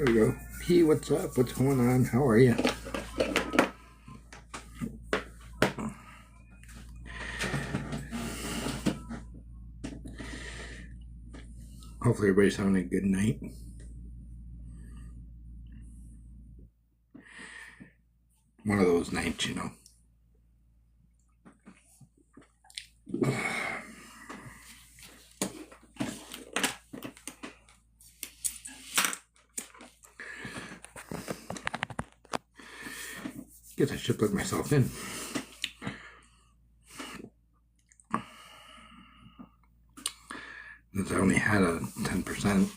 There we go. P, what's up? What's going on? How are you? Hopefully everybody's having a good night. One of those nights, you know. Guess I should plug myself in. Since I only had a 10%.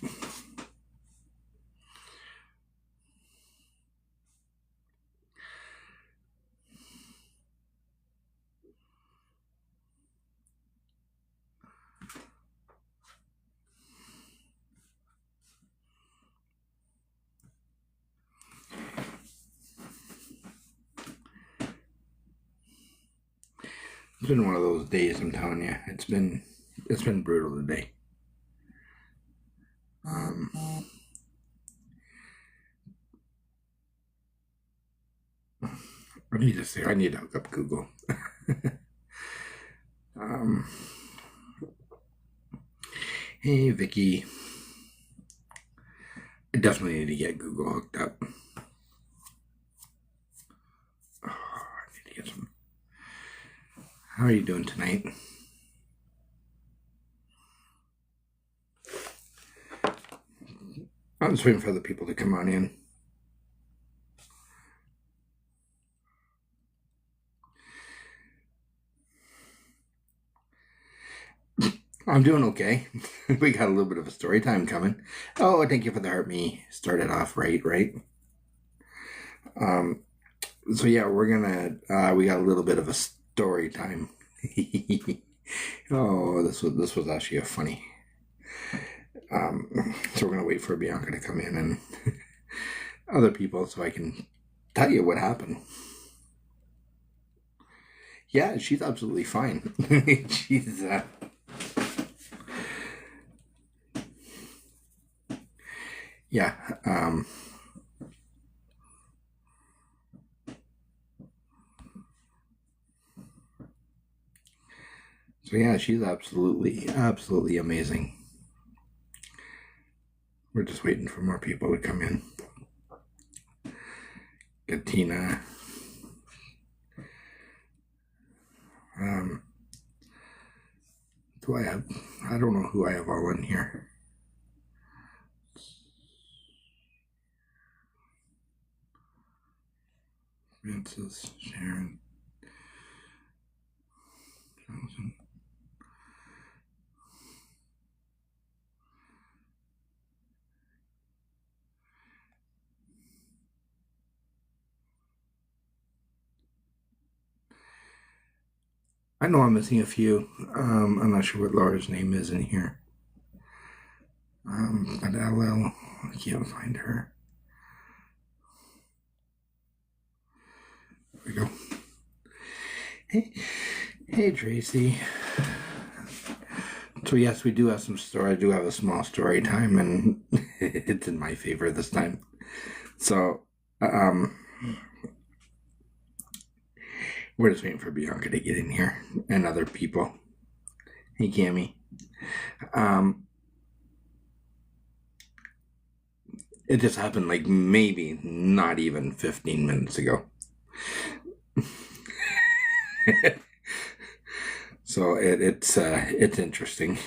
It's been one of those days, I'm telling you. It's been brutal today. I need to hook up Google. Hey, Vicky. I definitely need to get Google hooked up. Oh, I need to get some. How are you doing tonight? I'm just waiting for other people to come on in. I'm doing okay. We got a little bit of a story time coming. Oh, thank you for the heart me. Started off right? So yeah, we're gonna we got a little bit of a story time. Oh, this was actually a funny. So we're gonna wait for Bianca to come in and other people so I can tell you what happened. Yeah, she's absolutely fine. She's yeah. So yeah, she's absolutely amazing. We're just waiting for more people to come in. Get Tina. Do I have? I don't know who I have all in here. Francis, Sharon, Johnson. I know I'm missing a few. I'm not sure what Laura's name is in here. But LL, I can't find her. There we go. Hey, Tracy. So yes, we do have some story. I do have a small story time, and it's in my favor this time. So, we're just waiting for Bianca to get in here and other people. Hey, Cammy. It just happened like maybe not even 15 minutes ago. So it's interesting.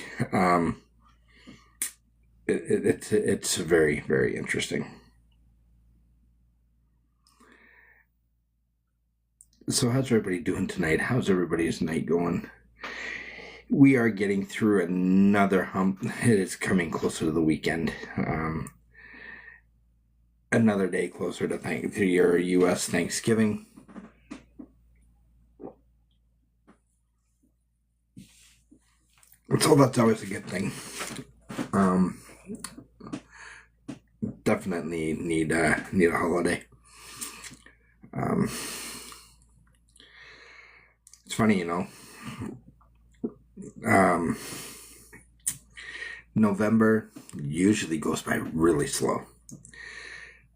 It's very, very interesting. So how's everybody doing tonight? How's everybody's night going? We are getting through another hump. It is coming closer to the weekend. Another day closer to your U.S. Thanksgiving. So that's always a good thing. Definitely need a holiday. It's funny, you know. November usually goes by really slow.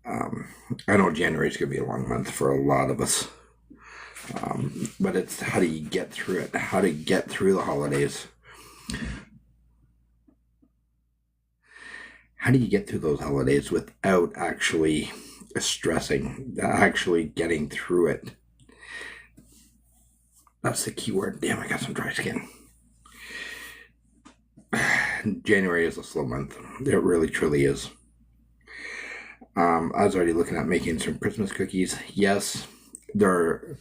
I know January is going to be a long month for a lot of us. But it's how do you get through it? How to get through the holidays? How do you get through those holidays without actually stressing, actually getting through it? That's the key word. Damn, I got some dry skin. January is a slow month. It really, truly is. I was already looking at making some Christmas cookies. Yes, there are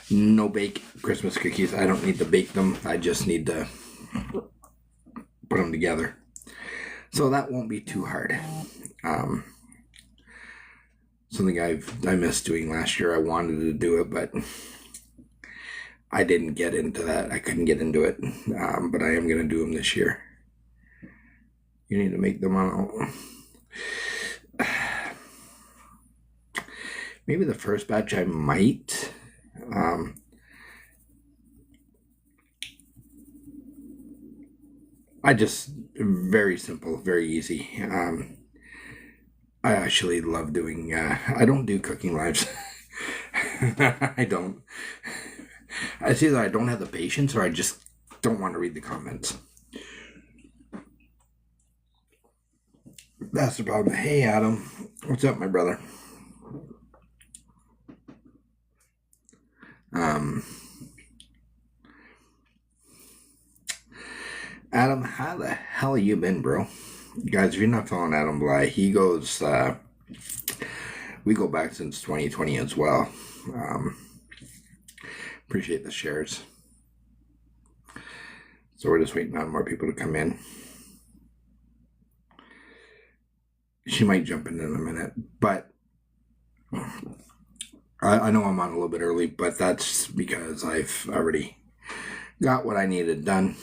no bake Christmas cookies. I don't need to bake them. I just need to put them together. So that won't be too hard. Something I missed doing last year. I wanted to do it, but I didn't get into that. I couldn't get into it. But I am going to do them this year. You need to make them on. Maybe the first batch I might. I just, very simple, very easy. I actually love doing, I don't do cooking lives. I don't. It's either I don't have the patience or I just don't want to read the comments. That's the problem. Hey, Adam. What's up, my brother? Adam, how the hell you been, bro? Guys, if you're not following Adam Bly, he goes, we go back since 2020 as well. Appreciate the shares. So we're just waiting on more people to come in. She might jump in a minute, but I know I'm on a little bit early, but that's because I've already got what I needed done.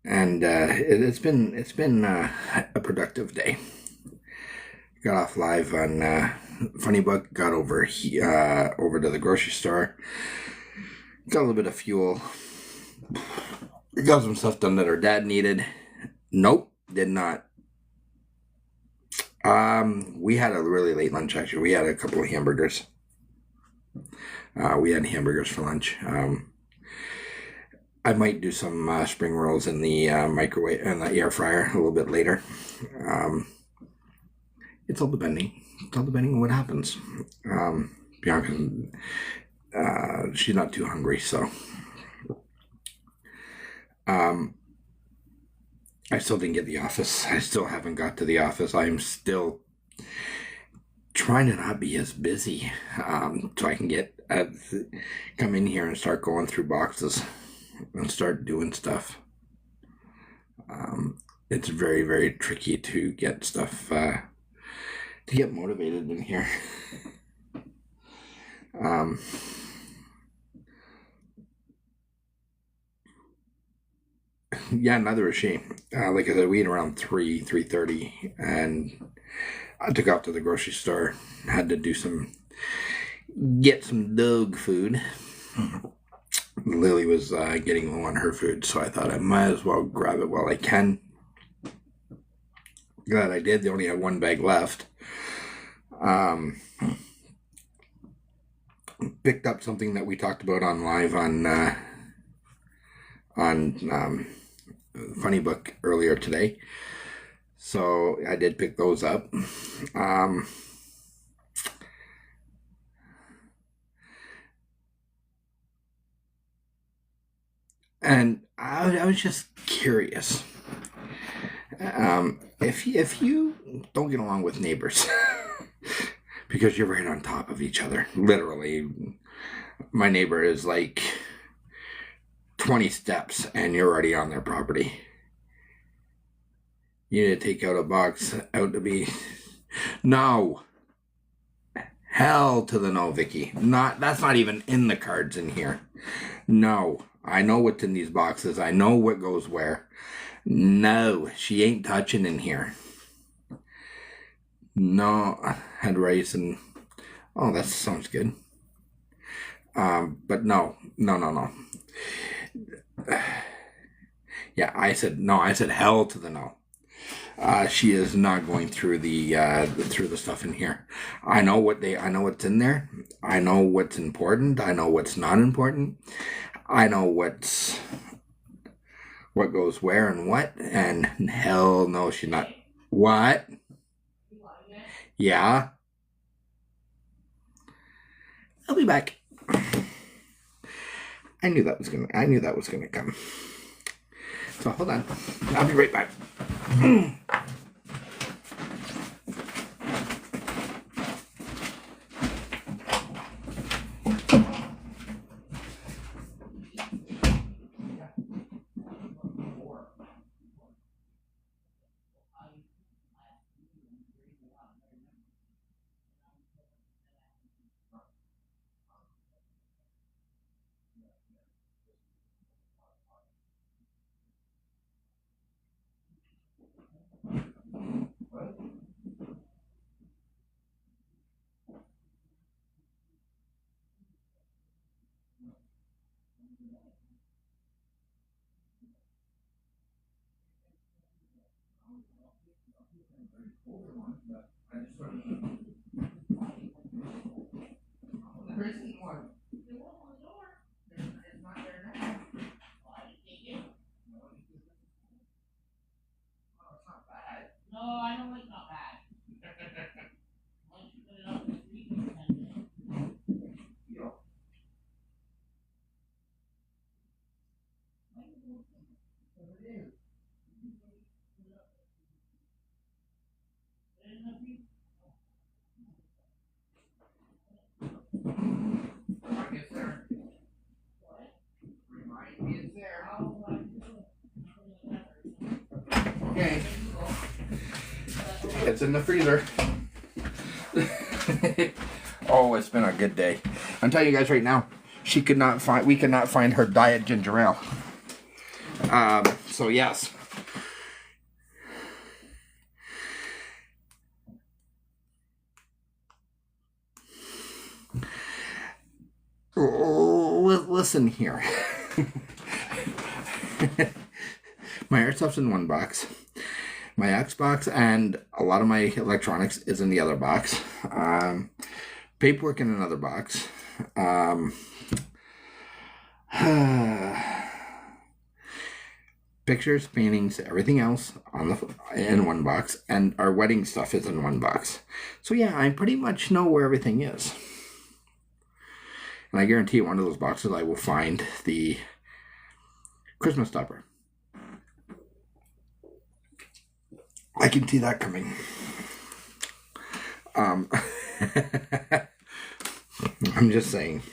And it's been a productive day. Got off live on Funny Book, got over to the grocery store, got a little bit of fuel, got some stuff done that her dad needed. Nope, did not. We had a really late lunch, actually. We had a couple of hamburgers. We had hamburgers for lunch. I might do some spring rolls in the microwave and the air fryer a little bit later. It's all depending. It's all depending on what happens. Bianca, she's not too hungry, so. I still didn't get the office. I still haven't got to the office. I'm still trying to not be as busy, so I can get come in here and start going through boxes and start doing stuff. It's very, very tricky to get stuff to get motivated in here. Yeah, neither is she. Like I said, we ate around 3:30, and I took off to the grocery store. Had to get some dog food. Lily was getting low on her food, so I thought I might as well grab it while I can. Glad I did. They only had one bag left. Picked up something that we talked about on live on Funny Book earlier today. So I did pick those up. And I was just curious. If you don't get along with neighbors because you're right on top of each other, literally, my neighbor is like 20 steps and you're already on their property. You need to take out a box out to be. No. Hell to the no, Vicky. That's not even in the cards in here. No. I know what's in these boxes. I know what goes where. No, she ain't touching in here. No, I had rice and... Oh, that sounds good. But no. Yeah, I said no. I said hell to the no. She is not going through the stuff in here. I know what's in there. I know what's important. I know what's not important. I know what goes where and what. And hell no, she's not. What? Yeah. I'll be back. I knew that was gonna come. So hold on. I'll be right back. Okay. It's in the freezer. Oh, it's been a good day. I'm telling you guys right now, we could not find her diet ginger ale. So yes. Listen here. My art stuff's in one box. My Xbox and a lot of my electronics is in the other box. Paperwork in another box. Pictures, paintings, everything else in one box, and our wedding stuff is in one box. So yeah, I pretty much know where everything is. And I guarantee one of those boxes I will find the Christmas stopper. I can see that coming. I'm just saying.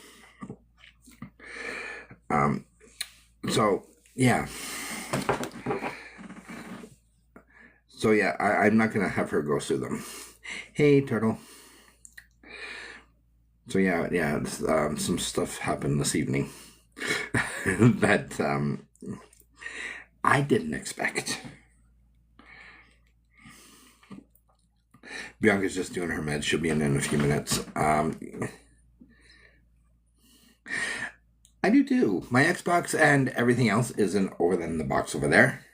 So yeah. I'm not gonna have her go through them. Hey, turtle. So yeah, some stuff happened this evening that I didn't expect. Bianca's just doing her meds. She'll be in a few minutes. I do too. My Xbox and everything else isn't over in the box over there.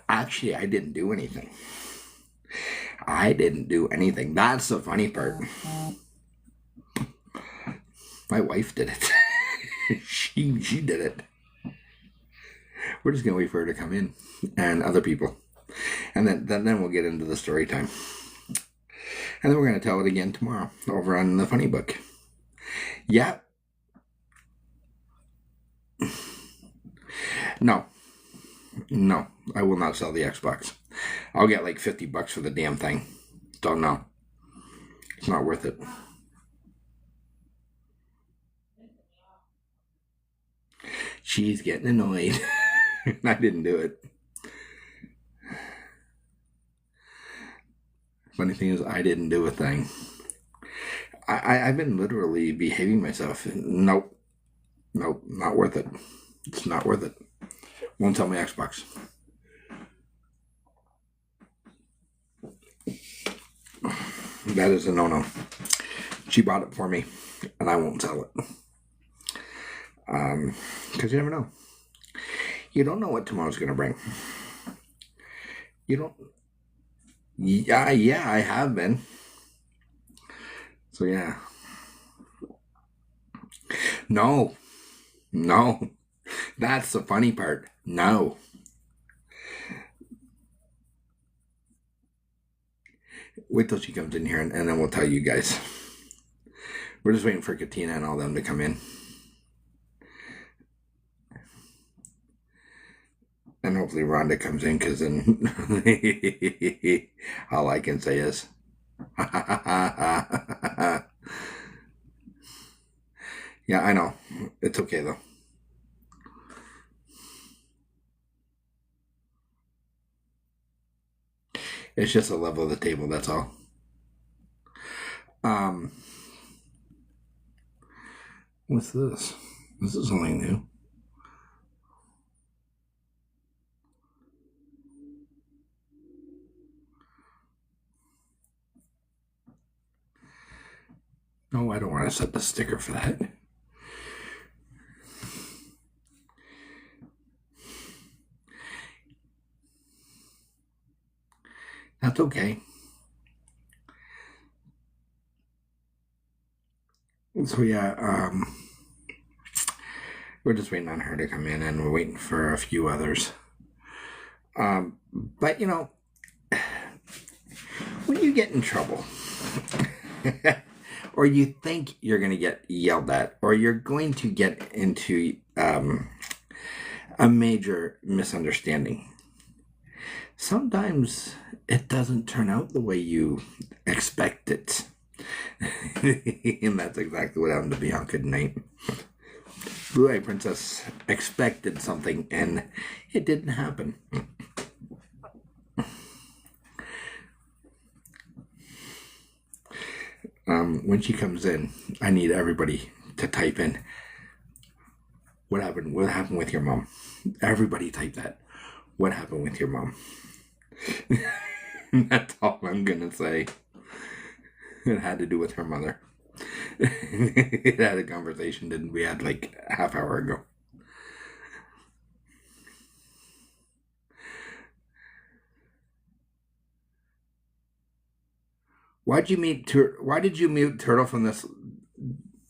Actually, I didn't do anything. That's the funny part. My wife did it. she did it. We're just gonna wait for her to come in, and other people, and then we'll get into the story time, and then we're gonna tell it again tomorrow over on the Funny Book. Yeah. No, I will not sell the Xbox. I'll get like $50 for the damn thing. Don't know. It's not worth it. She's getting annoyed. I didn't do it. Funny thing is, I didn't do a thing. I've been literally behaving myself. Nope, not worth it. It's not worth it. Won't sell my Xbox. That is a no-no. She bought it for me, and I won't sell it. Because you never know. You don't know what tomorrow's going to bring. You don't. Yeah, I have been. So yeah. No, no. That's the funny part. No. Wait till she comes in here and then we'll tell you guys. We're just waiting for Katina and all them to come in. And hopefully Rhonda comes in, because then all I can say is yeah, I know. It's okay though. It's just a level of the table, that's all. What's this? This is something new. No, I don't want to set the sticker for that. That's okay. So yeah, we're just waiting on her to come in, and we're waiting for a few others. But you know, when you get in trouble, or you think you're going to get yelled at, or you're going to get into a major misunderstanding, sometimes it doesn't turn out the way you expect it. And that's exactly what happened to Bianca tonight. Blue Eye Princess expected something and it didn't happen. When she comes in, I need everybody to type in what happened with your mom. Everybody type that. What happened with your mom? That's all I'm gonna say. It had to do with her mother. It had a conversation that we had like a half hour ago. Why did you mute Turtle from this?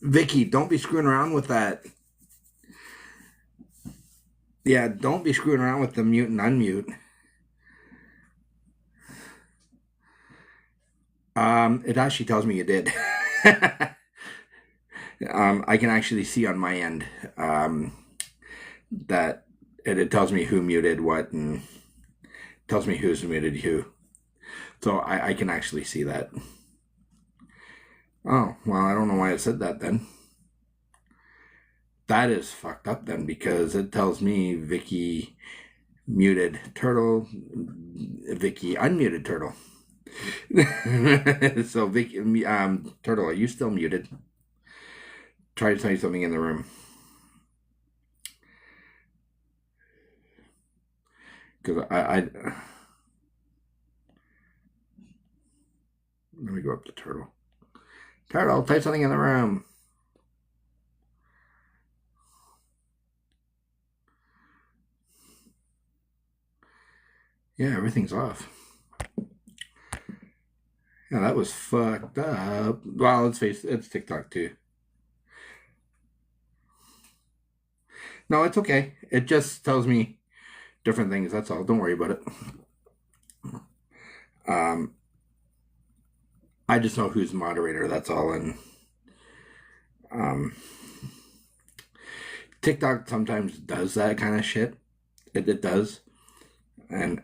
Vicky, don't be screwing around with that. Yeah, don't be screwing around with the mute and unmute. It actually tells me you did. I can actually see on my end that it tells me who muted what and tells me who's muted who. So I can actually see that. Oh, well, I don't know why it said that then. That is fucked up then, because it tells me Vicky muted Turtle, Vicky unmuted Turtle. So Vicky, Turtle, are you still muted? Try to tell you something in the room. Because let me go up to Turtle. Turtle, type something in the room. Yeah, everything's off. Yeah, that was fucked up. Well, let's face it, it's TikTok too. No, it's okay. It just tells me different things. That's all. Don't worry about it. I just know who's moderator. That's all. And TikTok sometimes does that kind of shit. It does. And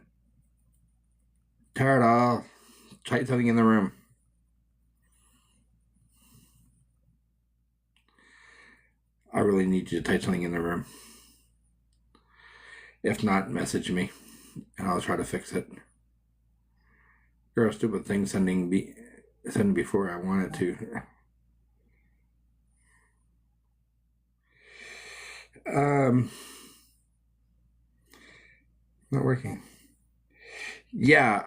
Turtle, try something in the room. I really need you to type something in the room. If not, message me, and I'll try to fix it. You're a stupid thing sending before I wanted to. Not working. Yeah.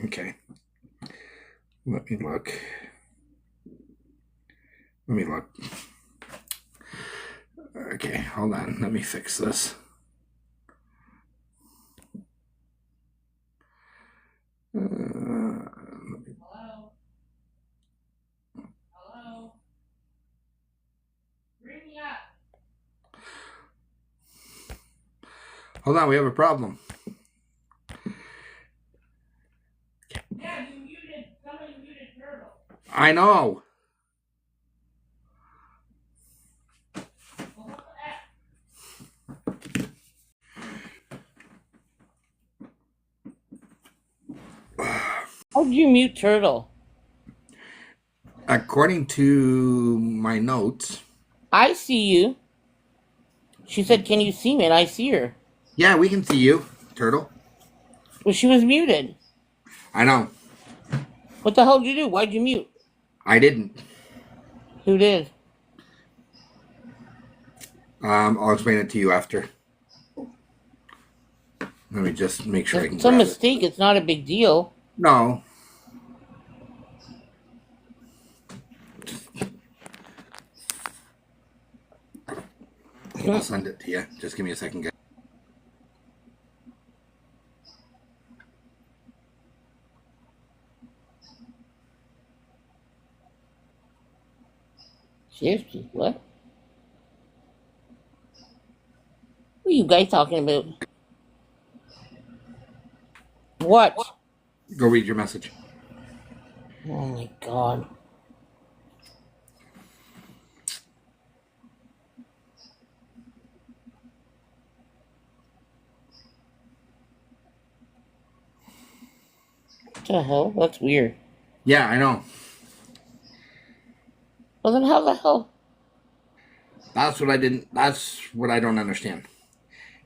Okay. Let me look. Okay, hold on. Let me fix this. Hold on, we have a problem. Yeah, somebody muted Turtle. I know. Well, what the heck? How'd you mute Turtle? According to my notes. I see you. She said, "Can you see me?" And I see her. Yeah, we can see you, Turtle. Well, she was muted. I know. What the hell did you do? Why'd you mute? I didn't. Who did? I'll explain it to you after. Let me just make sure I can It's a grab mistake. it. It's not a big deal. No. I'll send it to you. Just give me a second, guys. Seriously, what? What are you guys talking about? What? Go read your message. Oh my god. What the hell? That's weird. Yeah, I know. Well, then how the hell? That's what I don't understand.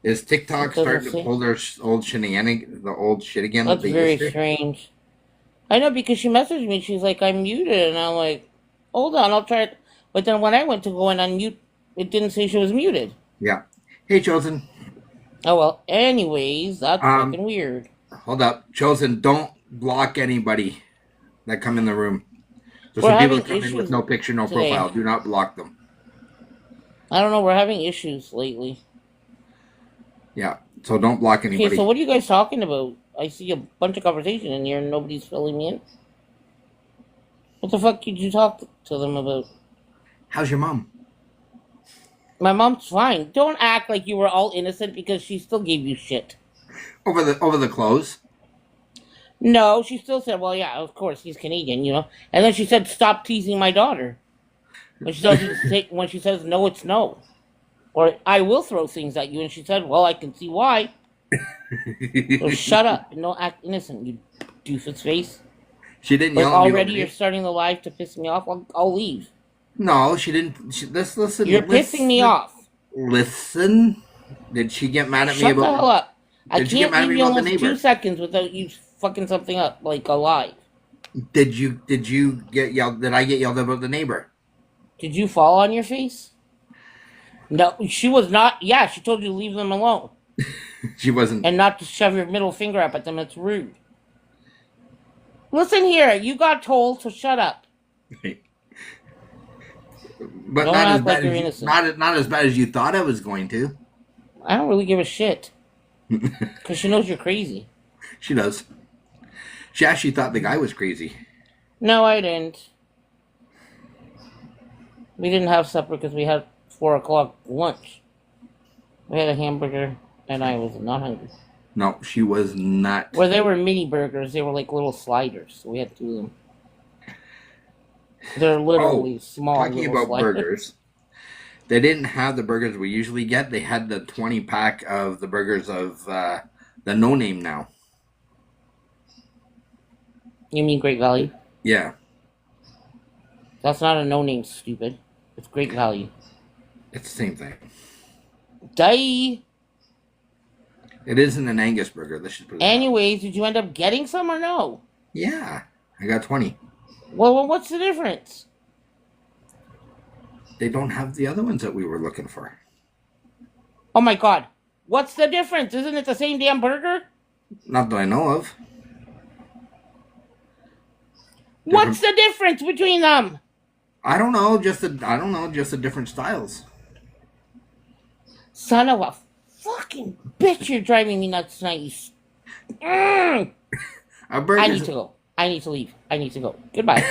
Is TikTok starting to pull their old shenanigans, the old shit again? That's very strange. I know, because she messaged me. She's like, "I'm muted," and I'm like, "Hold on, I'll try it." But then when I went to go and unmute, it didn't say she was muted. Yeah. Hey, Chosen. Oh well. Anyways, that's fucking weird. Hold up, Chosen. Don't block anybody that come in the room. There's some people that come in with no picture, no profile. Do not block them. I don't know. We're having issues lately. Yeah. So don't block anybody. Okay, so what are you guys talking about? I see a bunch of conversation in here and nobody's filling me in. What the fuck did you talk to them about? How's your mom? My mom's fine. Don't act like you were all innocent, because she still gave you shit. Over the clothes? No, she still said, "Well, yeah, of course, he's Canadian, you know." And then she said, "Stop teasing my daughter." When she says no, it's no. Or I will throw things at you. And she said, "Well, I can see why." So shut up and don't act innocent, you doofus face. She didn't yell at me. Already over you're starting the live to piss me off. I'll leave. No, she didn't. Listen. You're pissing me off. Listen. Did she get mad at me about... Shut the hell up. I Did can't leave you almost 2 seconds without you fucking something up, like a lie. Did you get yelled... Did I get yelled about the neighbor? Did you fall on your face? No, she was not. Yeah, she told you to leave them alone. She wasn't. And not to shove your middle finger up at them. It's rude. Listen here, you got told to shut up. But don't not act as bad like you're innocent. Not as bad as you thought I was going to. I don't really give a shit. Because she knows you're crazy. She does. She actually thought the guy was crazy. No, I didn't. We didn't have supper because we had 4 o'clock lunch. We had a hamburger, and I was not hungry. No, she was not. Well, they were mini burgers. They were like little sliders, so we had 2 of them. They're literally small. Talking about sliders. Burgers, they didn't have the burgers we usually get. They had the 20-pack of the burgers of the No Name now. You mean Great Value? Yeah. That's not a No Name, stupid. It's Great Value. It's the same thing. Die. It isn't an Angus burger. Let's just put it Anyways, did you end up getting some or no? Yeah. I got 20. Well, what's the difference? They don't have the other ones that we were looking for. Oh my god. What's the difference? Isn't it the same damn burger? Not that I know of. What's the difference between them? I don't know. Just the different styles. Son of a fucking bitch! You're driving me nuts tonight. I need to go. I need to leave. I need to go. Goodbye.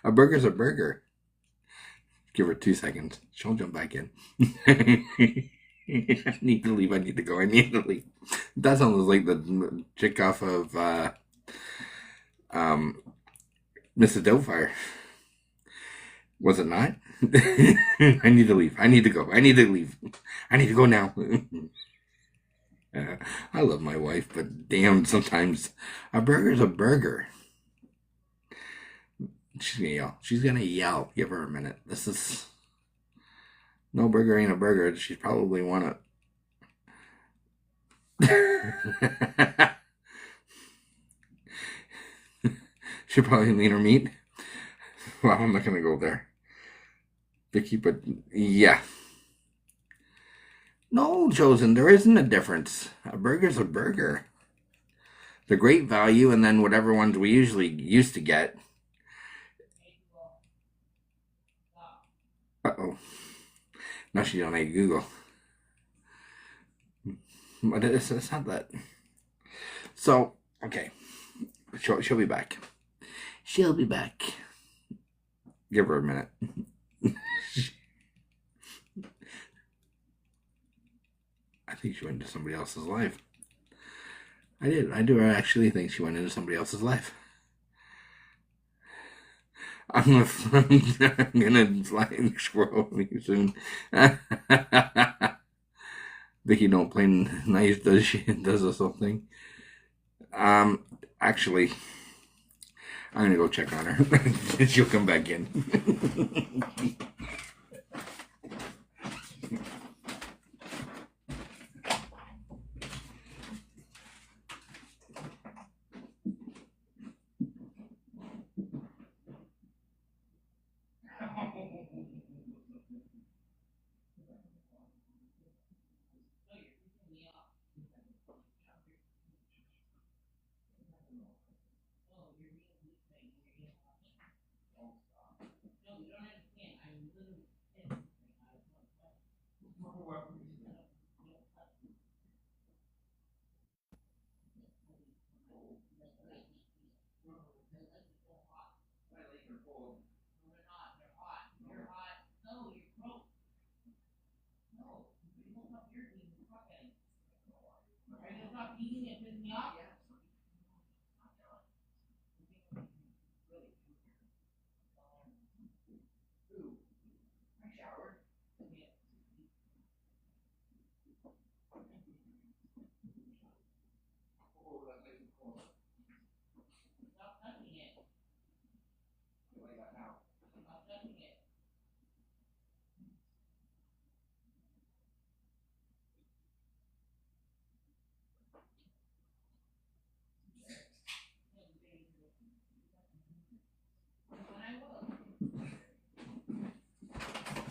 A burger's a burger. Give her 2 seconds. She'll jump back in. I need to leave. I need to go. I need to leave. That sounds like the chick off of Mrs. Doubtfire. Was it not? I need to leave. I need to go. I need to leave. I need to go now. I love my wife, but damn, sometimes a burger's a burger. She's gonna yell. She's gonna yell. Give her a minute. This is no burger ain't a burger. She's probably want it. She'll probably leaner meat. Well, I'm not gonna go there, Vicky. But yeah, no, Chosen. There isn't a difference. A burger's a burger. The great value, and then whatever ones we usually used to get. Uh-oh. Now she's on a Google. But it's not that. So, okay. She'll be back. She'll be back. Give her a minute. I think she went into somebody else's life. I did. I do actually think she went into somebody else's life. I'm gonna slide squirrel you soon. Vicky don't play nice, does she? Does this whole thing. Actually, I'm gonna go check on her. She'll come back in.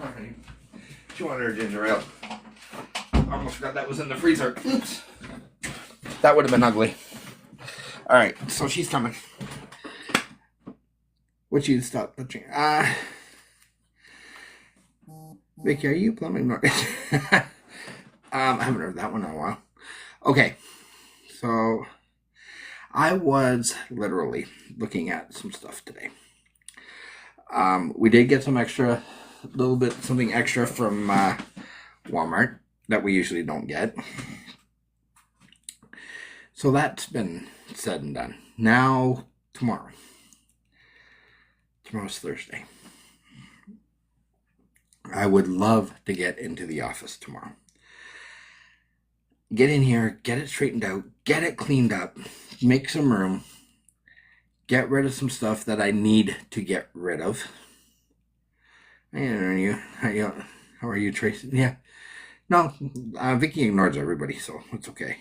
Alright. She wanted her ginger ale. Almost forgot that was in the freezer. Oops. That would have been ugly. Alright, so she's coming. Would you stop touching? Vicky, are you plumbing? I haven't heard that one in a while. Okay, so I was literally looking at some stuff today. We did get some extra, something extra from Walmart that we usually don't get. So that's been said and done. Now, tomorrow's Thursday. I would love to get into the office tomorrow. Get in here, get it straightened out, get it cleaned up, make some room, get rid of some stuff that I need to get rid of. I don't know you. How are you, Tracy? Yeah. No, Vicky ignores everybody, so it's okay.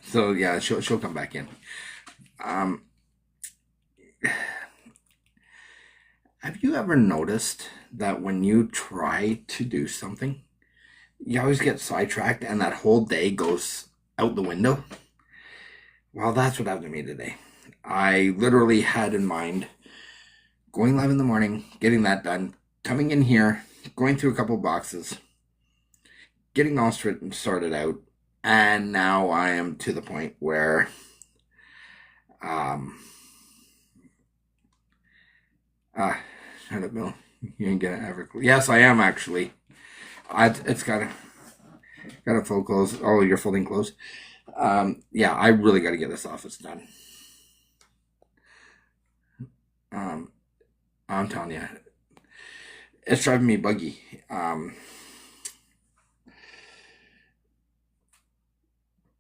So yeah, she'll come back in. Have you ever noticed that when you try to do something, you always get sidetracked and that whole day goes out the window? Well, that's what happened to me today. I literally had in mind going live in the morning, getting that done, coming in here, going through a couple boxes, getting all sorted out, and now I am to the point where kind of bill. You ain't gonna ever. Yes, I am actually. It's got a full close. Oh, you're folding clothes. Yeah, I really got to get this office done. Um, I'm telling you, it's driving me buggy.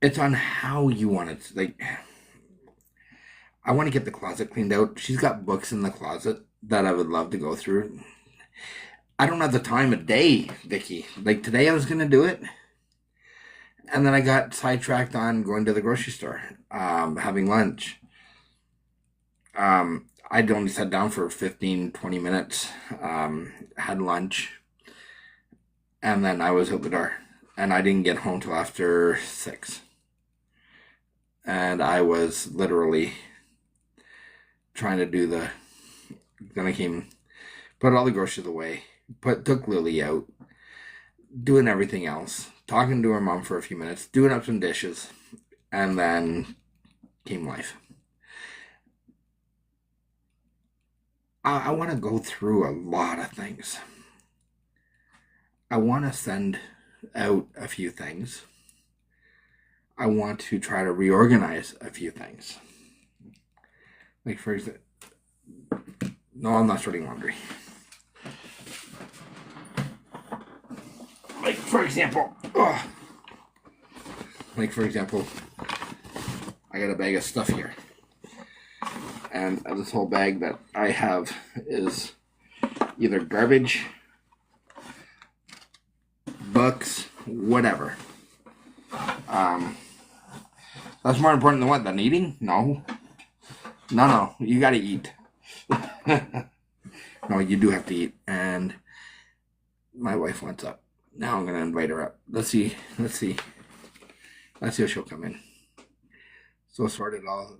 It's on how you want it. Like, I want to get the closet cleaned out. She's got books in the closet that I would love to go through. I don't have the time of day, Vicky. Like today, I was gonna do it, and then I got sidetracked on going to the grocery store, having lunch. I'd only sat down for 15, 20 minutes, had lunch, and then I was out the door. And I didn't get home till after 6. And I was literally trying to do then I came, put all the groceries away, took Lily out, doing everything else, talking to her mom for a few minutes, doing up some dishes, and then came life. I want to go through a lot of things. I want to send out a few things. I want to try to reorganize a few things. Like, for example, no, I'm not sorting laundry. Like, for example, I got a bag of stuff here. And this whole bag that I have is either garbage, books, whatever. That's more important than what? Than eating? No. No, you gotta eat. No, you do have to eat. And my wife wants up. Now I'm gonna invite her up. Let's see if she'll come in. So sorted all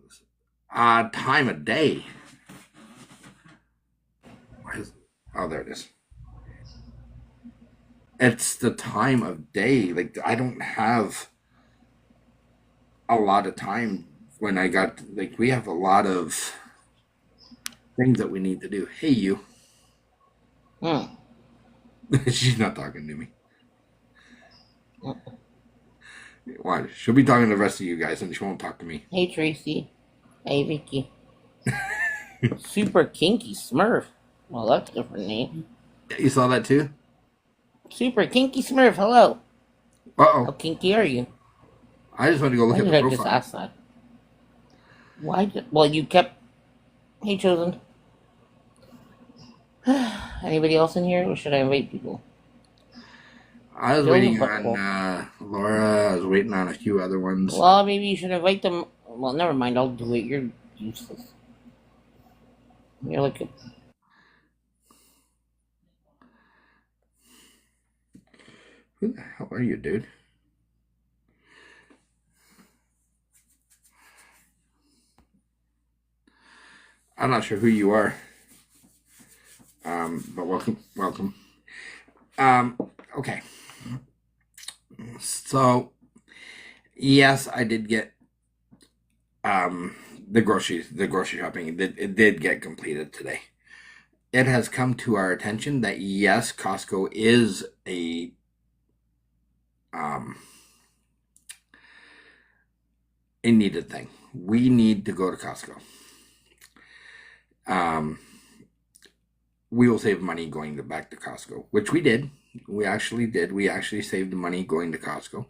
time of day. Oh, there it is. It's the time of day. Like, I don't have a lot of time when I got, like, we have a lot of things that we need to do. Hey, you. Hmm. She's not talking to me. Why? She'll be talking to the rest of you guys and she won't talk to me. Hey, Tracy. Hey, Vicky. Super Kinky Smurf. Well, that's a different name. You saw that too? Super Kinky Smurf, hello. How Uh-oh. kinky are you? I just want to go look Why at did the I just profile. ask that? Well, you kept. Hey, Chosen. Anybody else in here, or should I invite people? I was Still waiting invite- on Laura. I was waiting on a few other ones. Well, maybe you should invite them. Well, never mind. I'll do it. You're useless. You're like a. Who the hell are you, dude? I'm not sure who you are. But welcome. Okay. So, yes, I did get the grocery shopping. It did get completed today. It has come to our attention that yes, Costco is a needed thing. We need to go to Costco. We will save money going back to Costco, which we did. We actually did. We actually saved money going to Costco.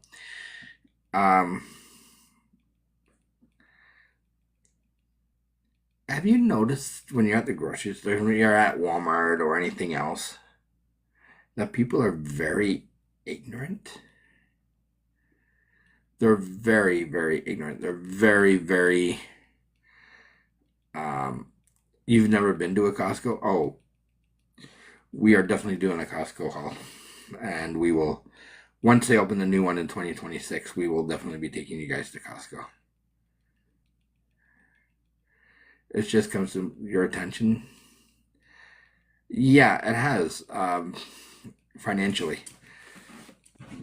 Have you noticed when you're at the grocery store, when you're at Walmart or anything else, that people are very ignorant? They're very, very ignorant. They're very, very. You've never been to a Costco? Oh, we are definitely doing a Costco haul, and we will. Once they open the new one in 2026, we will definitely be taking you guys to Costco. It just comes to your attention. Yeah, it has. Financially.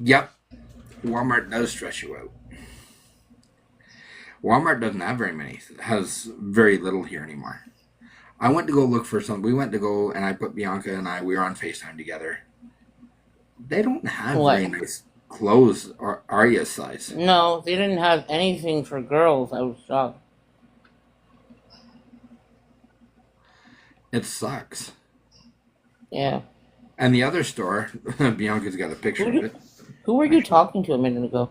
Yep. Walmart does stress you out. Walmart doesn't have very many. It has very little here anymore. I went to go look for some. We went to go, and I put Bianca and we were on FaceTime together. They don't have What? very nice clothes or Arya size. No, they didn't have anything for girls. I was shocked. It sucks. Yeah. And the other store, Bianca's got a picture of it. Who were you talking to a minute ago?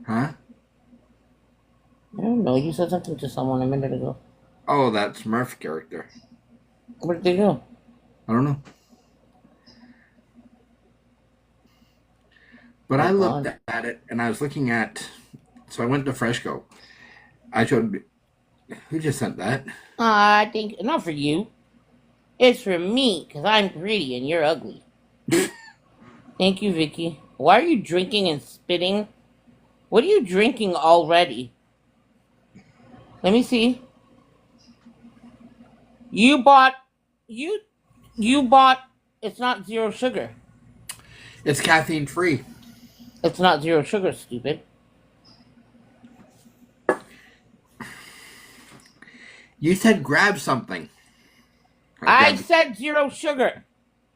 Huh? I don't know. You said something to someone a minute ago. Oh, that Smurf character. What did they do? I don't know. But I looked at it, and I was looking at... So I went to Freshco. I showed... Who just sent that? I think... Not for you. It's for me, because I'm pretty and you're ugly. Thank you, Vicky. Why are you drinking and spitting? What are you drinking already? Let me see. You bought... You bought... It's not zero sugar. It's caffeine free. It's not zero sugar, stupid. You said grab something. I said zero sugar.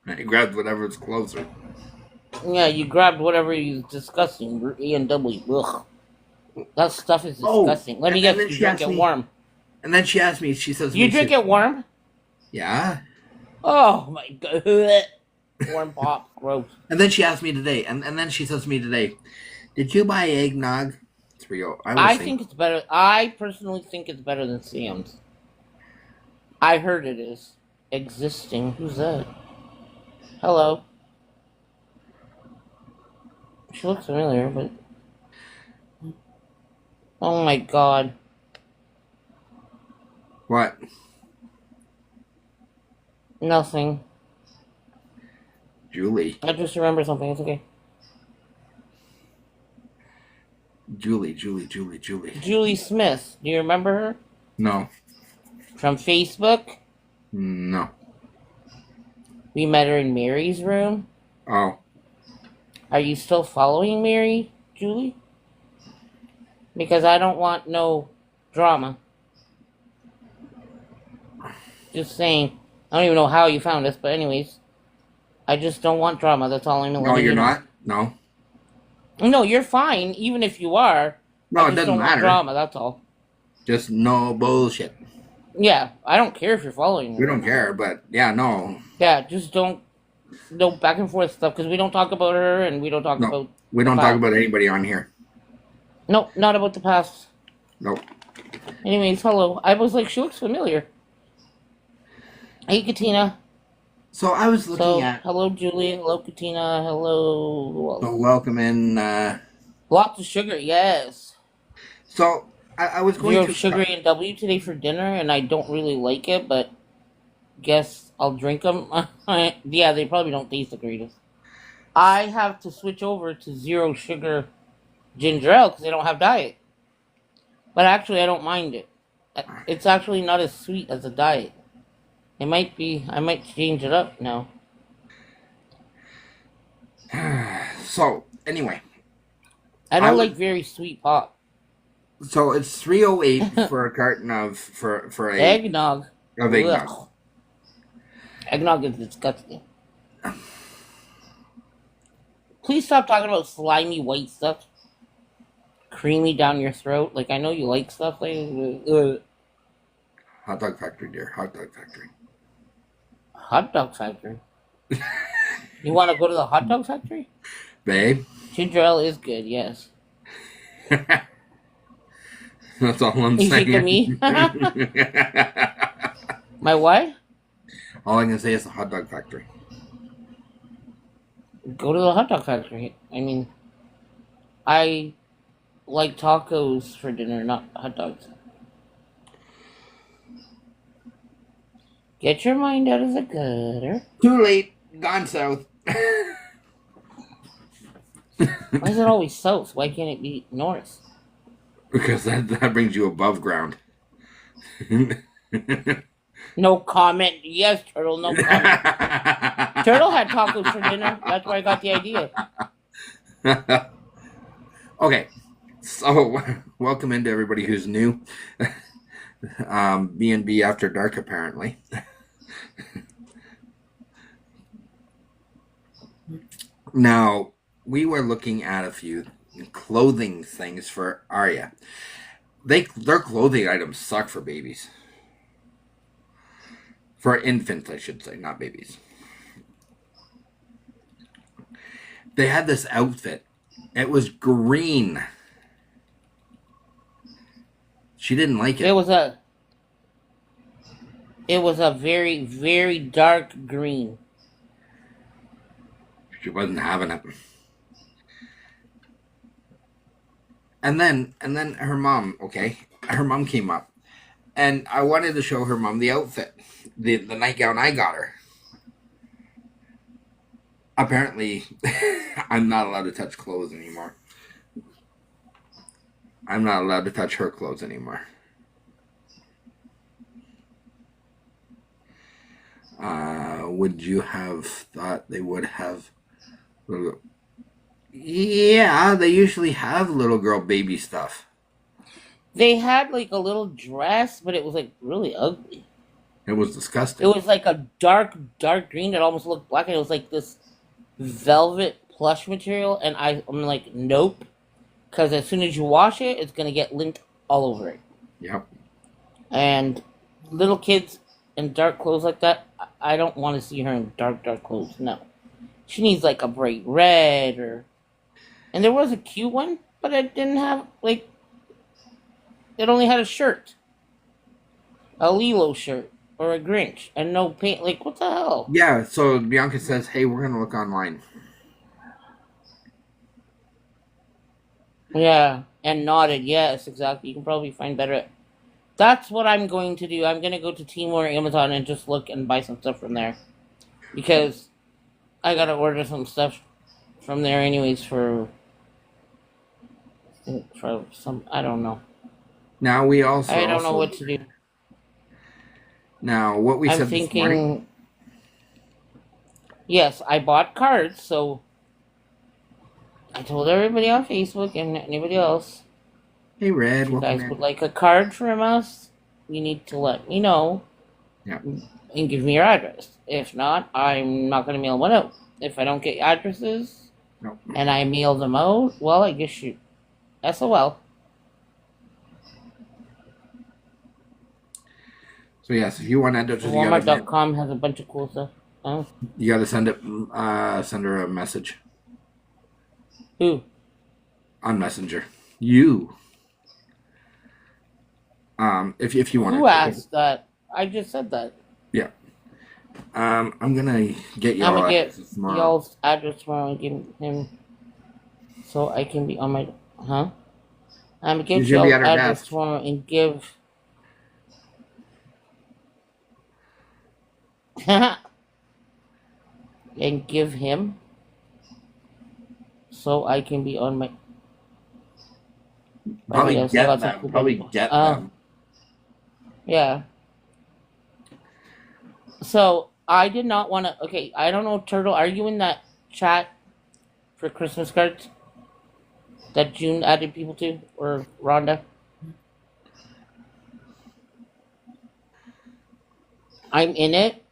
I grabbed whatever's closer. Yeah, you grabbed whatever is disgusting. E&W. Ugh. That stuff is disgusting. Let me guess, you drink it warm. And then she asked me, she says... You drink it warm? Yeah. Oh, my God. Warm pop. Gross. And then she asked me today, and then she says to me today, did you buy eggnog? 3-0. I think it's better. I personally think it's better than Sam's. I heard it is. Existing. Who's that? Hello. She looks familiar, but... Oh my God. What? Nothing. Julie. I just remember something. It's okay. Julie. Julie Smith. Do you remember her? No. From Facebook? No. We met her in Mary's room. Oh. Are you still following Mary, Julie? Because I don't want no drama. Just saying. I don't even know how you found us, but anyways. I just don't want drama. That's all I'm letting you know. No, you're not? No. No, you're fine, even if you are. No, I it just doesn't don't want matter. drama, that's all. Just no bullshit. Yeah, I don't care if you're following me. We don't care, but yeah, no. Yeah, just don't. No back and forth stuff, because we don't talk about her, and we don't talk about... We don't talk about anybody on here. No, not about the past. Nope. Anyways, hello. I was like, she looks familiar. Hey, Katina. So I was looking at... Hello, Julie. Hello, Katina. Hello... So welcome in... Lots of sugar, yes. So I was going Zero to... sugar E&W today for dinner, and I don't really like it, but guess I'll drink them. Yeah, they probably don't taste the greatest. I have to switch over to zero sugar ginger ale because they don't have diet. But actually, I don't mind it. It's actually not as sweet as a diet. It might be. I might change it up now. So anyway, I don't like very sweet pop. So it's $3.08 for a carton of for a Eggnog. of eggnog. Ugh. Eggnog is disgusting. Please stop talking about slimy white stuff. Creamy down your throat. Like, I know you like stuff like... Hot Dog Factory, dear. Hot Dog Factory. Hot Dog Factory? You want to go to the Hot Dog Factory? Babe? Ginger ale is good, yes. That's all I'm You saying. think of me? My what? All I can say is the Hot Dog Factory. Go to the Hot Dog Factory. I mean, I like tacos for dinner, not hot dogs. Get your mind out of the gutter. Too late. Gone south. Why is it always south? Why can't it be north? Because that brings you above ground. No comment. Yes, Turtle, no comment. Turtle had tacos for dinner. That's where I got the idea. Okay. So, welcome into everybody who's new. B&B After Dark, apparently. Now, we were looking at a few clothing things for Arya. Their clothing items suck for babies. For infants, I should say, not babies. They had this outfit. It was green. She didn't like It it. was a it was a very, very dark green. She wasn't having it. And then her mom, okay? Her mom came up. And I wanted to show her mom the outfit. The nightgown I got her. Apparently, I'm not allowed to touch clothes anymore. I'm not allowed to touch her clothes anymore. Would you have thought they would have little... Yeah, they usually have little girl baby stuff. They had like a little dress, but it was like really ugly. It was It disgusting. was like a dark, dark green that almost looked black, and it was like this velvet plush material. And I'm like, nope, because as soon as you wash it, it's gonna get lint all over it. Yep. And little kids in dark clothes like that, I don't want to see her in dark, dark clothes. No, she needs like a bright red or. And there was a cute one, but it didn't have like. It only had a shirt, a Lilo shirt or a Grinch, and no paint. Like what the hell? Yeah, so Bianca says, hey, we're going to look online. Yeah, and nodded. Yes, exactly. You can probably find better. That's what I'm going to do. I'm going to go to Temu or Amazon and just look and buy some stuff from there because I gotta order some stuff from there anyways for some. I don't know. Now, we also... I don't know what to do. Now, what we I'm said this morning... thinking. Yes, I bought cards, so I told everybody on Facebook and anybody else. Hey, Red, If you welcome guys would in. like a card from us, you need to let me know Yeah. and give me your address. If not, I'm not going to mail one out. If I don't get addresses No. and I mail them out, well, I guess you. SOL. So, yes, if you want addresses, Walmart.com has a bunch of cool stuff. you got to send her a message Who? on Messenger. You. If you want Who it. asked that? I just said that. Yeah. I'm going to get I'm y'all gonna get addresses tomorrow. y'all's address tomorrow and give him so I can be on my. Huh? I'm gonna get He's going to be y'all's at our address desk. tomorrow and give. and give him so I can be on my. Probably desk. I get got some them. cool Probably people. get them. Yeah. So I did not want to. Okay, I don't know, Turtle. Are you in that chat for Christmas cards that June added people to, or Rhonda? I'm in it,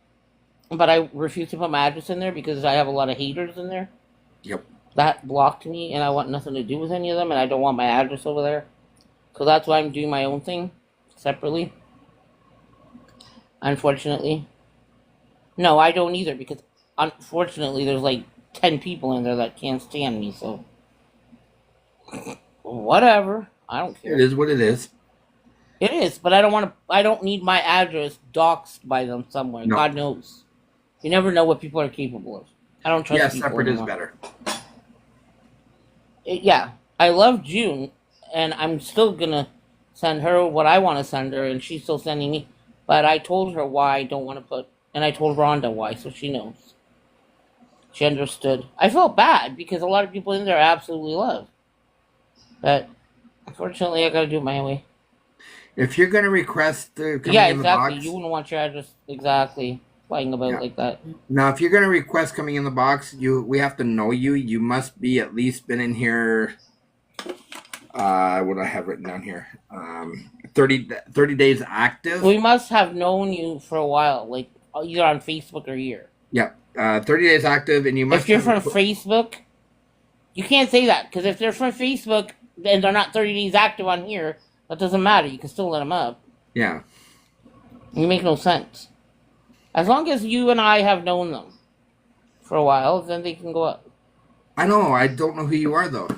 but I refuse to put my address in there because I have a lot of haters in there Yep. that blocked me, and I want nothing to do with any of them, and I don't want my address over there. So that's why I'm doing my own thing separately. Unfortunately, no, I don't either because unfortunately there's like 10 people in there that can't stand me. So whatever, I don't It care. is what it is. It is, but I don't want to. I don't need my address doxed by them somewhere. No. God knows. You never know what people are capable of. I don't trust Yeah, people separate is anymore. better. Yeah, I love June, and I'm still gonna send her what I want to send her, and she's still sending me. But I told her why I don't want to put, and I told Rhonda why, so she knows. She understood. I felt bad because a lot of people in there I absolutely love, but unfortunately, I gotta do it my way. If you're going to request coming Yeah, in the exactly. box... You wouldn't want your address exactly flying about Yeah. like that. Now, if you're going to request coming in the box, we have to know you. You must be at least been in here What do I have written down here? 30 days active. We must have known you for a while, like either on Facebook or here. Yep. 30 days active, and you must If you're have. from Facebook, you can't say that because if they're from Facebook and they're not 30 days active on here, that doesn't matter. You can still let them up. Yeah. You make no sense. As long as you and I have known them for a while, then they can go up. I know. I don't know who you are though.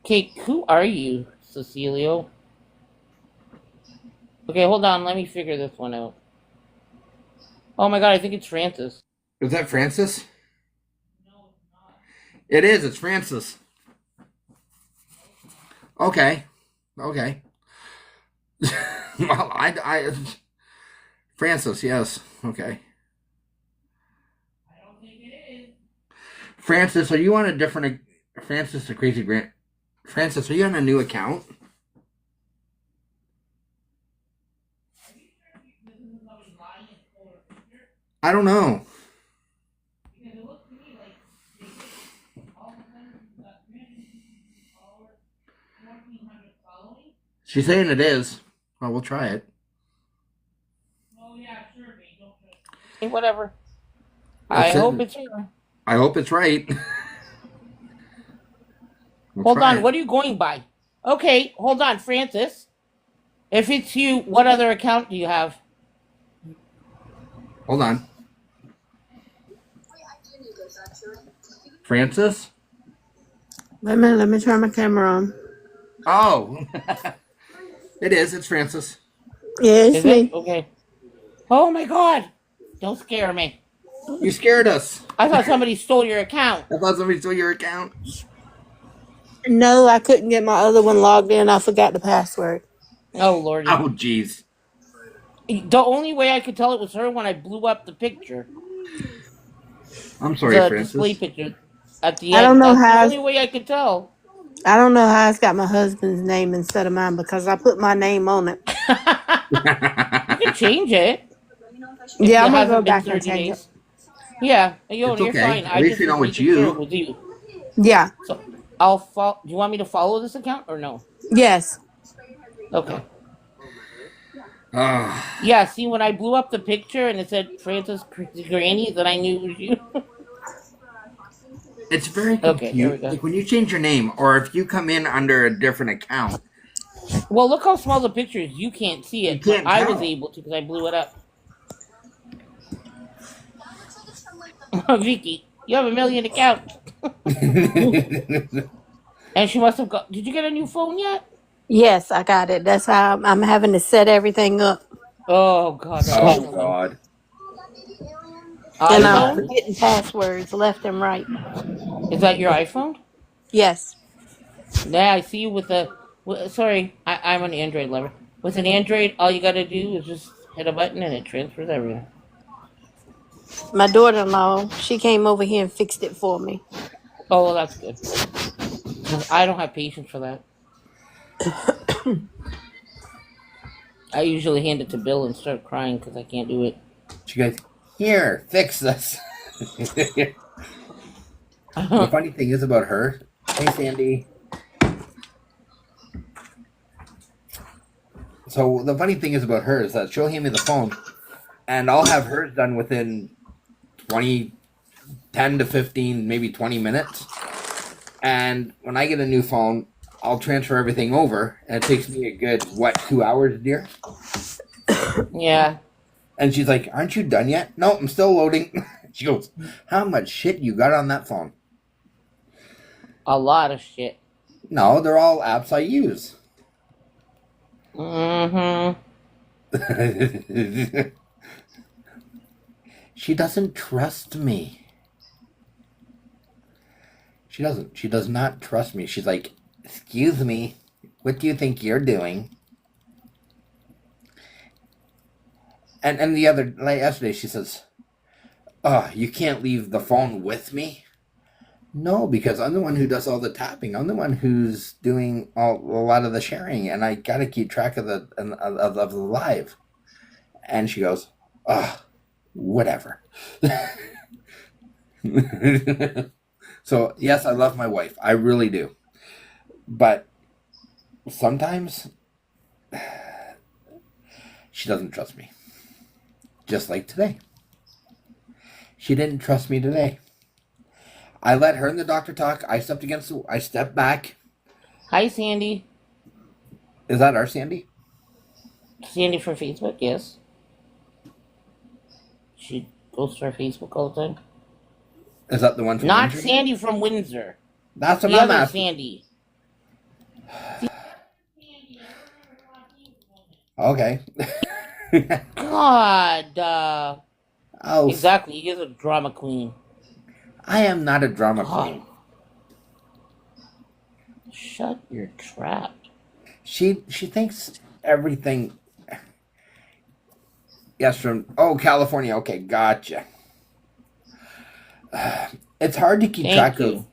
Okay, who are you, Cecilio? Okay, hold on. Let me figure this one out. Oh my god, I think it's Francis. Is that Francis? It is. It's Francis. Okay. Okay. Well, Francis. Yes. Okay. I don't think it is. Francis, are you on a different? Francis, the crazy Grant. Francis, are you on a new account? I don't know. Because it looks to me like they get all of a sudden you've got 350 followers, 1,400 following. She's saying it is. Well, we'll try it. Oh yeah, sure, mate. Don't trust me. Hey, whatever. That's I it. hope it's here. I hope it's right. We'll Hold try on, it. what are you going by? Okay, hold on, Francis. If it's you, what other account do you have? Hold on. Francis? Wait a minute, let me turn my camera on. Oh. It is. It's Francis. Yeah, it's Is me. it? Okay. Oh my god! Don't scare me. You scared us. I thought somebody stole your account. I thought somebody stole your account. No, I couldn't get my other one logged in. I forgot the password. Oh lordy. Oh, jeez. The only way I could tell it was her when I blew up the picture. I'm sorry, The Francis. display picture at the I end. don't know That's how- the only way I could tell. I don't know how it's got my husband's name instead of mine because I put my name on it. You can change it. Yeah, I'm It gonna hasn't go been back and 30 change it. days. Yeah, you're It's okay. fine. At I least just we know was it's making sure you. it was you. Yeah. So I'll follow. Do you want me to follow this account or no? Yes. Okay. Ah, Yeah. See, when I blew up the picture and it said Francis Granny, then I knew it was you. it's very Okay, here we confusing. go. Like when you change your name, or if you come in under a different account, Well, look how small the picture is. You can't see it, You can't but I was tell. able to because I blew it up. Vicky, you have 1 million accounts, and she must have got. Did you get a new phone yet? Yes, I got it. That's how I'm having to set everything up. Oh God, that's oh excellent. God. And I'm iPhone? forgetting passwords left and right. Is that your iPhone? Yes. Yeah, I see you with a. Sorry, I'm an Android lover. With an Android, all you gotta do is just hit a button and it transfers everything. My daughter-in-law, she came over here and fixed it for me. Oh, well, that's good. 'Cause I don't have patience for that. I usually hand it to Bill and start crying because I can't do it. She goes, here, fix this. The funny thing is about her. Hey, Sandy. So the funny thing is about her is that she'll hand me the phone, and I'll have hers done within 10 to 15, maybe 20 minutes. And when I get a new phone, I'll transfer everything over, and it takes me a good, 2 hours, dear? Yeah. And she's like, aren't you done yet? No, I'm still loading. She goes, how much shit you got on that phone? A lot of shit. No, they're all apps I use. Mm-hmm. She doesn't trust me. She doesn't. She does not trust me. She's like, excuse me, what do you think you're doing? And the other, like yesterday, she says, oh, you can't leave the phone with me? No, because I'm the one who does all the tapping. I'm the one who's doing a lot of the sharing, and I got to keep track of the live. And she goes, oh, whatever. So, yes, I love my wife. I really do. But sometimes she doesn't trust me. Just like today. She didn't trust me today. I let her and the doctor talk. I stepped back. Hi, Sandy. Is that our Sandy? Sandy from Facebook, yes. She goes to our Facebook all the time. Is that the one from Not Windsor? Sandy from Windsor. That's what The I'm other asking. Sandy. Okay. God. Oh, Exactly. He is a drama queen. I am not a drama God. queen. Shut your trap. She thinks everything. Yes, from California. Okay, gotcha. It's hard to keep Thank track you. of.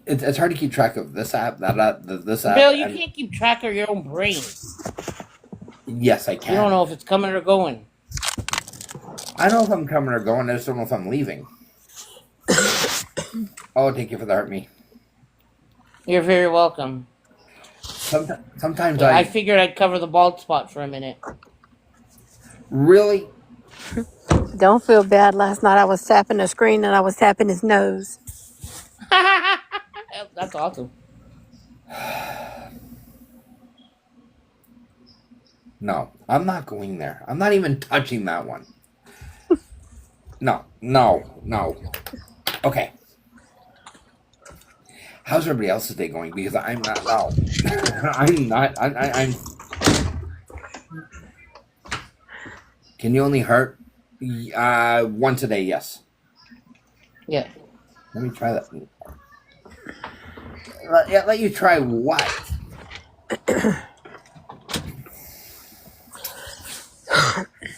It's hard to keep track of this app, that app, this app. Bill, you and can't keep track of your own brain. yes, I You don't can. know if it's coming or going. I know if I'm coming or going. I just don't know if I'm leaving. Oh, thank you for the heart me. You're very welcome. Sometimes I I figured I'd cover the bald spot for a minute. really. Don't feel bad. Last night I was tapping the screen and I was tapping his nose. That's awesome. No, I'm not going there. I'm not even touching that one. No. Okay. How's everybody else's day going? Because I'm not. No, I'm not. I'm. Can you only hurt once a day? Yes. Yeah. Let me try that. Let you try what?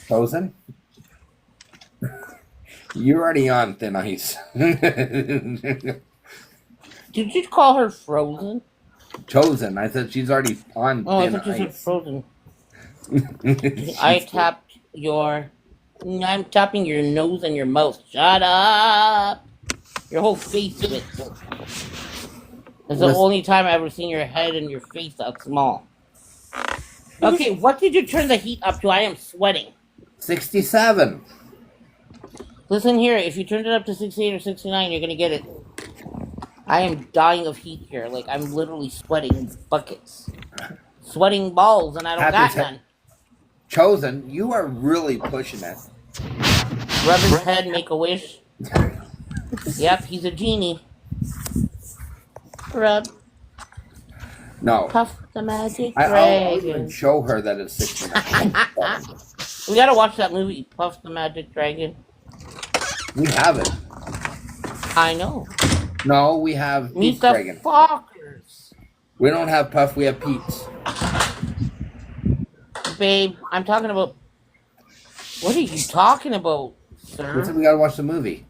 Frozen? You're already on thin ice. Did you call her Frozen? Chosen. I said she's already on Oh, I thin thought you said ice. Frozen. I'm tapping your nose and your mouth. Shut up! Your whole face with. It's the Listen. only time I've ever seen your head and your face that small. Okay, what did you turn the heat up to? I am sweating. 67. Listen here, if you turned it up to 68 or 69, you're gonna get it. I am dying of heat here. Like, I'm literally sweating buckets. Sweating balls, and I don't got none. Chosen, you are really pushing it. Rub his head, make a wish. Yep, he's a genie. Rub, No. puff the magic I'll even dragon. show her that it's 69. We gotta watch that movie, Puff the Magic Dragon. We have it. I know. No, we have Meet Pete's the Dragon. Fockers. We don't have Puff, we have Pete's. Babe, I'm talking about... What are you talking about, We sir? said we gotta watch the movie.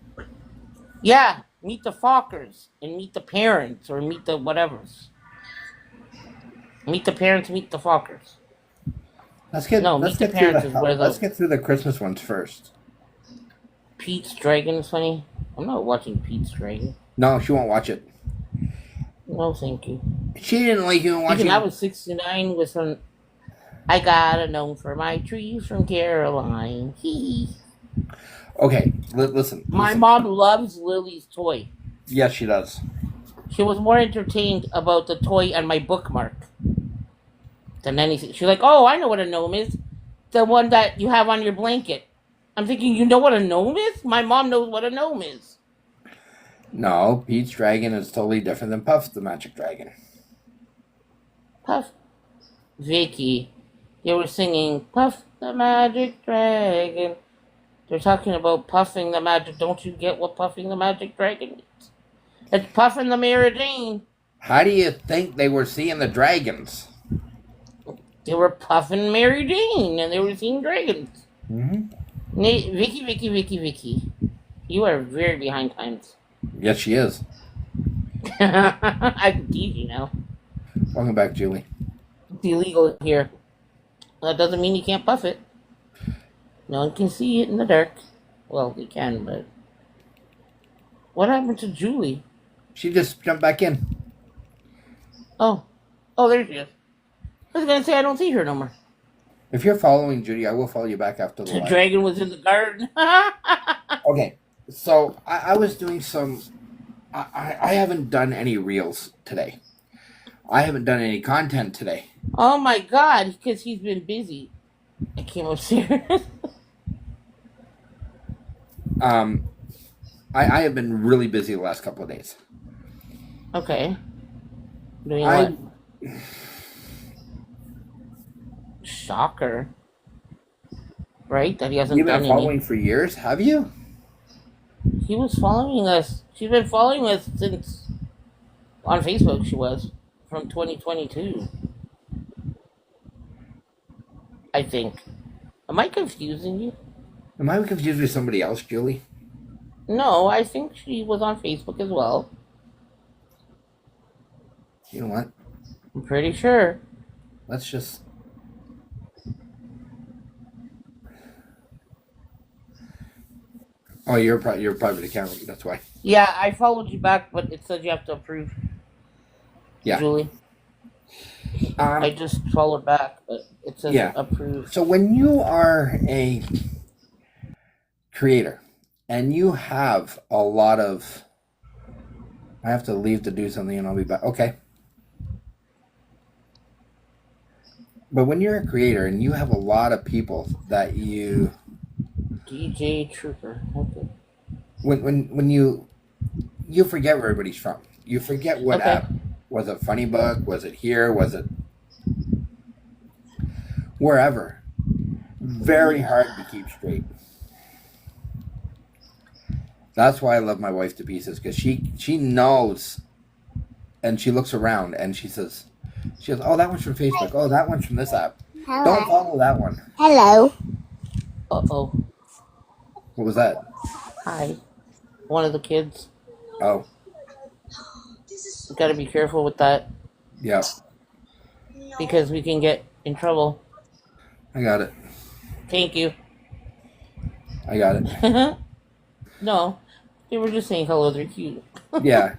Yeah, meet the Fockers. And meet the parents, or meet the whatevers. Meet the parents, meet the Fockers. Let's get No, let's Meet the get through Parents is where the- let's get through the Christmas ones first. Pete's Dragon is funny. I'm not watching Pete's Dragon. No, she won't watch it. No, thank you. She didn't like even watching. Even I was 69 with some... I got a gnome for my tree from Caroline. Hee. Okay, listen. My mom loves Lily's toy. Yes, she does. She was more entertained about the toy and my bookmark than anything. She's like, oh, I know what a gnome is. The one that you have on your blanket. I'm thinking, you know what a gnome is? My mom knows what a gnome is. No, Pete's Dragon is totally different than Puff the Magic Dragon. Puff. Vicky, they were singing Puff the Magic Dragon. They're talking about puffing the magic. Don't you get what puffing the magic dragon means? It's puffing the Meridian. How do you think they were seeing the dragons? They were puffing Meridian and they were seeing dragons. Mm-hmm. Vicky. You are very behind times. Yes, she is. I can tease you now. Welcome back, Julie. It's illegal here. That doesn't mean you can't puff it. No one can see it in the dark. Well, they can, but... What happened to Julie? She just jumped back in. Oh, oh, there she is. I was gonna say I don't see her no more. If you're following Judy, I will follow you back after the The live. dragon was in the garden. Okay, so I was doing some. I haven't done any reels today. I haven't done any content today. Oh my god, because he's been busy. I came upstairs. I have been really busy the last couple of days. Okay. Doing I what? Shocker. Right? That he hasn't You've done been any. following for years, have you? He was following us. She's been following us since on Facebook. She was from 2022. I think. Am I confusing you? Am I confused with somebody else, Julie? No, I think she was on Facebook as well. You know what? I'm pretty sure. Let's just. Oh, you're a private account. That's why. Yeah, I followed you back, but it says you have to approve. Yeah. Julie. I just followed back, but it says Yeah. approve. So when you are a creator and you have a lot of, I have to leave to do something and I'll be back. Okay. But when you're a creator and you have a lot of people that you, DJ Trooper. Okay. when you forget where everybody's from. You forget what Okay. app. Was it Funny Book? Was it here? Was it wherever? Very hard to keep straight. That's why I love my wife to pieces, because she knows, and she looks around and she says, oh, that one's from Facebook. Oh, that one's from this app. Don't Hello. follow that one. Hello. Uh-oh. What was that? Hi. One of the kids. Oh, You gotta be careful with that yeah, because we can get in trouble. I got it. Thank you. I got it. No, they were just saying hello. They're cute. Yeah,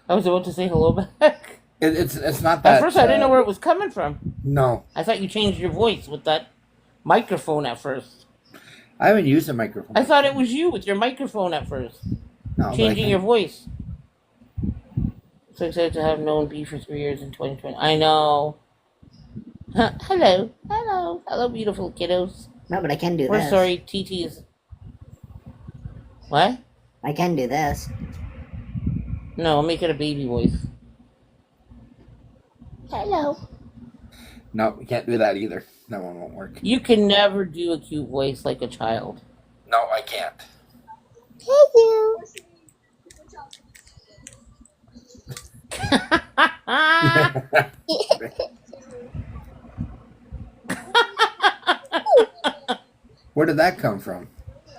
I was about to say hello back. it's not that. At first, I didn't know where it was coming from. No, I thought you changed your voice with that microphone at first. I haven't used a microphone. I thought it was you with your microphone at first. No, but I Changing can- your voice. So excited to have known B for 3 years in 2020. I know. Hello. Hello. Hello, beautiful kiddos. No, but I can do We're this. sorry, TT is. What? I can do this. No, make it a baby voice. Hello. No, we can't do that either. That one won't work. You can never do a cute voice like a child. No, I can't. Hello. Where did that come from?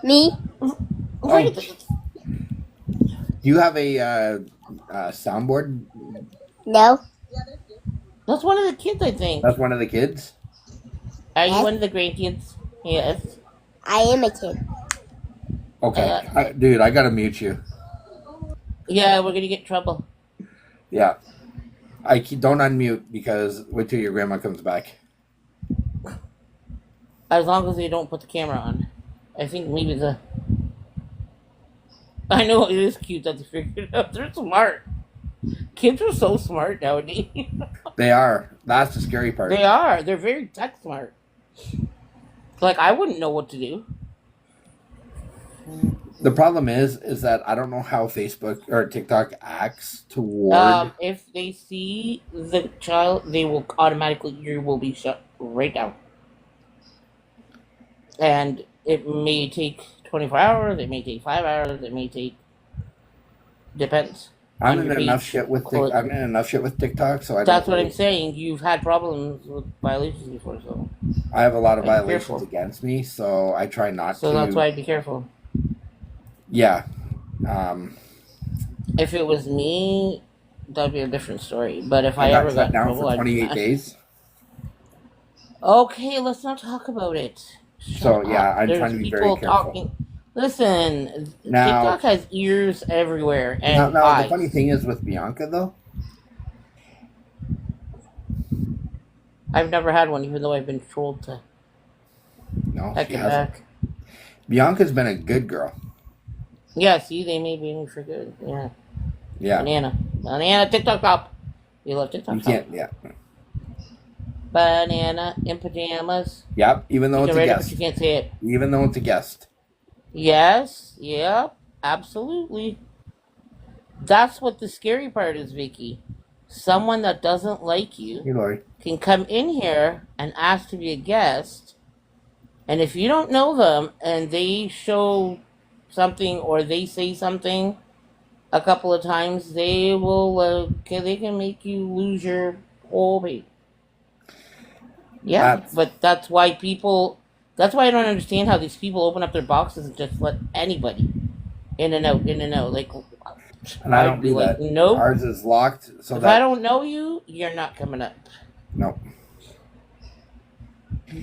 Me? Wait, Do you have a soundboard? No. that's one of the kids, I think. That's one of the kids. Are you Yes. one of the grandkids? Yes. I am a kid. Okay, dude, I gotta mute you. Yeah, we're gonna get in trouble. Yeah, don't unmute because wait till your grandma comes back. As long as they don't put the camera on. I think maybe the. I know it is cute that they figured it out. They're smart. Kids are so smart nowadays. They are. That's the scary part. They are. They're very tech smart. Like, I wouldn't know what to do. The problem is that I don't know how Facebook or TikTok acts toward. If they see the child, they will automatically, ear will be shut right down. And it may take 24 hours, it may take 5 hours, it may take. Depends. I'm on in your enough page. shit with Call I'm in enough shit with TikTok, so I. That's don't what I'm really- saying. You've had problems with violations before, so I have a lot of Be violations careful. against me, so I try not to. so that's why I'd be careful. Yeah. If it was me, that'd be a different story. But if I I got ever shut got in down trouble, for I'd 28 days. Okay, let's not talk about it. So, yeah, I'm There's trying to be very people careful. talking. Listen, Now- TikTok has ears everywhere Now, and the eyes. funny thing is with Bianca though, I've never had one, even though I've been told to No, heck she it hasn't. back. Bianca's been a good girl. Yeah, see, they made me for good. Yeah. Yeah. Banana, TikTok top. You love TikTok You top. can't, yeah. Banana in pajamas. Yep, even though You it's can a read it, but guest. you can't say it. Even though it's a guest. Yes, yep, absolutely. That's what the scary part is, Vicky. Someone that doesn't like you Hey, Lori. can come in here and ask to be a guest, and if you don't know them and they show something or they say something a couple of times, they will they can make you lose your whole pay. Yeah, That's, but that's why people. That's why I don't understand how these people open up their boxes and just let anybody in and out, in and out. Like, and I I'd don't be do like, that. nope. Ours is locked so If I that, don't know you, you're not coming up no.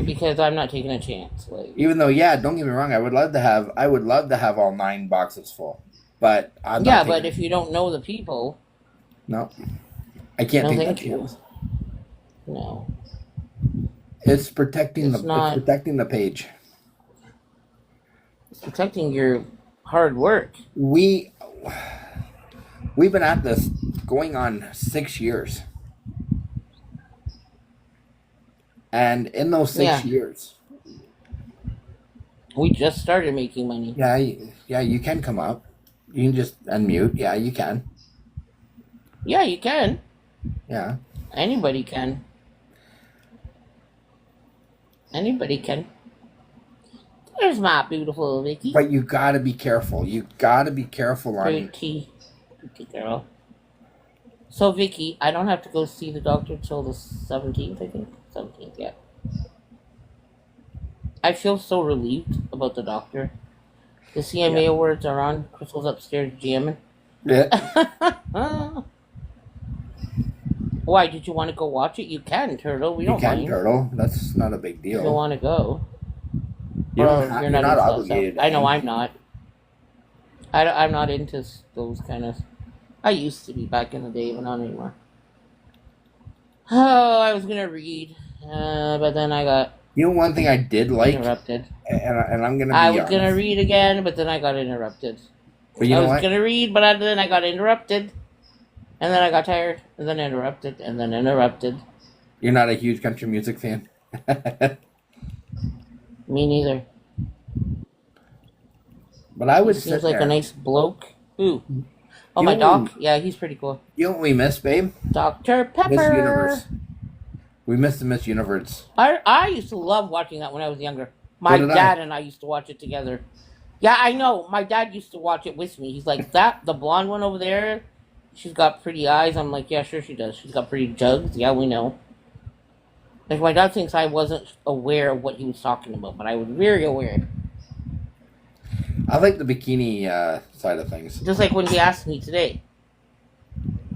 because I'm not taking a chance. Like, Even though, yeah, don't get me wrong, I would love to have all 9 boxes full. But I'm yeah, not but taking, if you don't know the people, no. I can't no, take that thank you. chance. No, It's protecting it's it's not. protecting the page. It's protecting your hard work. We've been at this going on 6 years. And in those 6 Yeah, years, we just started making money. yeah, you can come up. You can just unmute. Yeah, you can. Yeah, you can. Yeah. Anybody can. Anybody can. There's my beautiful Vicky. But you got to be careful. You got to be careful on Pretty girl. So, Vicky, I don't have to go see the doctor till the 17th, I think. 17th, yeah. I feel so relieved about the doctor. The CMA Yeah. awards are on. Crystal's upstairs jamming. Yeah. Why, did you want to go watch it? You can, Turtle. We You don't can, mind. Turtle. That's not a big If you don't deal. want to go. You Well, don't have, you're you're not not into that stuff. obligated to I know come. I'm not. I'm not into those kind of... I used to be back in the day, but not anymore. Oh, I was going to read, but then I got You know, one thing I did like, interrupted. and I'm gonna I be was going to honest, read again, but then I got interrupted. but you I know was what? going to read, but then I got interrupted. And then I got tired, and then interrupted, and then interrupted. You're not a huge country music fan. Me neither. But I He would seems sit like there. a nice bloke. Who? Oh, You my know what doc? Yeah, he's pretty cool. You know what we miss, babe? Dr. Pepper. Miss Universe. We miss the Miss Universe. I used to love watching that when I was younger. My So did I. dad and I used to watch it together. Yeah, I know. My dad used to watch it with me. He's like, that, the blonde one over there, she's got pretty eyes. I'm like, yeah, sure she does. She's got pretty jugs. Yeah, we know. Like, my dad thinks I wasn't aware of what he was talking about, but I was very aware. I like the bikini side of things. Just like when he asked me today,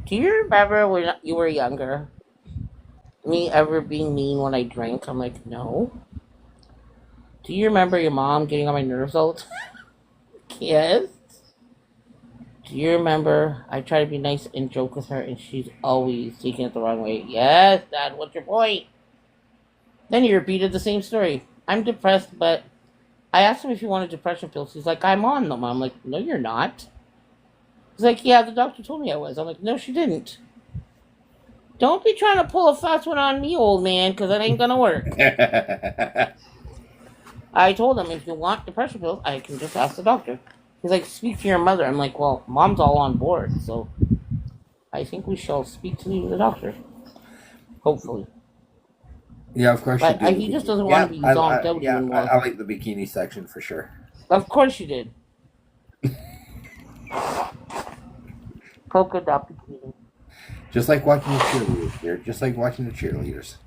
do you remember when you were younger? Me ever being mean when I drank? I'm like, no. Do you remember your mom getting on my nerves all the time? Yes. Do you remember I try to be nice and joke with her and she's always taking it the wrong way? Yes, Dad, what's your point? Then he repeated the same story. I'm depressed, but I asked him if he wanted depression pills. He's like, I'm on them. I'm like, no, you're not. He's like, yeah, the doctor told me I was. I'm like, no, she didn't. Don't be trying to pull a fast one on me, old man, because it ain't going to work. I told him, if you want depression pills, I can just ask the doctor. He's like, speak to your mother. I'm like, well, mom's all on board, so I think we shall speak to the doctor. Hopefully. Yeah, of course But you do. he just doesn't want to be zonked out anymore. I like the bikini section for sure. Of course you did. Polka dot bikini. Just like watching the cheerleaders here. Just like watching the cheerleaders.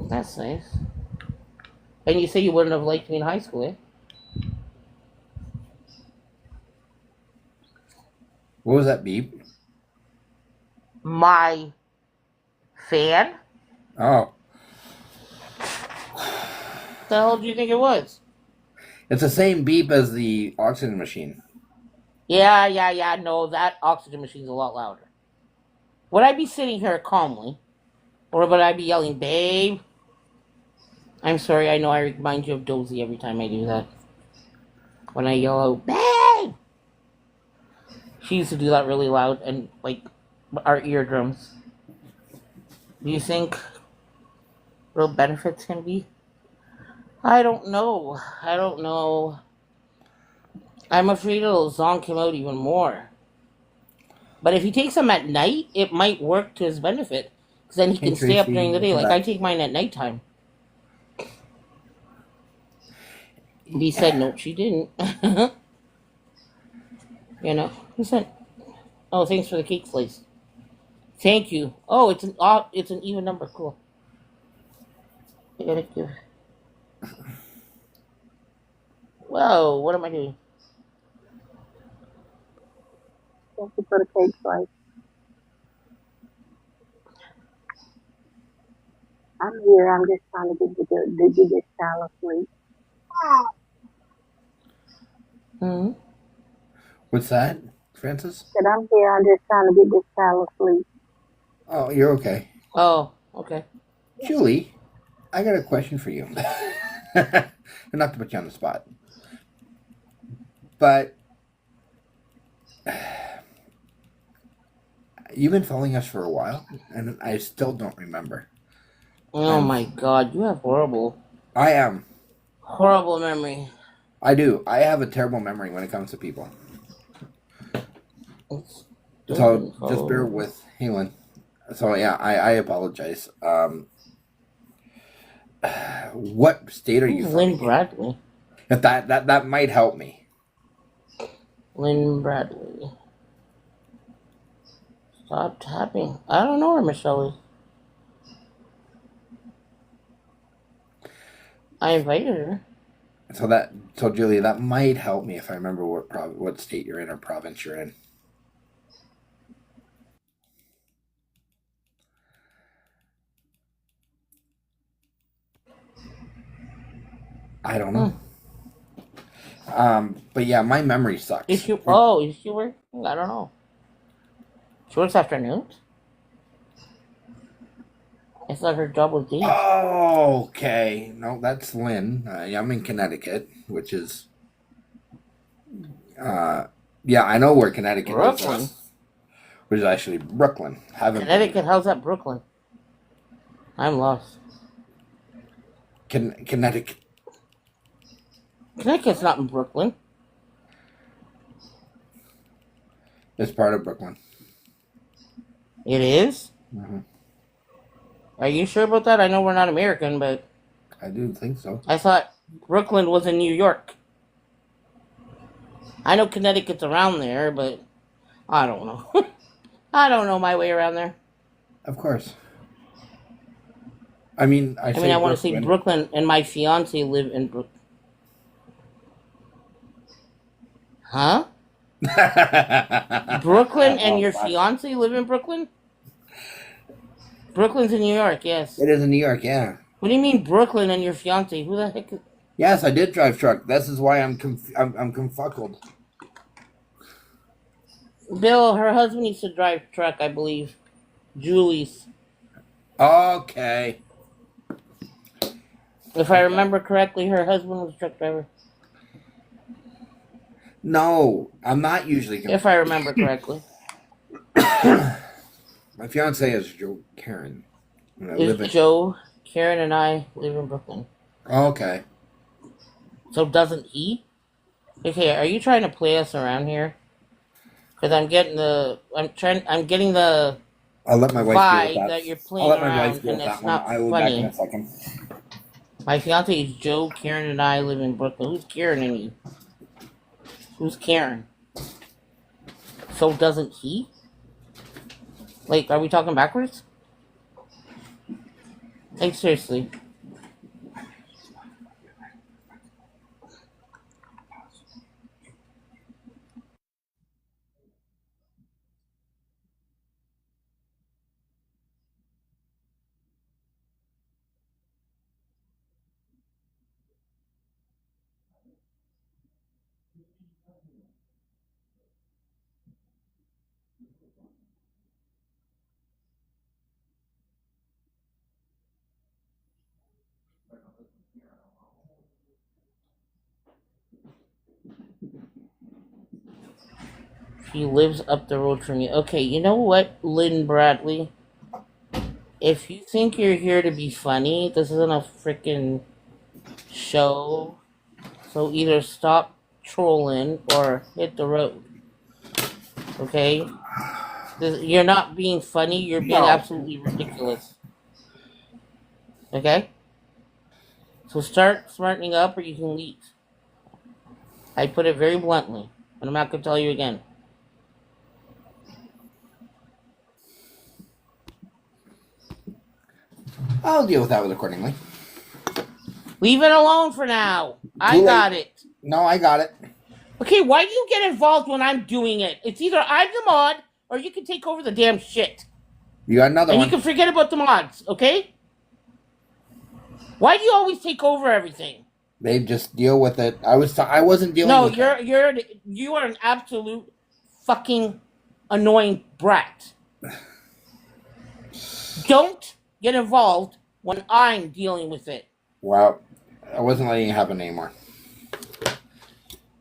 That's nice. And you say you wouldn't have liked me in high school, eh? What was that beep? My fan? Oh, The hell do you think it was? it's the same beep as the oxygen machine. Yeah. No, that oxygen machine's a lot louder. Would I be sitting here calmly Or would I be yelling, babe? I'm sorry, I know I remind you of Dozy every time I do that. When I yell out, babe! She used to do that really loud and like our eardrums. Do you think real benefits can be? I don't know. I don't know. I'm afraid it'll zonk him out even more. But if he takes them at night, it might work to his benefit. Because then he Hey can stay up Tracy, during the day. welcome Like I back. take mine at nighttime. B said no, she didn't. You know, who said? Oh, thanks for the cake slice. Thank you. Oh, it's an even number. Cool. I gotta give. Whoa, what am I doing? Thank you for the cake slice. I'm here. I'm just trying to get this child asleep. Hmm. What's that, Francis? Said I'm here. I'm just trying to get this child asleep. Oh, you're okay. Oh, okay. Julie, I got a question for you. Not to put you on the spot, but you've been following us for a while, and I still don't remember. Oh my God, you have I am. horrible memory. I do. I have a terrible memory when it comes to people. It's So just bear with Helen. So yeah, I apologize. What state are you Who's from? Lynn Bradley? If that might help me. Lynn Bradley. Stop tapping. I don't know where Michelle is. I invited her. So Julia, that might help me if I remember what state you're in or province you're in. I don't know. But yeah, my memory sucks. Is she working? I don't know. She works afternoons? I thought her job was days. Oh, okay. No, that's Lynn. I'm in Connecticut, which is yeah, I know where Connecticut Brooklyn. is. Which is actually Brooklyn. Connecticut, how's that Brooklyn? I'm lost. Connecticut. Connecticut's not in Brooklyn. It's part of Brooklyn. It is? Mm-hmm. Are you sure about that? I know we're not American, but I do think so. I thought Brooklyn was in New York. I know Connecticut's around there, but I don't know. I don't know my way around there. Of course. I mean, I want to say Brooklyn, and my fiance live in Brooklyn. Huh? Brooklyn and your fiance live in Brooklyn? Brooklyn's in New York, yes. It is in New York, yeah. What do you mean Brooklyn and your fiance? Who the heck is... Yes, I did drive truck. This is why I'm confuckled. Bill, her husband used to drive truck, I believe. Julie's. Okay. If I remember correctly, her husband was a truck driver. No, I'm not usually. If I remember correctly. My fiance is Joe Karen. And I Is live in. Joe, Karen, and I live in Brooklyn. Okay. So doesn't he? Okay, are you trying to play us around here? Because I'm getting the I'll let my wife deal vibe with that. that you're I'll playing let my around, wife deal and with it's that one. not I will be back in funny. a second. My fiance is Joe, Karen, and I live in Brooklyn. Who's Karen and you? Who's Karen? So doesn't he? Like, are we talking backwards? Like, seriously. She lives up the road from you. Okay, you know what, Lynn Bradley? If you think you're here to be funny, this isn't a freaking show. So either stop trolling or hit the road. Okay? You're not being funny, you're being No. absolutely ridiculous. Okay? So start smartening up or you can leave. I put it very bluntly, but I'm not going to tell you again. I'll deal with that with accordingly. Leave it alone for now. I Too late. got it. No, I got it. Okay, why do you get involved when I'm doing it? It's either I'm the mod or you can take over the damn shit. You got another And one. you can forget about the mods, okay? Why do you always take over everything? They just deal with it. I wasn't dealing No, with it. you are an absolute fucking annoying brat. Don't get involved when I'm dealing with it. Well, I wasn't letting it happen anymore.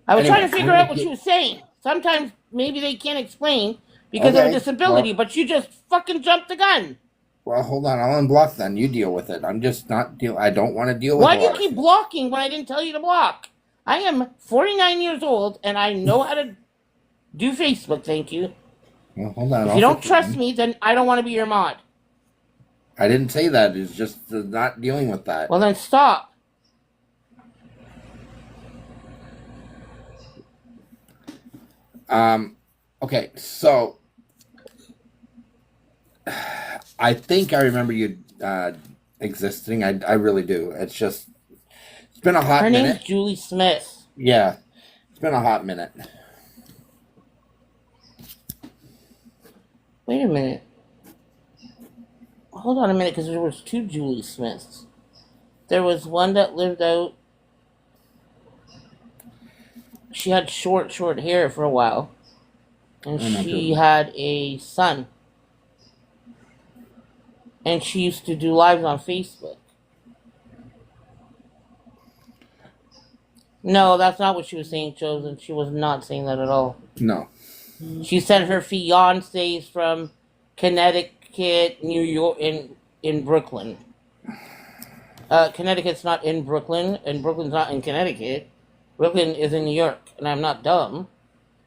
I was Anyway, trying to figure out what you were saying. Sometimes maybe they can't explain because of a Okay, disability, well- but you just fucking jumped the gun. Well, hold on. I'll unblock then. You deal with it. I'm just not deal. I don't want to deal with Why it. do you keep blocking when I didn't tell you to block? I am 49 years old and I know how to do Facebook, thank you. Well, hold on. If you don't trust me, then I don't want to be your mod. I didn't say that. It's just not dealing with that. Well, then stop. Okay, so I think I remember you existing. I really do. It's been a hot Her minute. name's Julie Smith. Yeah, it's been a hot minute. Wait a minute. Hold on a minute, because there was two Julie Smiths. There was one that lived out. She had short hair for a while. And I'm not she sure. had a son. And she used to do lives on Facebook. No, that's not what she was saying, Chosen. She was not saying that at all. No. She said her fiance is from Connecticut, New York, in Brooklyn. Connecticut's not in Brooklyn, and Brooklyn's not in Connecticut. Brooklyn is in New York, and I'm not dumb.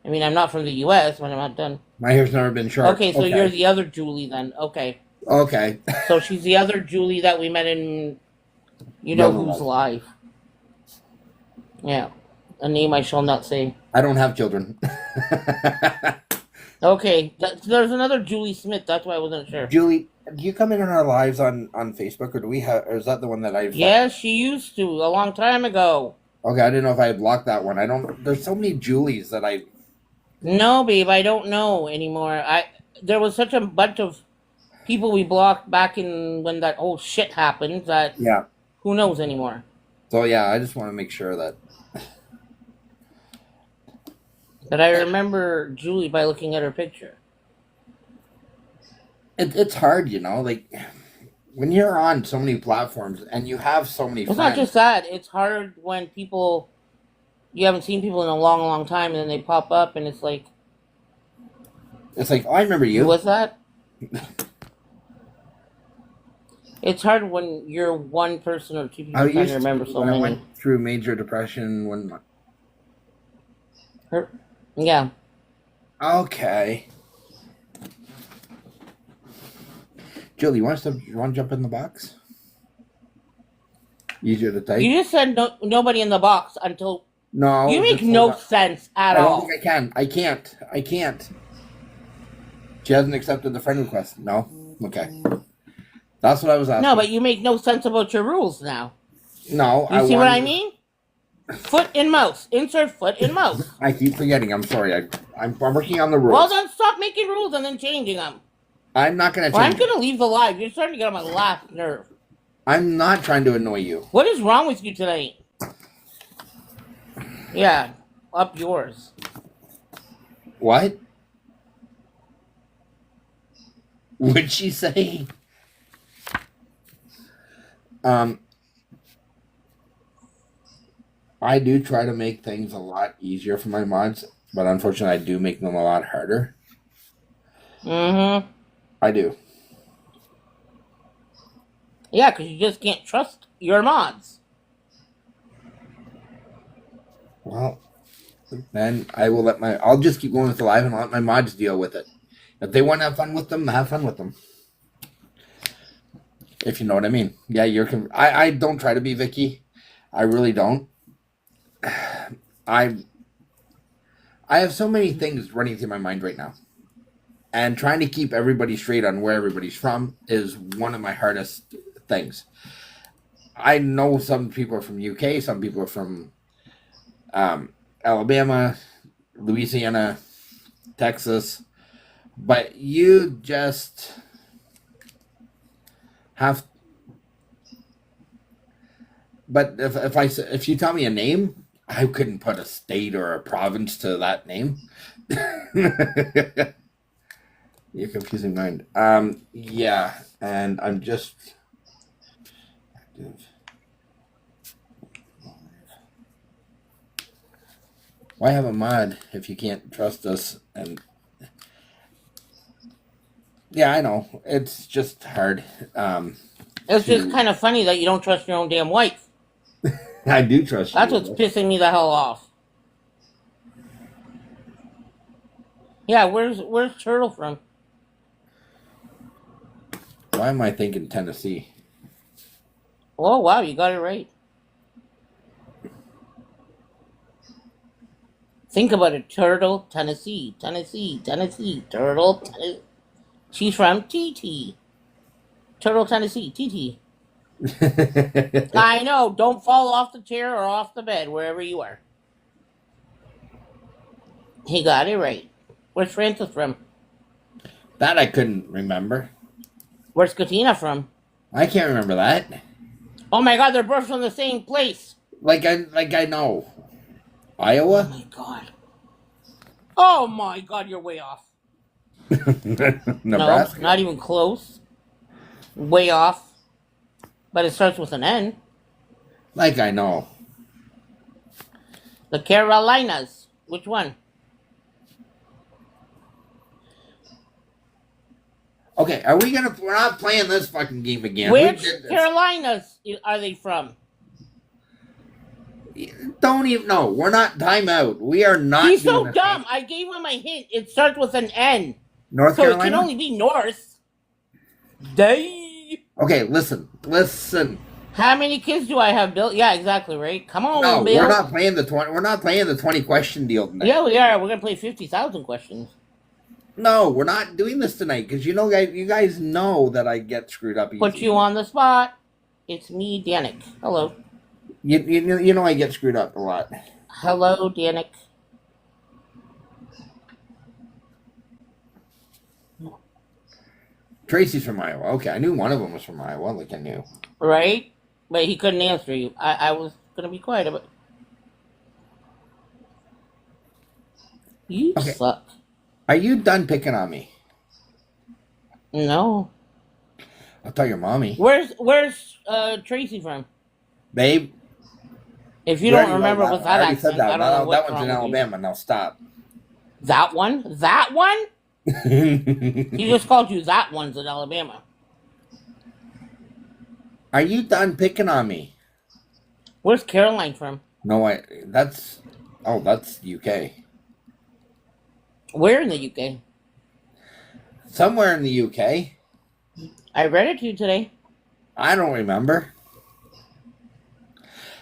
I mean, I'm not from the U.S., but I'm not dumb. My hair's never been short. Okay, so you're the other Julie then. Okay. Okay. So she's the other Julie that we met in You Know Never Who's mind. Live. Yeah. A name I shall not say. I don't have children. Okay, there's another Julie Smith. That's why I wasn't sure. Julie, do you come in on our lives on Facebook, or do we have? Or is that the one that I've? Yes, she used to a long time ago. Okay, I didn't know if I had blocked that one. I don't. There's so many Julies that I. No, babe, I don't know anymore. There was such a bunch of people we blocked back in when that whole shit happened that Yeah. who knows anymore. So yeah, I just want to make sure that. But I remember Julie by looking at her picture. It's hard, like when you're on so many platforms and you have so many It's friends. not just that. It's hard when people you haven't seen people in a long, long time, and then they pop up, and it's like, It's like, oh, I remember who you. was that? It's hard when you're one person or two people I trying used to remember so when I many. went through major depression when. Yeah. Okay. Julie, you want to jump in the box? Easier to type. You just said nobody in the box until No. you make just hold no on. sense at I don't all. think I can. I can't. She hasn't accepted the friend request. No? Okay. That's what I was asking. No, but you make no sense about your rules now. No, You see what I mean? Foot in mouse. Insert foot in mouse. I keep forgetting. I'm sorry. I'm working on the rules. Well, then stop making rules and then changing them. I'm not going to Or I'm change. going to leave the live. You're starting to get on my last nerve. I'm not trying to annoy you. What is wrong with you tonight? Yeah, up yours. What? What'd she say? I do try to make things a lot easier for my mods. But unfortunately, I do make them a lot harder. Mm-hmm. I do. Yeah, because you just can't trust your mods. Well, then I'll just keep going with the live and I'll let my mods deal with it. If they want to have fun with them, have fun with them. If you know what I mean. Yeah, I don't try to be Vicky. I really don't. I have so many things running through my mind right now. And trying to keep everybody straight on where everybody's from is one of my hardest things. I know some people are from UK, some people are from Alabama, Louisiana, Texas, but you just have. But if you tell me a name, I couldn't put a state or a province to that name. You're confusing mind. Yeah, and I'm just. Why have a mod if you can't trust us? And yeah, I know it's just hard. It's just kind of funny that you don't trust your own damn wife. I do trust That's you. what's pissing me the hell off. Yeah, where's Turtle from? Why am I thinking Tennessee? Oh wow, you got it right. Think about it. Turtle, Tennessee, Turtle, Tennessee. She's from TT. Turtle, Tennessee, TT. I know. Don't fall off the chair or off the bed, wherever you are. He got it right. Where's Francis from? That I couldn't remember. Where's Katina from? I can't remember that. Oh my god, they're both from the same place. Like I know. Oh Iowa? my god. Oh my god, you're way off. Nebraska? No, not even close. Way off. But it starts with an N. Like I know. The Carolinas. Which one? Okay, we're not playing this fucking game again. Which Carolinas are they from? Don't even know. We're not time out. We are not. He's so doing dumb. I gave him a hint. It starts with an N. North So Carolina? it can only be North. Day. Okay, listen. How many kids do I have, Bill? Yeah, exactly, right? Come on, No, Bill. we're not playing the 20. We're not playing the 20 question deal tonight. Yeah, we are. We're gonna play 50,000 questions. No, we're not doing this tonight because you guys know that I get screwed up easy. Put you on the spot. It's me, Danik. Hello. You know I get screwed up a lot. Hello, Danik. Tracy's from Iowa. Okay, I knew one of them was from Iowa. Like I knew. Right? But he couldn't answer you. I was gonna be quiet about. You Okay. suck. Are you done picking on me? No. I'll tell your mommy. Where's Tracy from? Babe. If you we don't already remember know with that. I that already accent, said that. I don't No, know what's that one's in wrong with you. Alabama. Now stop. That one? That one? He just called you that one's in Alabama. Are you done picking on me? Where's Caroline from? No, that's UK. Where in the UK? Somewhere in the UK. I read it to you today. I don't remember.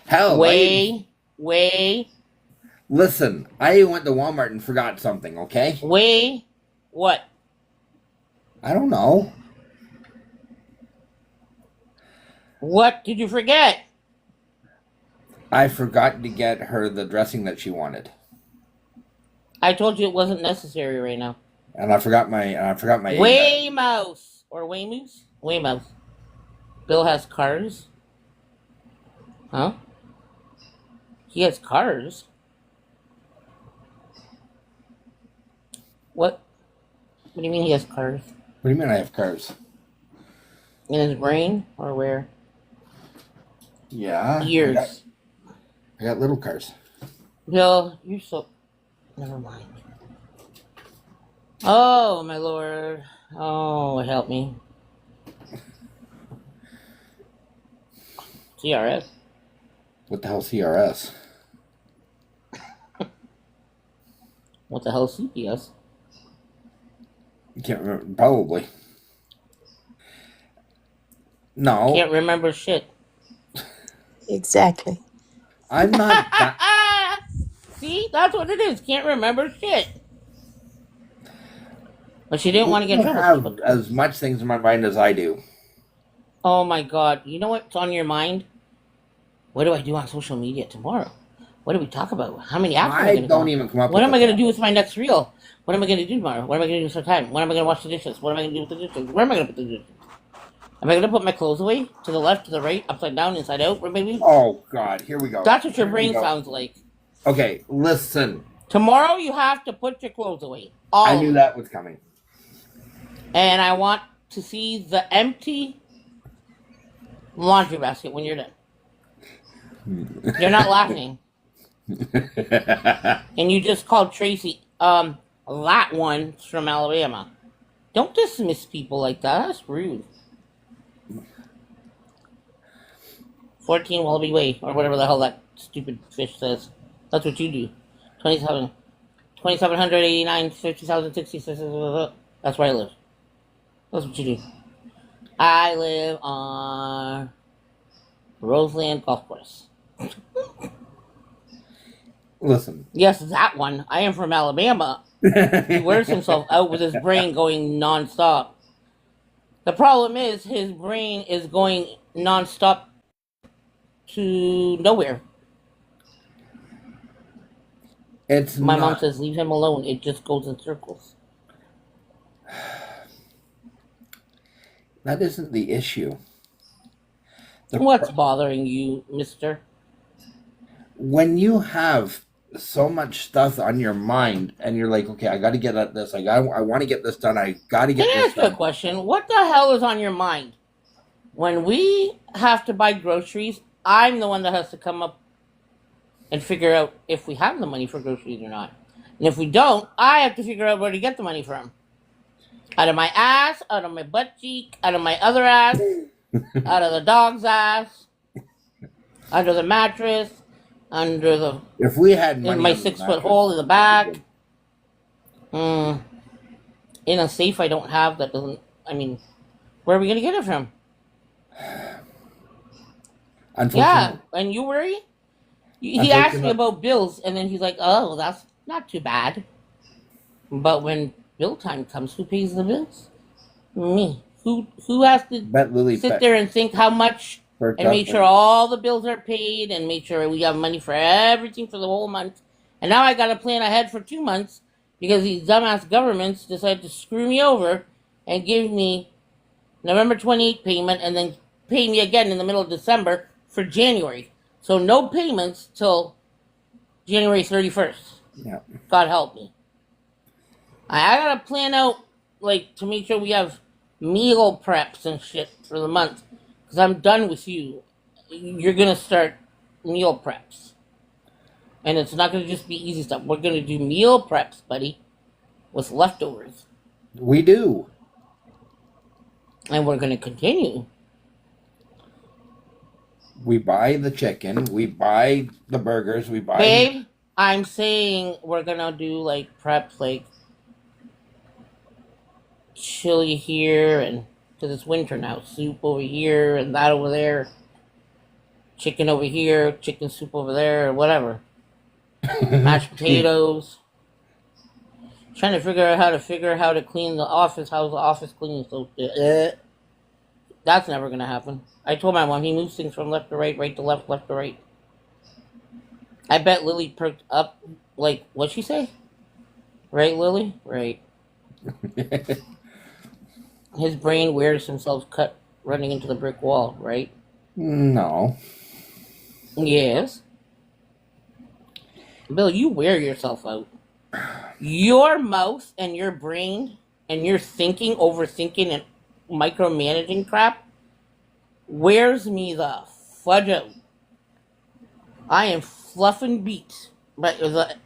Hell, Way. Listen, I went to Walmart and forgot something, okay? What? I don't know. What did you forget? I forgot to get her the dressing that she wanted. I told you it wasn't necessary right now. And I forgot my Waymouse. Or Waymoose? Waymouse. Bill has cars? Huh? He has cars? What? What do you mean he has cars? What do you mean I have cars? In his brain? Or where? Yeah. Ears. I got little cars. Bill, you're so... Never mind. Oh, my lord. Oh, help me. CRS. What the hell, CRS? What the hell is CPS? You can't remember. Probably. No, Can't remember shit. Exactly. I'm not that. See, that's what it is. Can't remember shit. But she didn't want to get You in trouble. have But, as much things in my mind as I do. oh my god. You know what's on your mind? What do I do on social media tomorrow? What do we talk about? How many apps am I I going to don't even come up What with am I the going to do with my next reel? What am I going to do tomorrow? What am I going to do with some time? When am I going to wash the dishes? What am I going to do with the dishes? Where am I going to put the dishes? Am I going to put my clothes away? To the left, to the right, upside down, inside out? Or maybe? Oh, God. Here we go. That's what your Here we brain go. sounds like. Okay, listen. Tomorrow you have to put your clothes away. All I of knew them. that was coming. And I want to see the empty laundry basket when you're done. You're not laughing. And you just called Tracy, that one's from Alabama. Don't dismiss people like that. That's rude. 14 Wallaby Way, or whatever the hell that stupid fish says. That's what you do. 2,789, 50,066. That's where I live. That's what you do. I live on Roseland Golf Course. Listen. Yes, that one. I am from Alabama. He wears himself out with his brain going nonstop. The problem is his brain is going nonstop to nowhere. It's My mom not. says, leave him alone. It just goes in circles. That isn't the issue. What's bothering you, mister? When you have so much stuff on your mind and you're like, okay, I got to get at this. I want to get this done. I got to Can get I this ask you a done. question? What the hell is on your mind? When we have to buy groceries, I'm the one that has to come up and figure out if we have the money for groceries or not. And if we don't, I have to figure out where to get the money from. Out of my ass, out of my butt cheek, out of my other ass, out of the dog's ass, under the mattress, under the If we had money in my on the 6 foot mattress, hole in the back. In a safe I don't have that doesn't. I mean, where are we gonna get it from? unfortunately, Yeah, and you worry. He asked me about bills, and then he's like, "Oh, that's not too bad." But when bill time comes, who pays the bills? Me. Who has to bet Lily sit there and think how much and make sure all the bills are paid and make sure we have money for everything for the whole month. And now I got to plan ahead for 2 months because these dumbass governments decided to screw me over and give me November 28th payment and then pay me again in the middle of December for January. So no payments till January 31st. Yeah. God help me. I got to plan out like to make sure we have meal preps and shit for the month. Because I'm done with you. You're going to start meal preps. And it's not going to just be easy stuff. We're going to do meal preps, buddy, with leftovers. We do. And we're going to continue. We buy the chicken. We buy the burgers. We buy. Babe, I'm saying we're going to do like preps, like chili here and because it's winter now. Soup over here and that over there. Chicken over here, chicken soup over there, or whatever. Mashed potatoes. Trying to figure out how to clean the office. How's the office cleaning? So that's never gonna happen. I told my mom he moves things from left to right, right to left, left to right. I bet Lily perked up. Like what'd she say? Right, Lily? Right. His brain wears himself cut running into the brick wall, right? No. Yes. Bill, you wear yourself out. Your mouth and your brain and your thinking, overthinking, and micromanaging crap wears me the fudge out. I am fluff and beat. But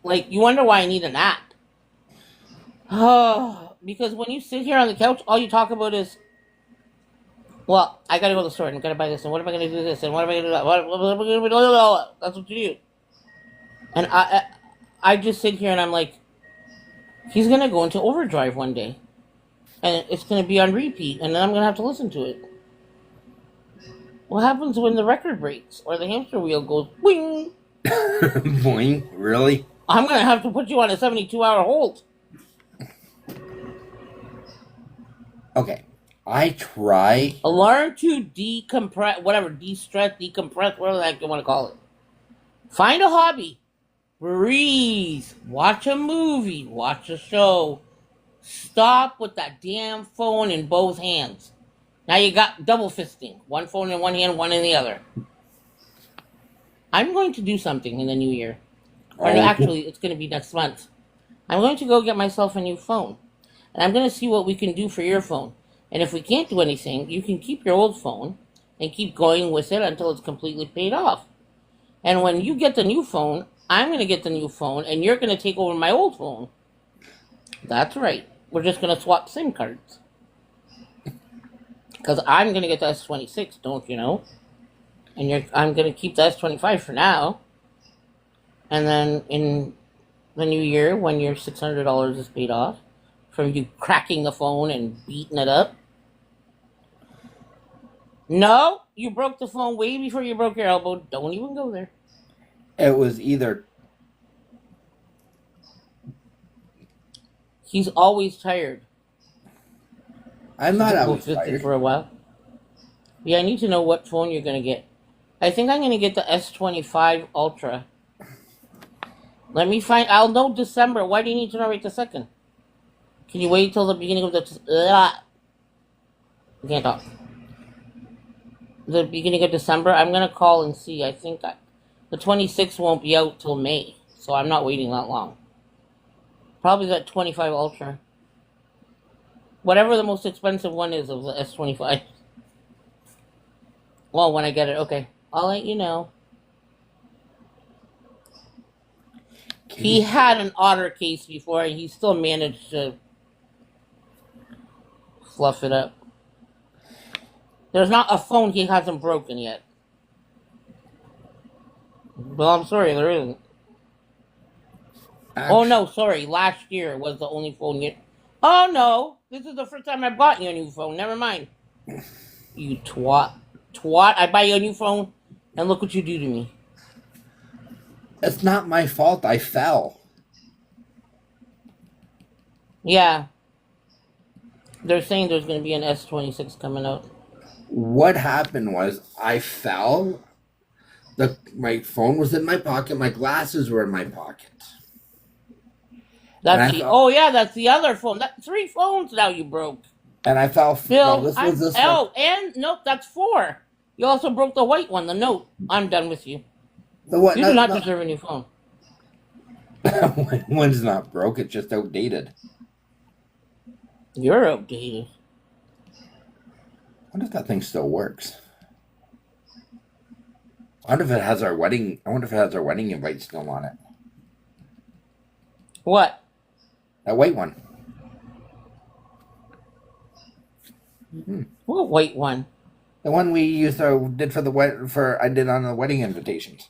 Like, you wonder why I need a nap. Oh, because when you sit here on the couch, all you talk about is, well, I gotta go to the store and I gotta buy this, and what am I gonna do this, and what am I gonna do that? What am I gonna do? That's what you do. And I just sit here and I'm like, he's gonna go into overdrive one day, and it's gonna be on repeat, and then I'm gonna have to listen to it. What happens when the record breaks or the hamster wheel goes wing? Boing, really? I'm gonna have to put you on a 72-hour hold. Okay. I try. Learn to decompress, whatever, de-stress, decompress, whatever the heck you want to call it. Find a hobby. Breathe. Watch a movie. Watch a show. Stop with that damn phone in both hands. Now you got double fisting. One phone in one hand, one in the other. I'm going to do something in the new year. Or no, actually, it's going to be next month. I'm going to go get myself a new phone. And I'm going to see what we can do for your phone. And if we can't do anything, you can keep your old phone and keep going with it until it's completely paid off. And when you get the new phone, I'm going to get the new phone and you're going to take over my old phone. That's right. We're just going to swap SIM cards. Because I'm going to get the S26, don't you know? And I'm going to keep the S25 for now. And then in the new year, when your $600 is paid off, from you cracking the phone and beating it up. No, you broke the phone way before you broke your elbow. Don't even go there. It was either. He's always tired. I'm not Go always fishing tired. for a while. Yeah, I need to know what phone you're going to get. I think I'm going to get the S25 Ultra. Let me find. I'll know December. Why do you need to know right this second? Can you wait till the beginning of the... You can't talk. The beginning of December, I'm going to call and see. I think the 26th won't be out till May, so I'm not waiting that long. Probably that 25 Ultra. Whatever the most expensive one is of the S25. Well, when I get it, okay. I'll let you know. He had an otter case before, and he still managed to fluff it up. There's not a phone he hasn't broken yet. Well, I'm sorry, there isn't. Oh, no, sorry. Last year was the only phone you... Oh, no. This is the first time I've gotten you a new phone. Never mind. You twat. Twat. I buy you a new phone, and look what you do to me. It's not my fault. I fell. Yeah. They're saying there's going to be an S26 coming out. What happened was I fell. My phone was in my pocket. My glasses were in my pocket. That's the... Oh, yeah, that's the other phone. That's 3 phones now you broke. And I fell. Bill, this I'm... was this Oh, one. and... Nope, that's 4. You also broke the white one, the Note. I'm done with you. The what? You do not deserve a new phone. One's not broke. It's just outdated. You're outdated. I wonder if that thing still works. I wonder if it has our wedding. I wonder if it has our wedding invite still on it. What? That white one. What white one? The one we did for the I did on the wedding invitations.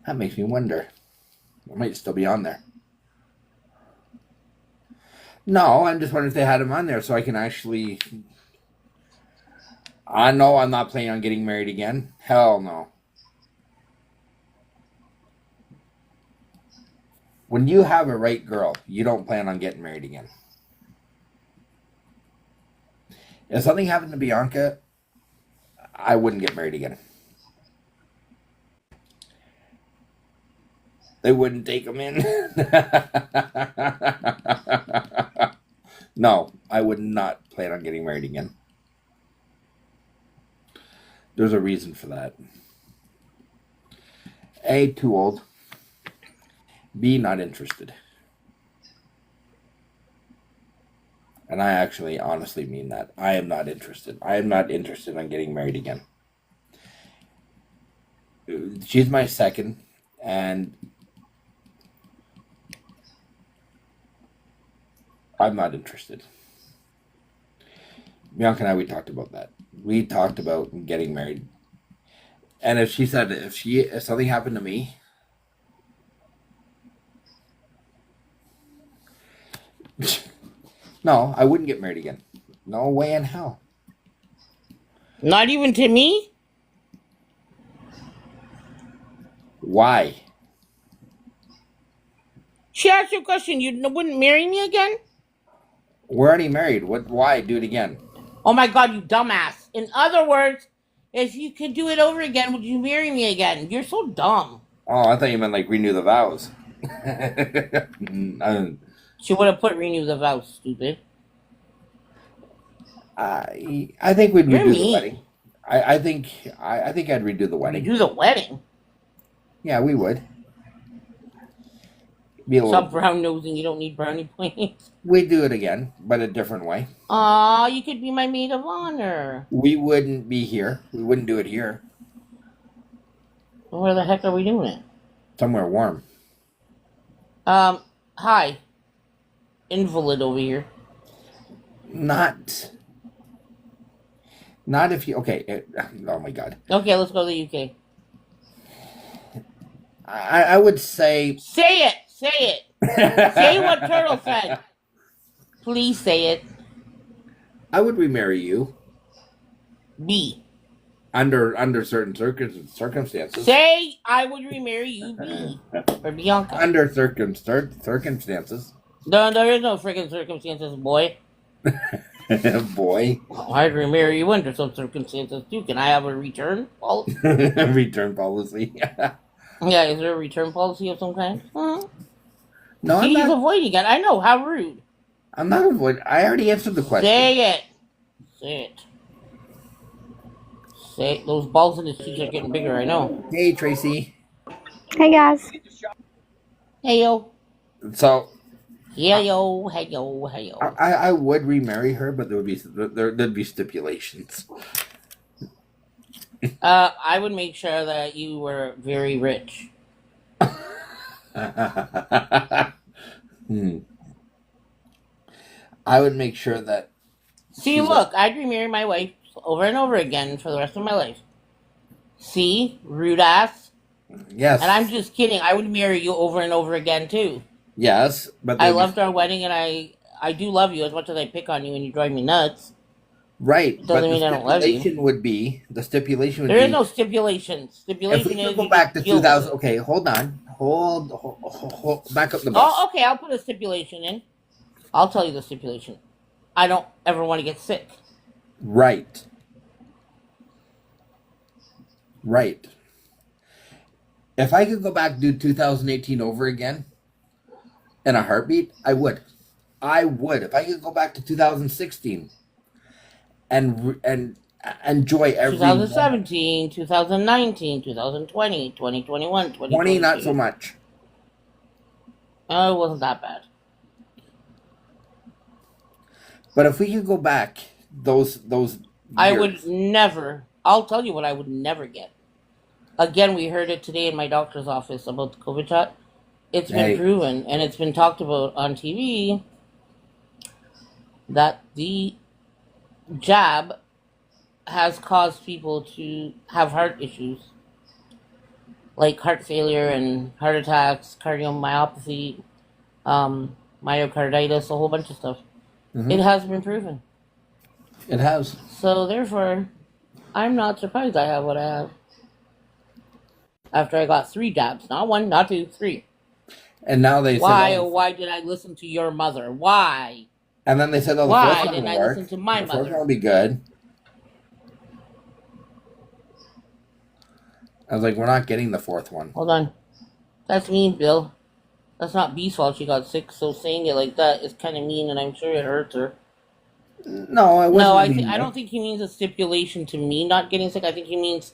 That makes me wonder. It might still be on there. No, I'm just wondering if they had him on there so I can actually... I know I'm not planning on getting married again. Hell no. When you have a right girl, you don't plan on getting married again. If something happened to Bianca, I wouldn't get married again. They wouldn't take him in. No, I would not plan on getting married again. There's a reason for that. A, too old. B, not interested. And I actually honestly mean that. I am not interested. I am not interested in getting married again. She's my second, and I'm not interested. Bianca and I, we talked about that. We talked about getting married, and if she said if something happened to me, no, I wouldn't get married again. No way in hell. Not even to me? Why? She asked you a question. You wouldn't marry me again? We're already married. What? Why do it again? Oh my God, you dumbass. In other words, if you could do it over again, would you marry me again? You're so dumb. Oh, I thought you meant like renew the vows. She would have put renew the vows, stupid. I think we'd You're redo the mean. wedding. I think I'd redo the You wedding. do the wedding. Yeah, we would. Be a Stop little. brown nosing. You don't need brownie points. We'd do it again, but a different way. Aw, you could be my maid of honor. We wouldn't be here. We wouldn't do it here. Where the heck are we doing it? Somewhere warm. Hi. Invalid over here. Not if you. Okay. Oh my God. Okay, let's go to the UK. I would say. Say it! Say it! Say what Turtle said! Please say it. I would remarry you B. under certain circumstances. Say I would remarry you, B. Or Bianca. Under circumstances. No, there is no freaking circumstances, boy. Boy. I'd remarry you under some circumstances, too. Can I have a return policy? Return policy. Yeah, is there a return policy of some kind? No, I'm He's not. avoiding it. I know, how rude. I'm not avoiding. I already answered the question. Say it. Say it. Say it. Those balls in his cheeks are getting bigger, I know. Hey, Tracy. Hey guys. Hey, yo. So Yeah, yo. Hey, yo. Hey, yo. I would remarry her, but there'd be stipulations. I would make sure that you were very rich. I would make sure that. See, look, I'd remarry my wife over and over again for the rest of my life. See? Rude ass. Yes. And I'm just kidding. I would marry you over and over again, too. Yes, but I there'd be- loved our wedding, and I do love you as much as I pick on you and you drive me nuts. right. Doesn't But mean I don't love you. the stipulation would There be. is no stipulation. If Stipulation we is could go you back to just deal with 2000, it. okay, hold on, hold back up the bus. Oh, okay, I'll put a stipulation in. I'll tell you the stipulation. I don't ever want to get sick. Right. If I could go back and do 2018 over again in a heartbeat, I would. If I could go back to 2016 and enjoy every 2017, 2019, 2020, 2021, 20, not so much. Oh, it wasn't that bad. But if we could go back those I years, would never. I'll tell you what I would never get. Again, we heard it today in my doctor's office about the COVID shot. It's been Hey. proven, and it's been talked about on TV, that the jab has caused people to have heart issues, like heart failure and heart attacks, cardiomyopathy, myocarditis, a whole bunch of stuff. Mhm. It has been proven. It has. So therefore, I'm not surprised I have what I have. After I got 3 jabs, not 1, not 2, 3. And now they Why, said, oh, why did I listen to your mother? Why? and then they said, oh, the Why fourth one didn't will I work. listen to my The fourth mother? one will be good. I was like, we're not getting the fourth one. Hold on. That's mean, Bill. That's not B's fault she got sick, so saying it like that is kind of mean, and I'm sure it hurts her. No, it wasn't. No, mean, I don't think he means a stipulation to me not getting sick. I think he means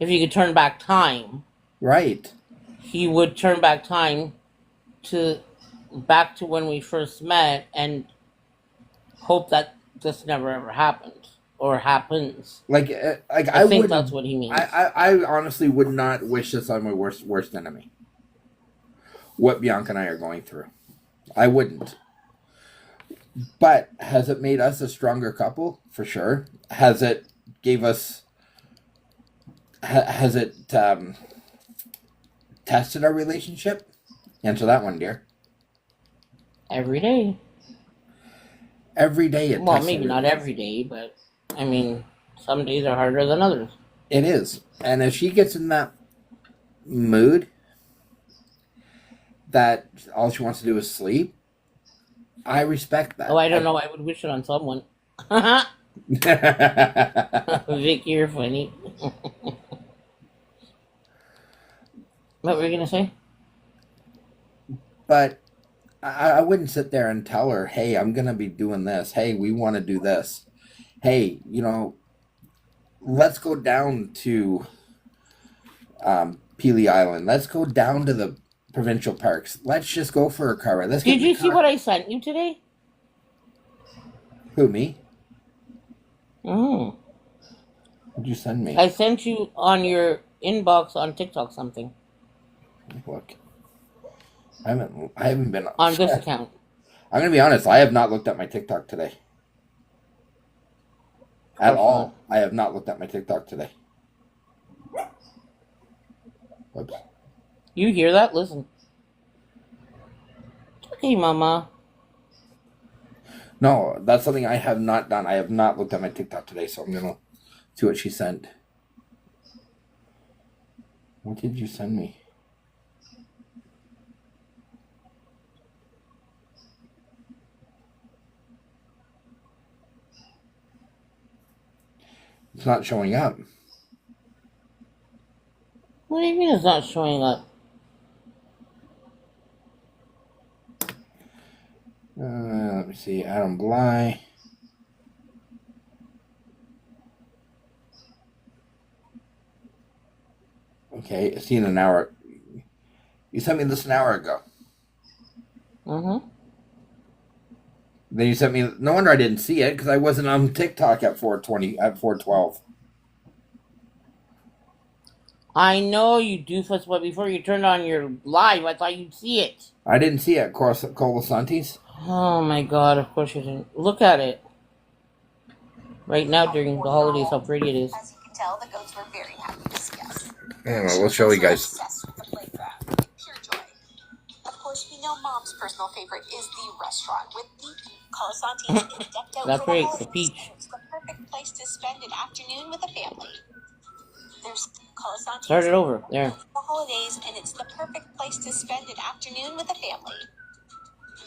if you could turn back time, Right. he would turn back time to back to when we first met and hope that this never ever happened. or happens. Like I I think that's wouldn't. what he means. I honestly would not wish this on my worst enemy. What Bianca and I are going through, I wouldn't. But has it made us a stronger couple? For sure. Has it gave us? Has it tested our relationship? Answer that one, dear. Every day. Every day it Well, tests maybe our not every day, but I mean, some days are harder than others. It is. And if she gets in that mood that all she wants to do is sleep, I respect that. Oh, I don't know. I would wish it on someone. Vic, you're funny. What were you gonna say? But I wouldn't sit there and tell her, hey, I'm going to be doing this. Hey, we want to do this. Hey, let's go down to Pelee Island. Let's go down to the provincial parks. Let's just go for a car ride. Let's Did you see what I sent you today? Who, me? Mm. What did you send me? I sent you on your inbox on TikTok something Look. I haven't been on this account. I'm gonna be honest, I have not looked at my TikTok today. At all. I have not looked at my TikTok today. Whoops. You hear that? Listen. Okay, Mama. No, that's something I have not done. I have not looked at my TikTok today, so I'm gonna see what she sent. What did you send me? It's not showing up. What do you mean it's not showing up? Let me see. Adam Bly. Okay, I seen an hour. You sent me this an hour ago. Mm-hmm. Then you sent me. No wonder I didn't see it because I wasn't on TikTok at 4:20 at 4:12. I know you doofus, but before you turned on your live, I thought you'd see it. I didn't see it. Colasantes. Oh my god, of course you didn't. Look at it. Right now during the holidays, how pretty it is. As you can tell, the goats were very happy to see us. I don't know. We'll show you guys. Obsessed with the playground. Pure joy. Of course, we know Mom's personal favorite is the restaurant with the Colasantes is decked out That's for the right, the holidays, peach. and it's the perfect place to spend an afternoon with a family. There's Colasantes Start it over. There. for the holidays, and it's the perfect place to spend an afternoon with a family.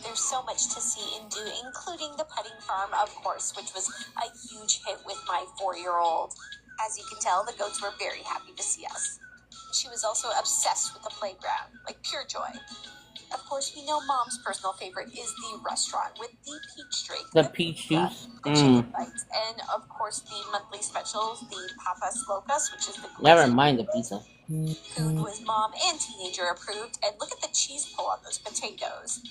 There's so much to see and do, including the putting farm, of course, which was a huge hit with my 4-year-old. As you can tell, the goats were very happy to see us. She was also obsessed with the playground, like pure joy. Of course, we know Mom's personal favorite is the restaurant with the peach drink, The peach juice. the chicken bites, and of course the monthly specials, the papas locas, which is the Never glazed mind the pizza. food was Mom and teenager approved, and look at the cheese pull on those potatoes.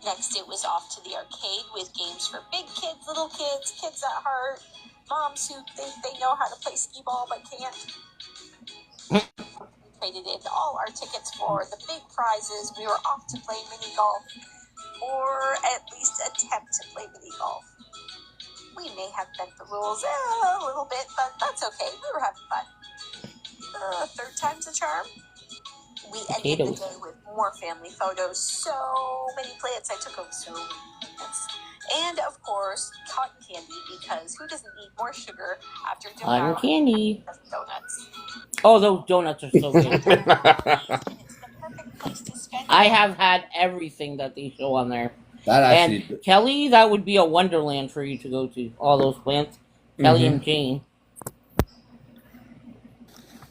Next, it was off to the arcade with games for big kids, little kids, kids at heart, moms who think they know how to play skee ball but can't. We traded in all our tickets for the big prizes. We were off to play mini golf, or at least attempt to play mini golf. We may have bent the rules a little bit, but that's okay. We were having fun. Third time's a charm. We ended the Potatoes. day with more family photos. So many plants. I took home so many plants. And of course, cotton candy, because who doesn't need more sugar after Cotton candy. donuts? Oh, those donuts are so good. And it's the perfect place to spend. I have had everything that they show on there. That actually. And Kelly, that would be a wonderland for you to go to. All those plants. Kelly and Jane.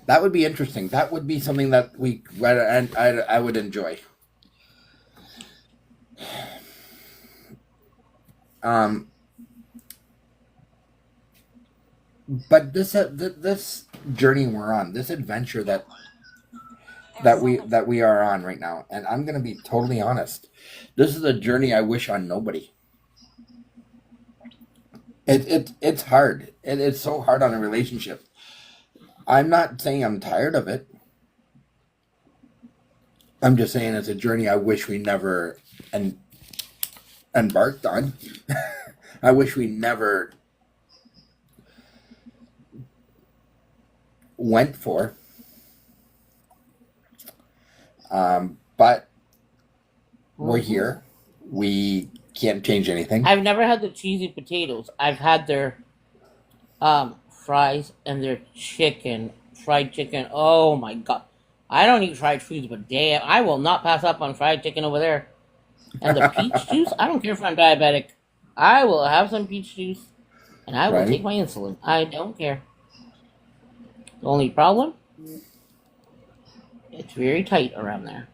That would be interesting. That would be something that I would enjoy. But this journey we're on, this adventure that we are on right now, and I'm gonna be totally honest, this is a journey I wish on nobody. It's hard. It's so hard on a relationship. I'm not saying I'm tired of it. I'm just saying it's a journey I wish we never en- embarked on. I wish we never went for. But we're Mhm. here. We can't change anything. I've never had the cheesy potatoes. I've had their fries and their fried chicken. Oh my god. I don't eat fried foods, but damn, I will not pass up on fried chicken over there. And the peach juice, I don't care if I'm diabetic. I will have some peach juice and I will take Right? my insulin. I don't care. The only problem, it's very tight around there.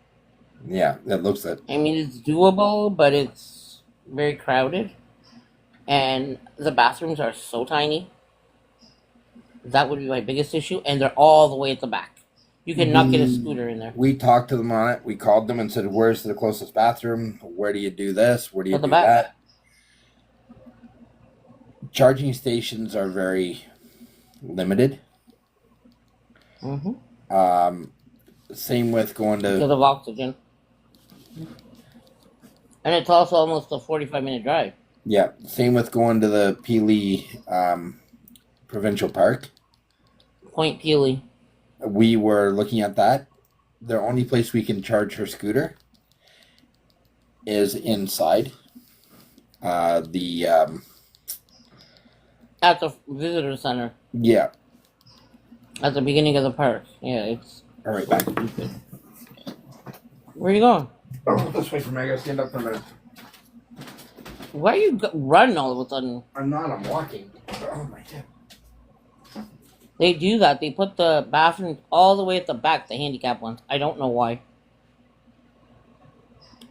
Yeah, that looks it. I mean, it's doable, but it's very crowded. And the bathrooms are so tiny. That would be my biggest issue. And they're all the way at the back. You cannot get a scooter in there. We talked to them on it. We called them and said, "Where's the closest bathroom? Where do you do this? Where do you At the do back. that?" Charging stations are very limited. Mm-hmm. Same with going Because to of oxygen. And it's also almost a 45-minute drive. yeah. Same with going to the Pelee Provincial Park. Point Peely. We were looking at that. The only place we can charge her scooter is inside. The At the visitor center. yeah. At the beginning of the park. Yeah, it's All right, back. stupid. Where are you going? Oh, this way for me. I gotta stand up for a minute. Why are you running all of a sudden? I'm not. I'm walking. Oh my god. They do that. They put the bathroom all the way at the back, the handicap ones. I don't know why.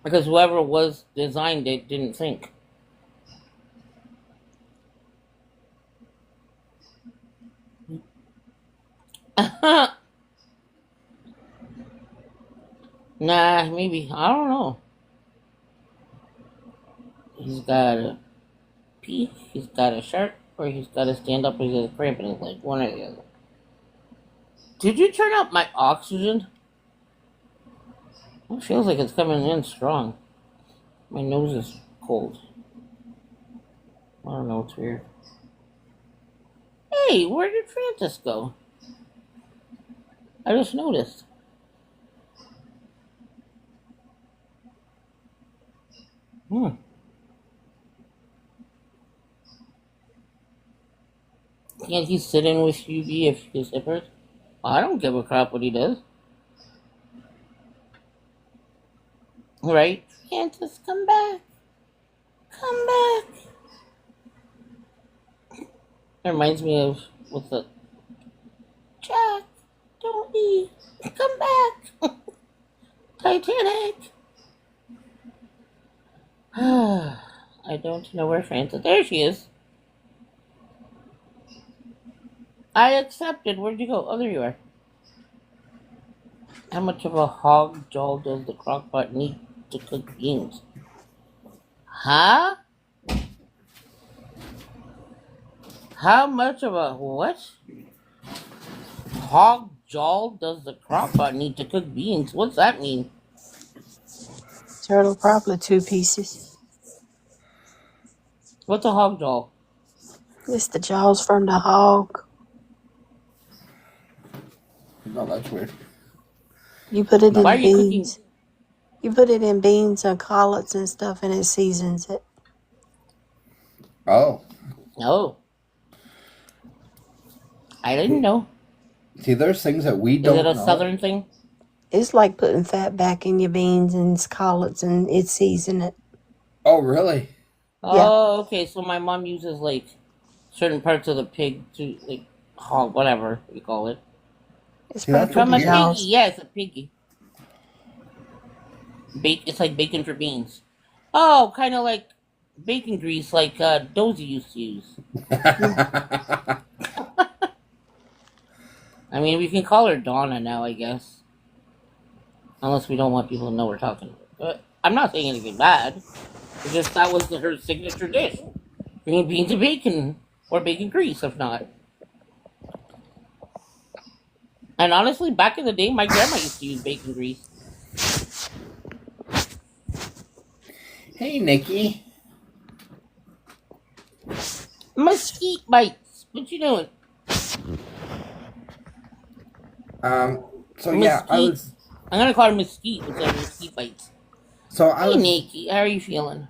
Because whoever was designed it didn't think. Nah, maybe. I don't know. He's got to pee, he's got a shirt, or he's got to stand up, or he's got a cramp in his leg. One or the other. Did you turn up my oxygen? It feels like it's coming in strong. My nose is cold. I don't know, it's weird. Hey, where did Francis go? I just noticed. Hmm. Can't he sit in with UV if he's zippers? I don't give a crap what he does. Right? Francis, come back. Come back. It reminds me of what's the Jack, don't leave. Come back. Titanic. I don't know where Francis. There she is. I accepted. Where'd you go? Oh, there you are. How much of a hog jaw does the crockpot need to cook beans? Huh? How much of a what? Hog jaw does the crockpot need to cook beans? What's that mean? Turtle, probably 2 pieces. What's a hog jaw? It's the jaws from the hog. No, that's weird. You put it Why are in you cooking? beans. You put it in beans and collards and stuff, and it seasons it. Oh, Oh, I didn't know. see, there's things that we Is don't it a know. southern thing? It's like putting fat back in your beans and collards, and it seasons it. Oh, really? Yeah. Oh, okay. So my mom uses like certain parts of the pig to like hog, whatever you call it. It's See, that's probably From a what the we piggy. jaws. Yeah, it's a piggy. It's like bacon for beans. Oh, kind of like bacon grease, like Dozy used to use. I mean, we can call her Donna now, I guess, unless we don't want people to know we're talking. But I'm not saying anything bad. It's just that was her signature dish. green beans and bacon, or bacon grease, if not. And honestly, back in the day, my grandma used to use bacon grease. Hey, Nikki. Mesquite bites. What you doing? So yeah, I Mesquite. was. I'm gonna call her mesquite instead of mesquite bites. So I Hey, was. Nikki, how are you feeling?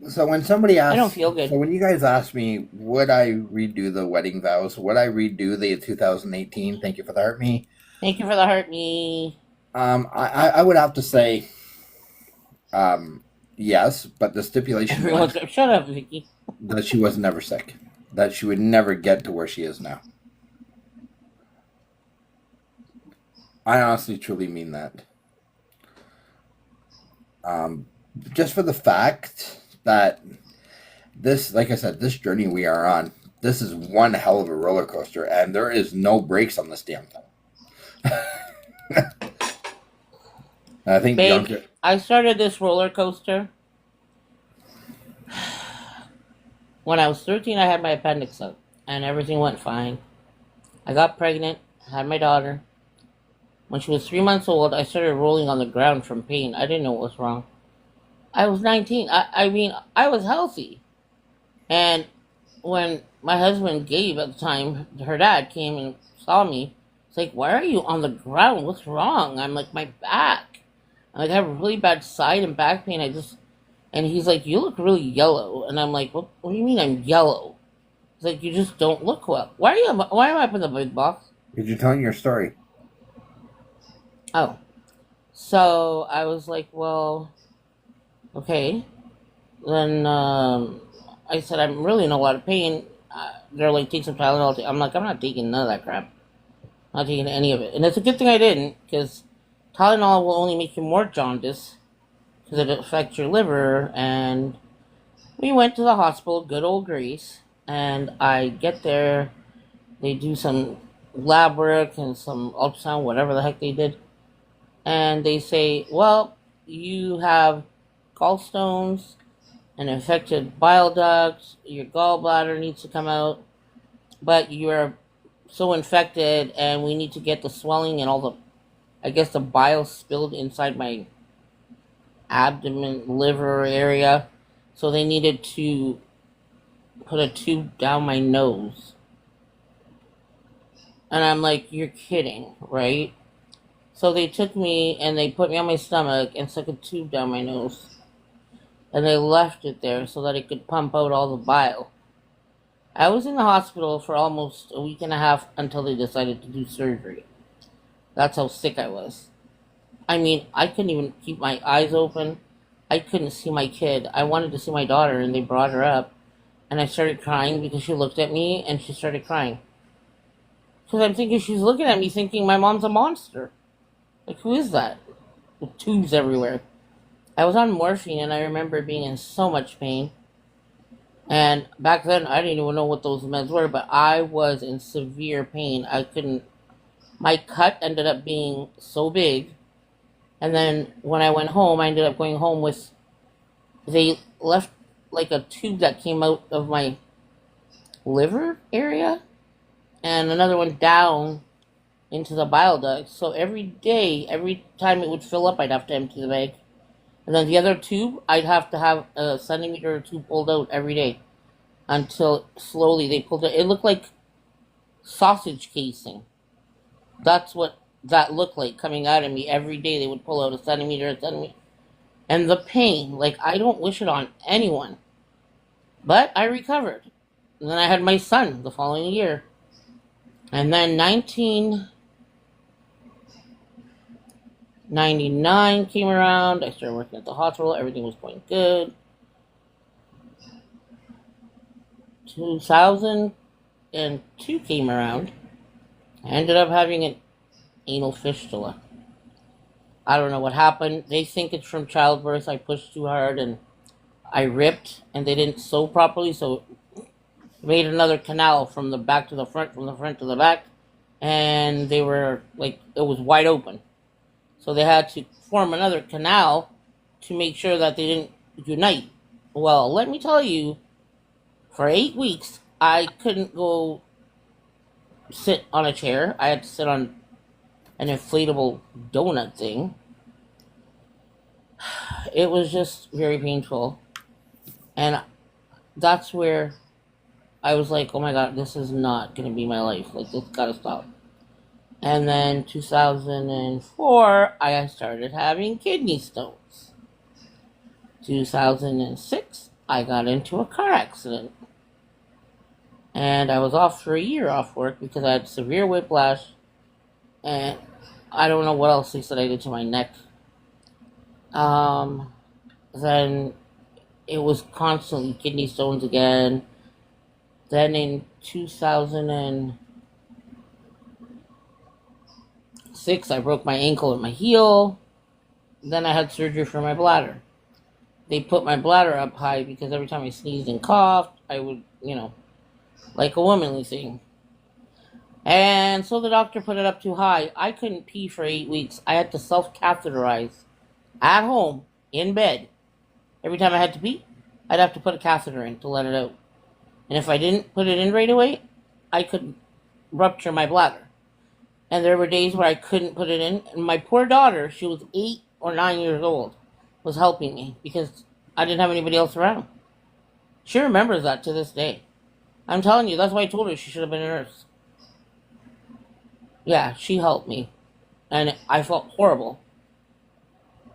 So when somebody I don't asked, feel so good. when you guys asked me, would I redo the wedding vows? Would I redo the 2018? Thank you for the heart me. Thank you for the hurt me. I would have to say, yes, but the stipulation Everyone's was shut up, Vicky. that she was never sick, that she would never get to where she is now. I honestly, truly mean that. Um, just for the fact that this, like I said, this journey we are on, this is one hell of a roller coaster, and there is no brakes on this damn thing. I think Babe, Bianca. I started this roller coaster when I was 13. I had my appendix out, and everything went fine. I got pregnant, had my daughter. When she was 3 months old, I started rolling on the ground from pain. I didn't know what was wrong. I was 19. I mean, I was healthy. And when my husband, Gabe, at the time, her dad, came and saw me, it's like, why are you on the ground? What's wrong? I'm like, my back. I have really bad side and back pain. And he's like, you look really yellow. And I'm like, what do you mean I'm yellow? He's like, you just don't look well. Why am I up in the big box? Did you telling your story? Oh. So I was like, well, okay. Then I said, I'm really in a lot of pain. They're like, take some Tylenol. I'm like, I'm not taking none of that crap. I'm not taking any of it. And it's a good thing I didn't, because Tylenol will only make you more jaundice, because it affects your liver. And we went to the hospital, good old Grace, and I get there. They do some lab work and some ultrasound, whatever the heck they did. And they say, well, you have gallstones, an infected bile duct, your gallbladder needs to come out, but you're so infected, and we need to get the swelling and all the, I guess, the bile spilled inside my abdomen, liver area. So they needed to put a tube down my nose. And I'm like, you're kidding, right? So they took me and they put me on my stomach and stuck a tube down my nose. And they left it there so that it could pump out all the bile. I was in the hospital for almost a week and a half until they decided to do surgery. That's how sick I was. I mean, I couldn't even keep my eyes open. I couldn't see my kid. I wanted to see my daughter, and they brought her up. And I started crying because she looked at me and she started crying. Because I'm thinking she's looking at me thinking my mom's a monster. Like, who is that? With tubes everywhere. I was on morphine, and I remember being in so much pain. And back then, I didn't even know what those meds were, but I was in severe pain. I couldn't. My cut ended up being so big. And then when I went home, I ended up going home with. They left like a tube that came out of my liver area, and another one down into the bile duct. So every day, every time it would fill up, I'd have to empty the bag. And then the other tube, I'd have to have a centimeter or two pulled out every day until slowly they pulled it. It looked like sausage casing. That's what that looked like coming out of me. Every day they would pull out a centimeter. And the pain, like, I don't wish it on anyone. But I recovered. And then I had my son the following year. And then 1999 came around. I started working at the hospital. Everything was going good. 2002 came around. I ended up having an anal fistula. I don't know what happened. They think it's from childbirth. I pushed too hard and I ripped, and they didn't sew properly, so it made another canal from the back to the front, from the front to the back, and they were like, it was wide open. So they had to form another canal to make sure that they didn't unite. Well, let me tell you, For 8 weeks, I couldn't go sit on a chair. I had to sit on an inflatable donut thing. It was just very painful. And that's where I was like, oh my god, this is not going to be my life. Like, this gotta stop. And then 2004, I started having kidney stones. 2006, I got into a car accident. And I was off for a year off work because I had severe whiplash. And I don't know what else they said I did to my neck. Then it was constantly kidney stones again. Then in 2006, I broke my ankle and my heel. Then I had surgery for my bladder. They put my bladder up high because every time I sneezed and coughed, I would, like a womanly thing. And so the doctor put it up too high. I couldn't pee for 8 weeks. I had to self-catheterize at home, in bed. Every time I had to pee, I'd have to put a catheter in to let it out. And if I didn't put it in right away, I could rupture my bladder. And there were days where I couldn't put it in. And my poor daughter, she was 8 or 9 years old, was helping me because I didn't have anybody else around. She remembers that to this day. I'm telling you, that's why I told her she should have been a nurse. Yeah, she helped me. And I felt horrible.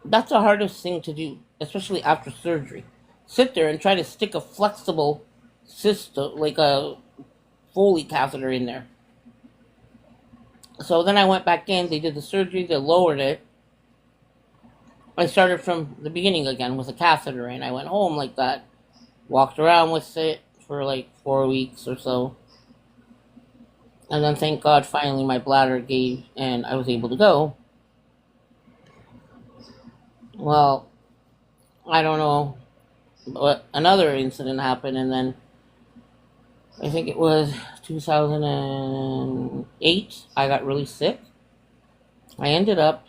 That's the hardest thing to do, especially after surgery. Sit there and try to stick a flexible system, like a Foley catheter in there. So then I went back in, they did the surgery, they lowered it. I started from the beginning again with a catheter in. I went home like that. Walked around with it for like 4 weeks or so. And then thank God finally my bladder gave and I was able to go. Well, I don't know. But another incident happened and then I think it was 2008. I got really sick. I ended up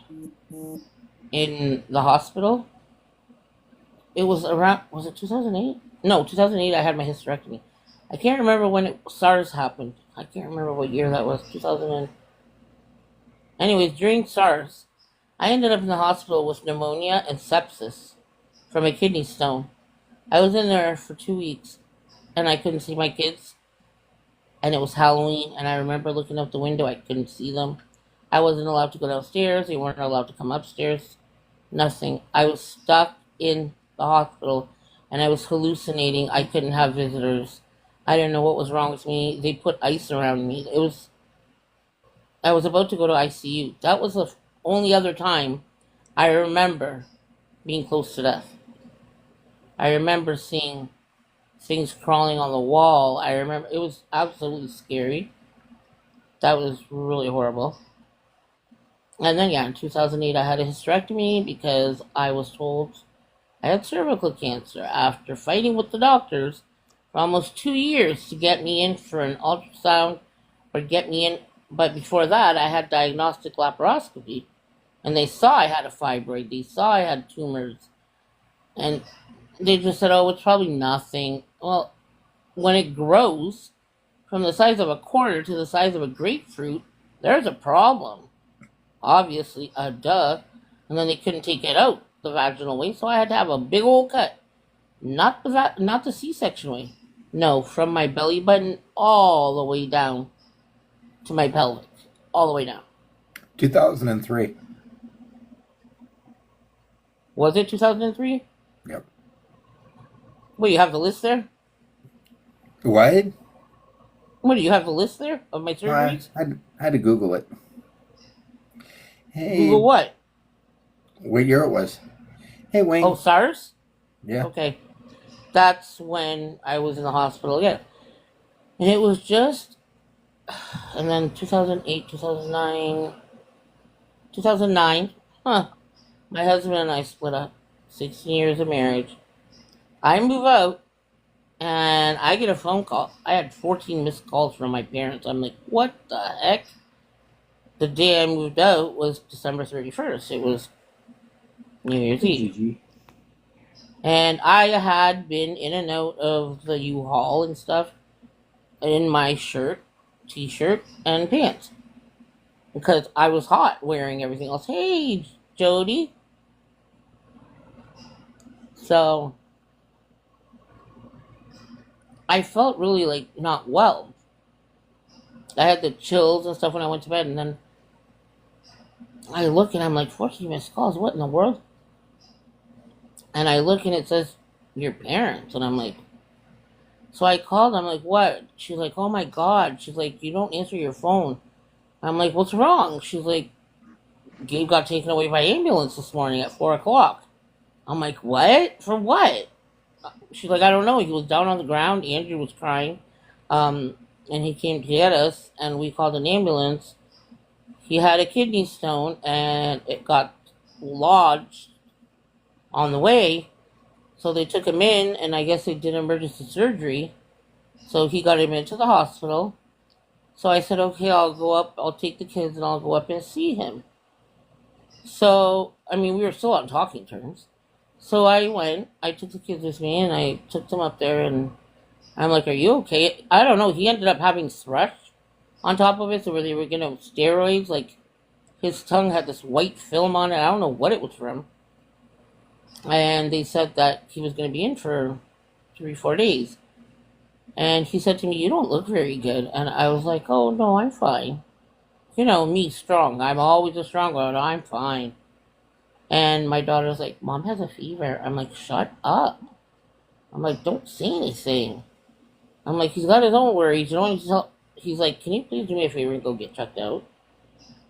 in the hospital. It was it 2008? No, 2008 I had my hysterectomy. I can't remember when SARS happened. I can't remember what year that was. Anyways, during SARS, I ended up in the hospital with pneumonia and sepsis from a kidney stone. I was in there for 2 weeks, and I couldn't see my kids. And it was Halloween, and I remember looking out the window. I couldn't see them. I wasn't allowed to go downstairs. They weren't allowed to come upstairs. Nothing. I was stuck in the hospital, and I was hallucinating. I couldn't have visitors. I didn't know what was wrong with me. They put ice around me. I was about to go to ICU. That was the only other time I remember being close to death. I remember seeing things crawling on the wall. I remember it was absolutely scary. That was really horrible. And then, in 2008, I had a hysterectomy because I was told I had cervical cancer after fighting with the doctors for almost 2 years to get me in for an ultrasound or get me in. But before that, I had diagnostic laparoscopy. And they saw I had a fibroid. They saw I had tumors. And they just said, oh, it's probably nothing. Well, when it grows from the size of a quarter to the size of a grapefruit, there's a problem. Obviously, duh. And then they couldn't take it out the vaginal way, so I had to have a big old cut. Not the C-section way. No, from my belly button all the way down to my pelvic. All the way down. 2003. Was it 2003? Yep. Wait, you have the list there? What? What, do you have the list there of my surgeries? I had to Google it. Hey. Google what? What year it was? Hey, Wayne. Oh, SARS? Yeah. Okay. That's when I was in the hospital again. And it was just... And then 2008, 2009... Huh. My husband and I split up. 16 years of marriage. I move out, and I get a phone call. I had 14 missed calls from my parents. I'm like, what the heck? The day I moved out was December 31st. It was New Year's Eve. And I had been in and out of the U-Haul and stuff in my shirt, t-shirt, and pants because I was hot wearing everything else. Hey, Jody. So I felt really like not well. I had the chills and stuff when I went to bed, and then I look and I'm like, 14 missed calls. What in the world? And I look and it says your parents, and I'm like, so I called. I'm like, what? She's like, oh my god. She's like, you don't answer your phone. I'm like, what's wrong? She's like, Gabe got taken away by ambulance this morning at 4 o'clock. I'm like, what? For what? She's like, I don't know. He was down on the ground. Andrew was crying. And he came to get us, and we called an ambulance. He had a kidney stone, and it got lodged on the way. So they took him in, and I guess they did emergency surgery. So he got him into the hospital. So I said, okay, I'll go up. I'll take the kids, and I'll go up and see him. So, I mean, we were still on talking terms. So I went, I took the kids with me, and I took them up there, and I'm like, are you okay? I don't know. He ended up having thrush on top of it, so where they were getting steroids. Like, his tongue had this white film on it. I don't know what it was from. And they said that he was going to be in for 3-4 days. And he said to me, you don't look very good. And I was like, oh, no, I'm fine. You know, me, strong. I'm always a strong one. I'm fine. And my daughter's like, Mom has a fever. I'm like, shut up. I'm like, don't say anything. I'm like, he's got his own worries. You know, he's like, can you please do me a favor and go get checked out?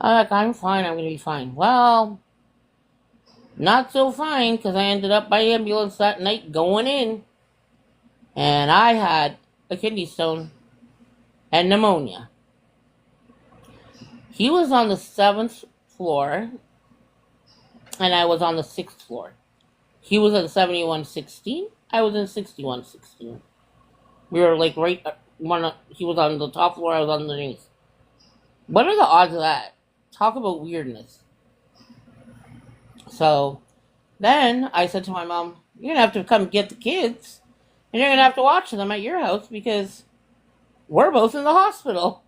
I'm like, I'm fine. I'm going to be fine. Well, not so fine, because I ended up by ambulance that night going in. And I had a kidney stone and pneumonia. He was on the 7th floor, and I was on the 6th floor. He was at 7116. I was in 6116. We were like right he was on the top floor, I was underneath. What are the odds of that? Talk about weirdness. So then I said to my mom, you're going to have to come get the kids, and you're going to have to watch them at your house because we're both in the hospital.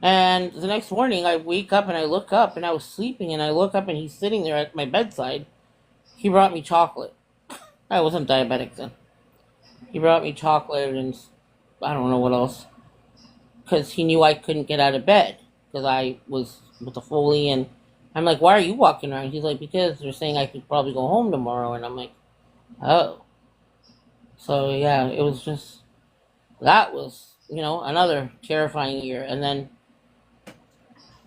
And the next morning I wake up and I look up, and I was sleeping, and I look up and he's sitting there at my bedside. He brought me chocolate. I wasn't diabetic then. He brought me chocolate and I don't know what else. Because he knew I couldn't get out of bed. Because I was with the Foley, and I'm like, why are you walking around? He's like, because they're saying I could probably go home tomorrow. And I'm like, oh. So yeah, it was just, that was, another terrifying year. And then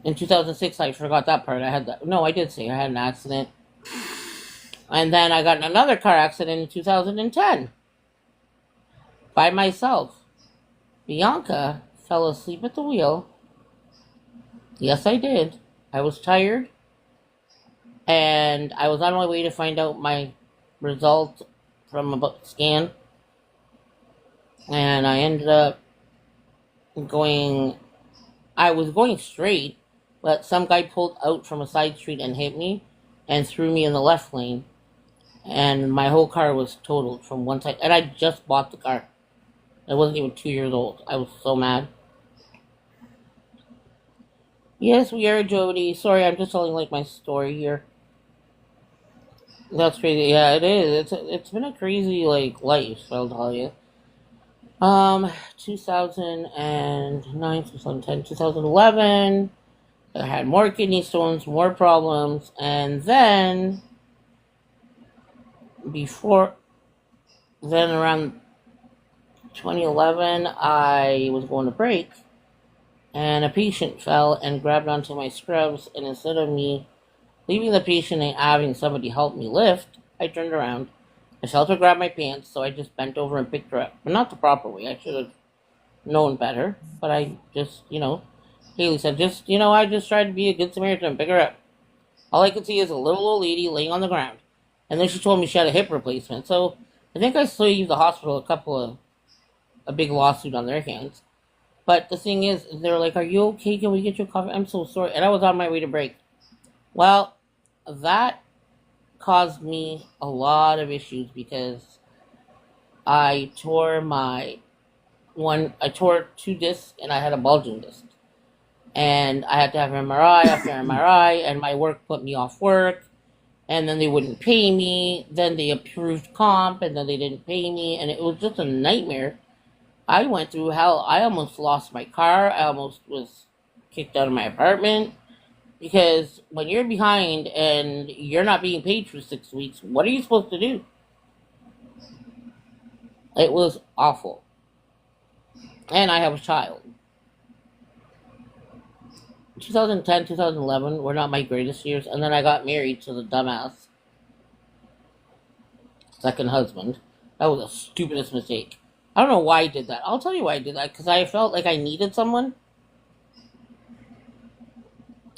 in 2006, I forgot that part. I did say I had an accident. And then I got in another car accident in 2010. By myself. Bianca fell asleep at the wheel. Yes, I did. I was tired. And I was on my way to find out my result from a scan. And I ended up I was going straight, but some guy pulled out from a side street and hit me and threw me in the left lane. And my whole car was totaled from one side. And I just bought the car. I wasn't even 2 years old. I was so mad. Yes, we are, Jody. Sorry, I'm just telling my story here. That's crazy. Yeah, it is. It's been a crazy life, I'll tell you. 2009, 2010, 2011. I had more kidney stones, more problems, and then around 2011, I was going to break, and a patient fell and grabbed onto my scrubs, and instead of me leaving the patient and having somebody help me lift, I turned around. I felt her grab my pants, so I just bent over and picked her up. But not the proper way. I should have known better. But I just, Haley said, I just tried to be a good Samaritan and pick her up. All I could see is a little old lady laying on the ground. And then she told me she had a hip replacement. So I think I saved the hospital a big lawsuit on their hands. But the thing is, they were like, are you okay? Can we get you a coffee? I'm so sorry. And I was on my way to break. Well, that caused me a lot of issues because I tore I tore two discs and I had a bulging disc. And I had to have MRI after MRI, and my work put me off work, and then they wouldn't pay me, then they approved comp, and then they didn't pay me, and it was just a nightmare. I went through hell. I almost lost my car. I almost was kicked out of my apartment. Because when you're behind and you're not being paid for 6 weeks, what are you supposed to do? It was awful. And I have a child. 2010, 2011 were not my greatest years. And then I got married to the dumbass second husband. That was the stupidest mistake. I don't know why I did that. I'll tell you why I did that. Because I felt like I needed someone.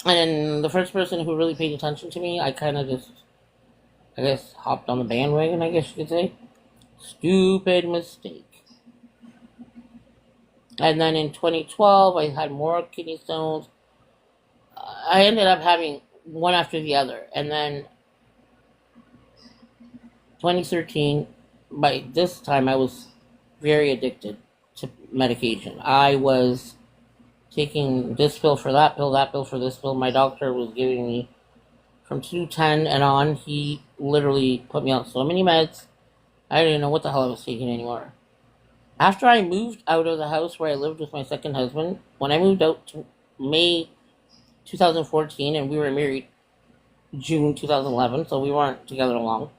And the first person who really paid attention to me, I kind of just, I guess, hopped on the bandwagon, I guess you could say. Stupid mistake. And then in 2012, I had more kidney stones. I ended up having one after the other. And then 2013, by this time, I was very addicted to medication. I was taking this pill for that pill for this pill. My doctor was giving me from 210 and on. He literally put me on so many meds. I didn't know what the hell I was taking anymore. After I moved out of the house where I lived with my second husband, when I moved out to May 2014 and we were married June 2011, so we weren't together long.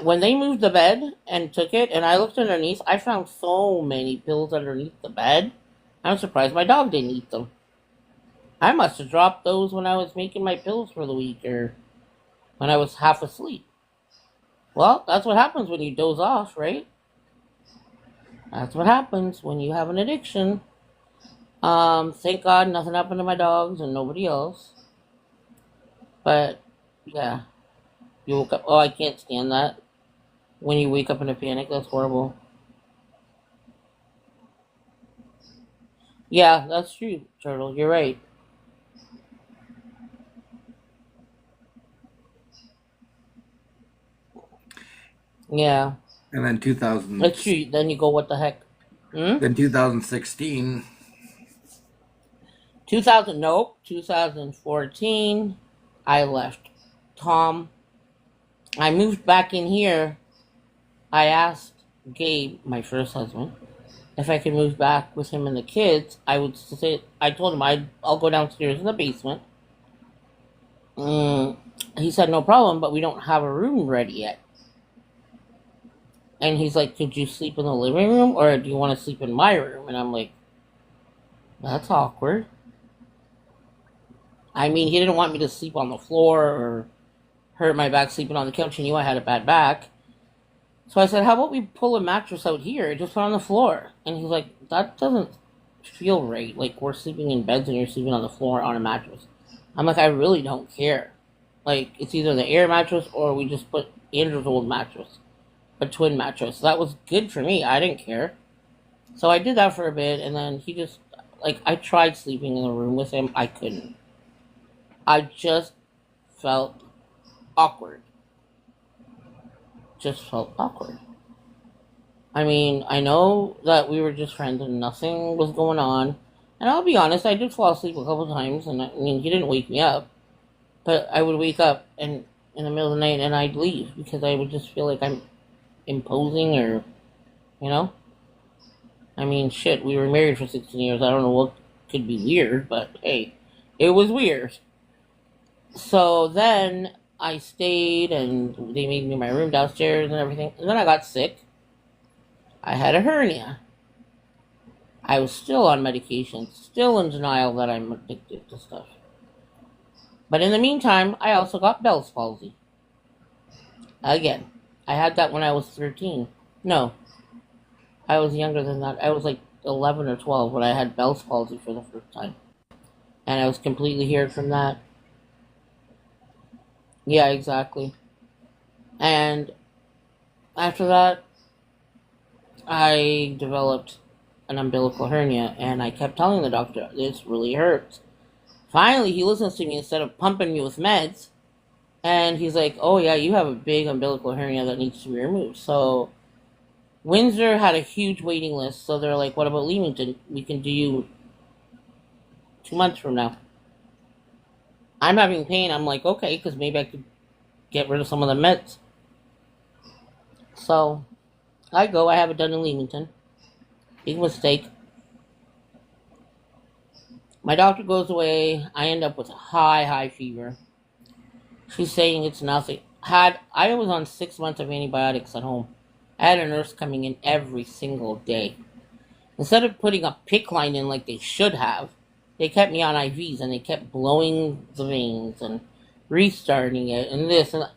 When they moved the bed and took it, and I looked underneath, I found so many pills underneath the bed. I'm surprised my dog didn't eat them. I must have dropped those when I was making my pills for the week or when I was half asleep. Well, that's what happens when you doze off, right? That's what happens when you have an addiction. Thank God nothing happened to my dogs and nobody else. But, yeah. You woke up. Oh, I can't stand that. When you wake up in a panic, that's horrible. Yeah, that's true, Turtle. You're right. Yeah, And then that's true. Then you go, what the heck? then 2016. 2014, I left Tom. I moved back in here. I asked Gabe, my first husband, if I could move back with him and the kids. I told him I'll go downstairs in the basement. He said no problem, but we don't have a room ready yet. And he's like, could you sleep in the living room or do you want to sleep in my room? And I'm like, that's awkward. I mean, he didn't want me to sleep on the floor or hurt my back sleeping on the couch. He knew I had a bad back. So I said, how about we pull a mattress out here, just put it on the floor? And he's like, that doesn't feel right. Like, we're sleeping in beds and you're sleeping on the floor on a mattress. I'm like, I really don't care. Like, it's either the air mattress or we just put Andrew's old mattress, a twin mattress. That was good for me. I didn't care. So I did that for a bit, and then he just, like, I tried sleeping in the room with him. I couldn't. I just felt awkward. Just felt awkward. I mean, I know that we were just friends and nothing was going on. And I'll be honest, I did fall asleep a couple times, and I mean, he didn't wake me up. But I would wake up and in the middle of the night and I'd leave because I would just feel like I'm imposing or, you know? I mean, shit, we were married for 16 years. I don't know what could be weird, but hey, it was weird. So then I stayed and they made me my room downstairs and everything. And then I got sick. I had a hernia. I was still on medication, still in denial that I'm addicted to stuff. But in the meantime, I also got Bell's palsy. Again, I had that when I was 13. No, I was younger than that. I was like 11 or 12 when I had Bell's palsy for the first time. And I was completely healed from that. Yeah, exactly. And after that, I developed an umbilical hernia, and I kept telling the doctor, this really hurts. Finally, he listens to me instead of pumping me with meds. And he's like, "Oh yeah, you have a big umbilical hernia that needs to be removed." So Windsor had a huge waiting list. So they're like, "What about Leamington? We can do you 2 months from now." I'm having pain. I'm like, okay, because maybe I could get rid of some of the meds. So I go. I have it done in Leamington. Big mistake. My doctor goes away. I end up with a high fever. She's saying it's nothing. I was on 6 months of antibiotics at home. I had a nurse coming in every single day. Instead of putting a PICC line in like they should have, they kept me on IVs and they kept blowing the veins and restarting it and this and that.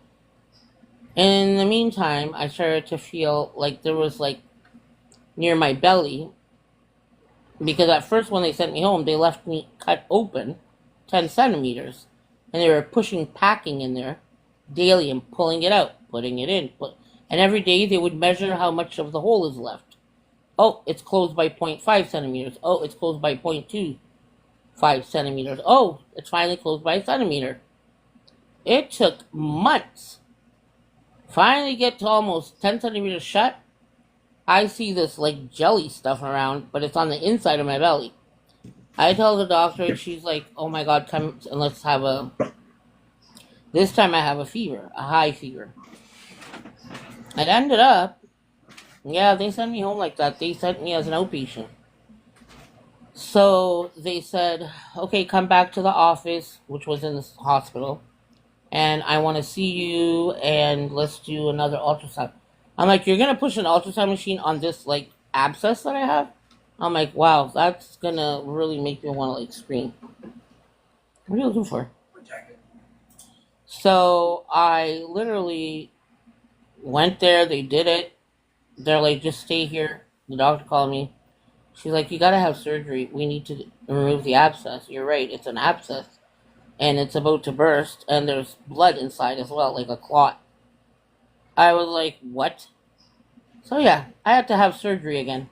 In the meantime, I started to feel like there was like near my belly, because at first when they sent me home, they left me cut open 10 centimeters and they were pushing packing in there daily and pulling it out, putting it in. And every day they would measure how much of the hole is left. Oh, it's closed by 0.5 centimeters. Oh, it's closed by 0.25 centimeters. Oh, it's finally closed by a centimeter. It took months. Finally get to almost 10 centimeters shut. I see this like jelly stuff around, but it's on the inside of my belly. I tell the doctor, and she's like, "Oh my God, come and let's have a." This time I have a fever, a high fever. It ended up, yeah, they sent me home like that. They sent me as an outpatient. So they said, "Okay, come back to the office," which was in the hospital, "and I want to see you, and let's do another ultrasound." I'm like, "You're gonna push an ultrasound machine on this like abscess that I have?" I'm like, "Wow, that's gonna really make me want to like scream." What are you looking for? So I literally went there. They did it. They're like, "Just stay here." The doctor called me. She's like, "You gotta have surgery. We need to remove the abscess." You're right. It's an abscess, and it's about to burst, and there's blood inside as well, like a clot. I was like, "What?" So yeah, I had to have surgery again.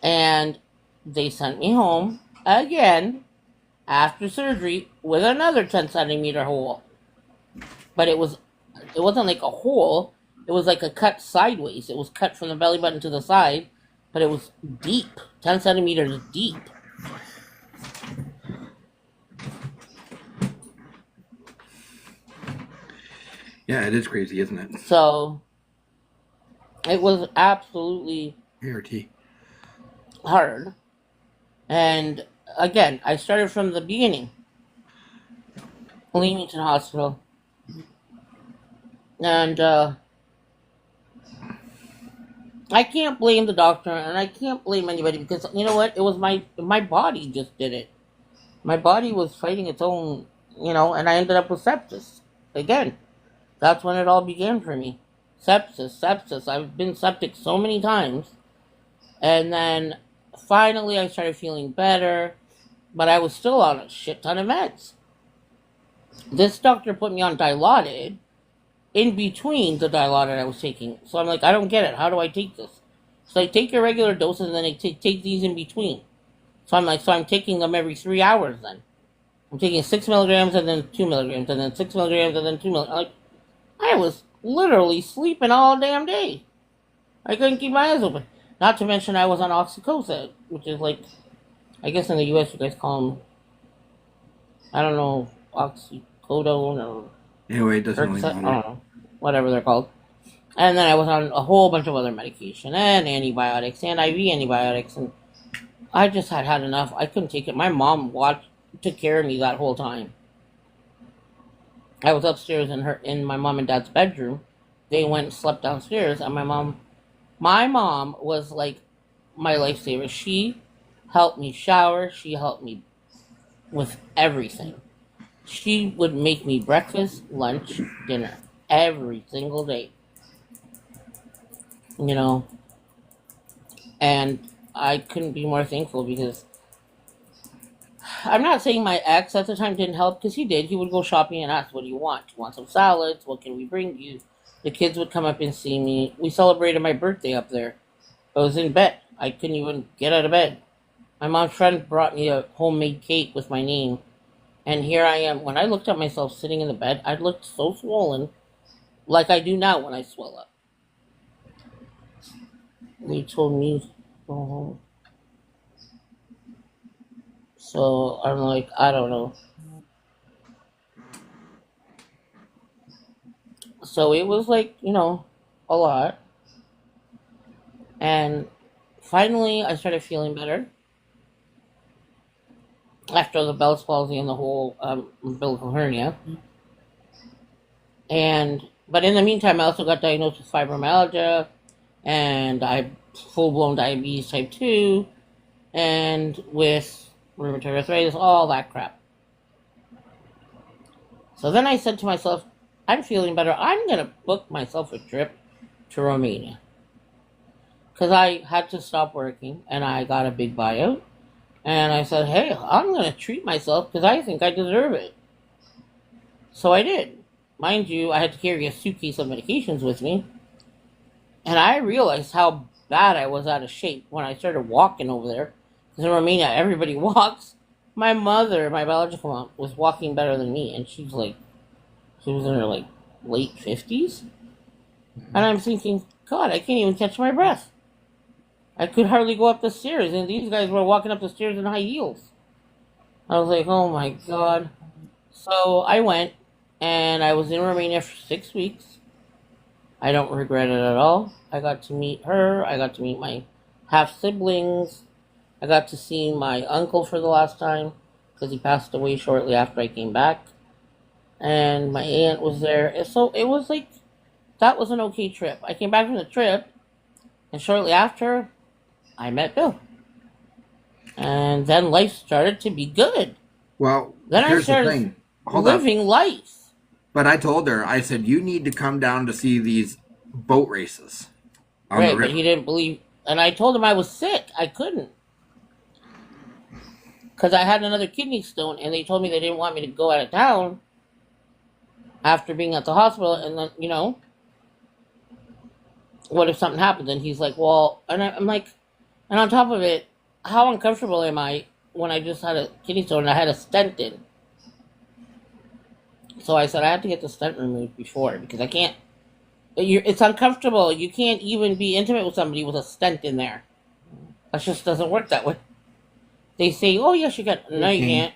And they sent me home again after surgery with another 10 centimeter hole. But it wasn't like a hole, it was like a cut sideways. It was cut from the belly button to the side, but it was deep, 10 centimeters deep. Yeah, it is crazy, isn't it? So it was absolutely ART. hard. And again, I started from the beginning. Leamington Hospital. And I can't blame the doctor, and I can't blame anybody, because you know what? It was my body just did it. My body was fighting its own, and I ended up with sepsis again. That's when it all began for me. Sepsis. I've been septic so many times, and then finally I started feeling better, but I was still on a shit ton of meds. This doctor put me on Dilaudid in between the Dilaudid I was taking. So I'm like, I don't get it. How do I take this? So I take your regular doses and then I take these in between. So I'm taking them every 3 hours then. I'm taking 6 milligrams and then 2 milligrams and then 6 milligrams and then 2 milligrams. I was literally sleeping all damn day. I couldn't keep my eyes open. Not to mention I was on oxycodone, which is like, I guess in the US you guys call them, I don't know, oxycodone or Anyway, it doesn't really I don't matter. know, whatever they're called. And then I was on a whole bunch of other medication and antibiotics and IV antibiotics, and I just had enough. I couldn't take it. My mom took care of me that whole time. I was upstairs in my mom and dad's bedroom. They went and slept downstairs, and my mom was like my lifesaver. She helped me shower. She helped me with everything. She would make me breakfast, lunch, dinner every single day. And I couldn't be more thankful, because I'm not saying my ex at the time didn't help, because he did. He would go shopping and ask, "What do you want? Do you want some salads? What can we bring you?" The kids would come up and see me. We celebrated my birthday up there. I was in bed. I couldn't even get out of bed. My mom's friend brought me a homemade cake with my name. And here I am. When I looked at myself sitting in the bed, I looked so swollen, like I do now when I swell up. They told me to go home. So I'm like, I don't know. So it was like, a lot. And finally, I started feeling better after the Bell's palsy and the whole umbilical hernia. But in the meantime, I also got diagnosed with fibromyalgia, and I full blown diabetes type 2, and with rheumatoid arthritis, all that crap. So then I said to myself, I'm feeling better. I'm going to book myself a trip to Romania. Because I had to stop working, and I got a big buyout. And I said, hey, I'm going to treat myself because I think I deserve it. So I did. Mind you, I had to carry a suitcase of medications with me. And I realized how bad I was out of shape when I started walking over there. Because in Romania, everybody walks. My mother, my biological mom, was walking better than me. And she was in her late 50s. And I'm thinking, God, I can't even catch my breath. I could hardly go up the stairs. And these guys were walking up the stairs in high heels. I was like, oh my God. So I went. And I was in Romania for 6 weeks. I don't regret it at all. I got to meet her. I got to meet my half-siblings. I got to see my uncle for the last time because he passed away shortly after I came back. And my aunt was there. And so it was that was an okay trip. I came back from the trip, and shortly after, I met Bill. And then life started to be good. Well, Then I here's the started thing. Hold up. living life. But I told her, I said, you need to come down to see these boat races on the Right, but river. he didn't believe. And I told him I was sick. I couldn't. Because I had another kidney stone, and they told me they didn't want me to go out of town after being at the hospital. And then, what if something happens? And he's like, well, I'm like, and on top of it, how uncomfortable am I when I just had a kidney stone and I had a stent in? So I said I had to get the stent removed before because I can't. It's uncomfortable. You can't even be intimate with somebody with a stent in there. That just doesn't work that way. They say, oh, yes, you can. No, you can't.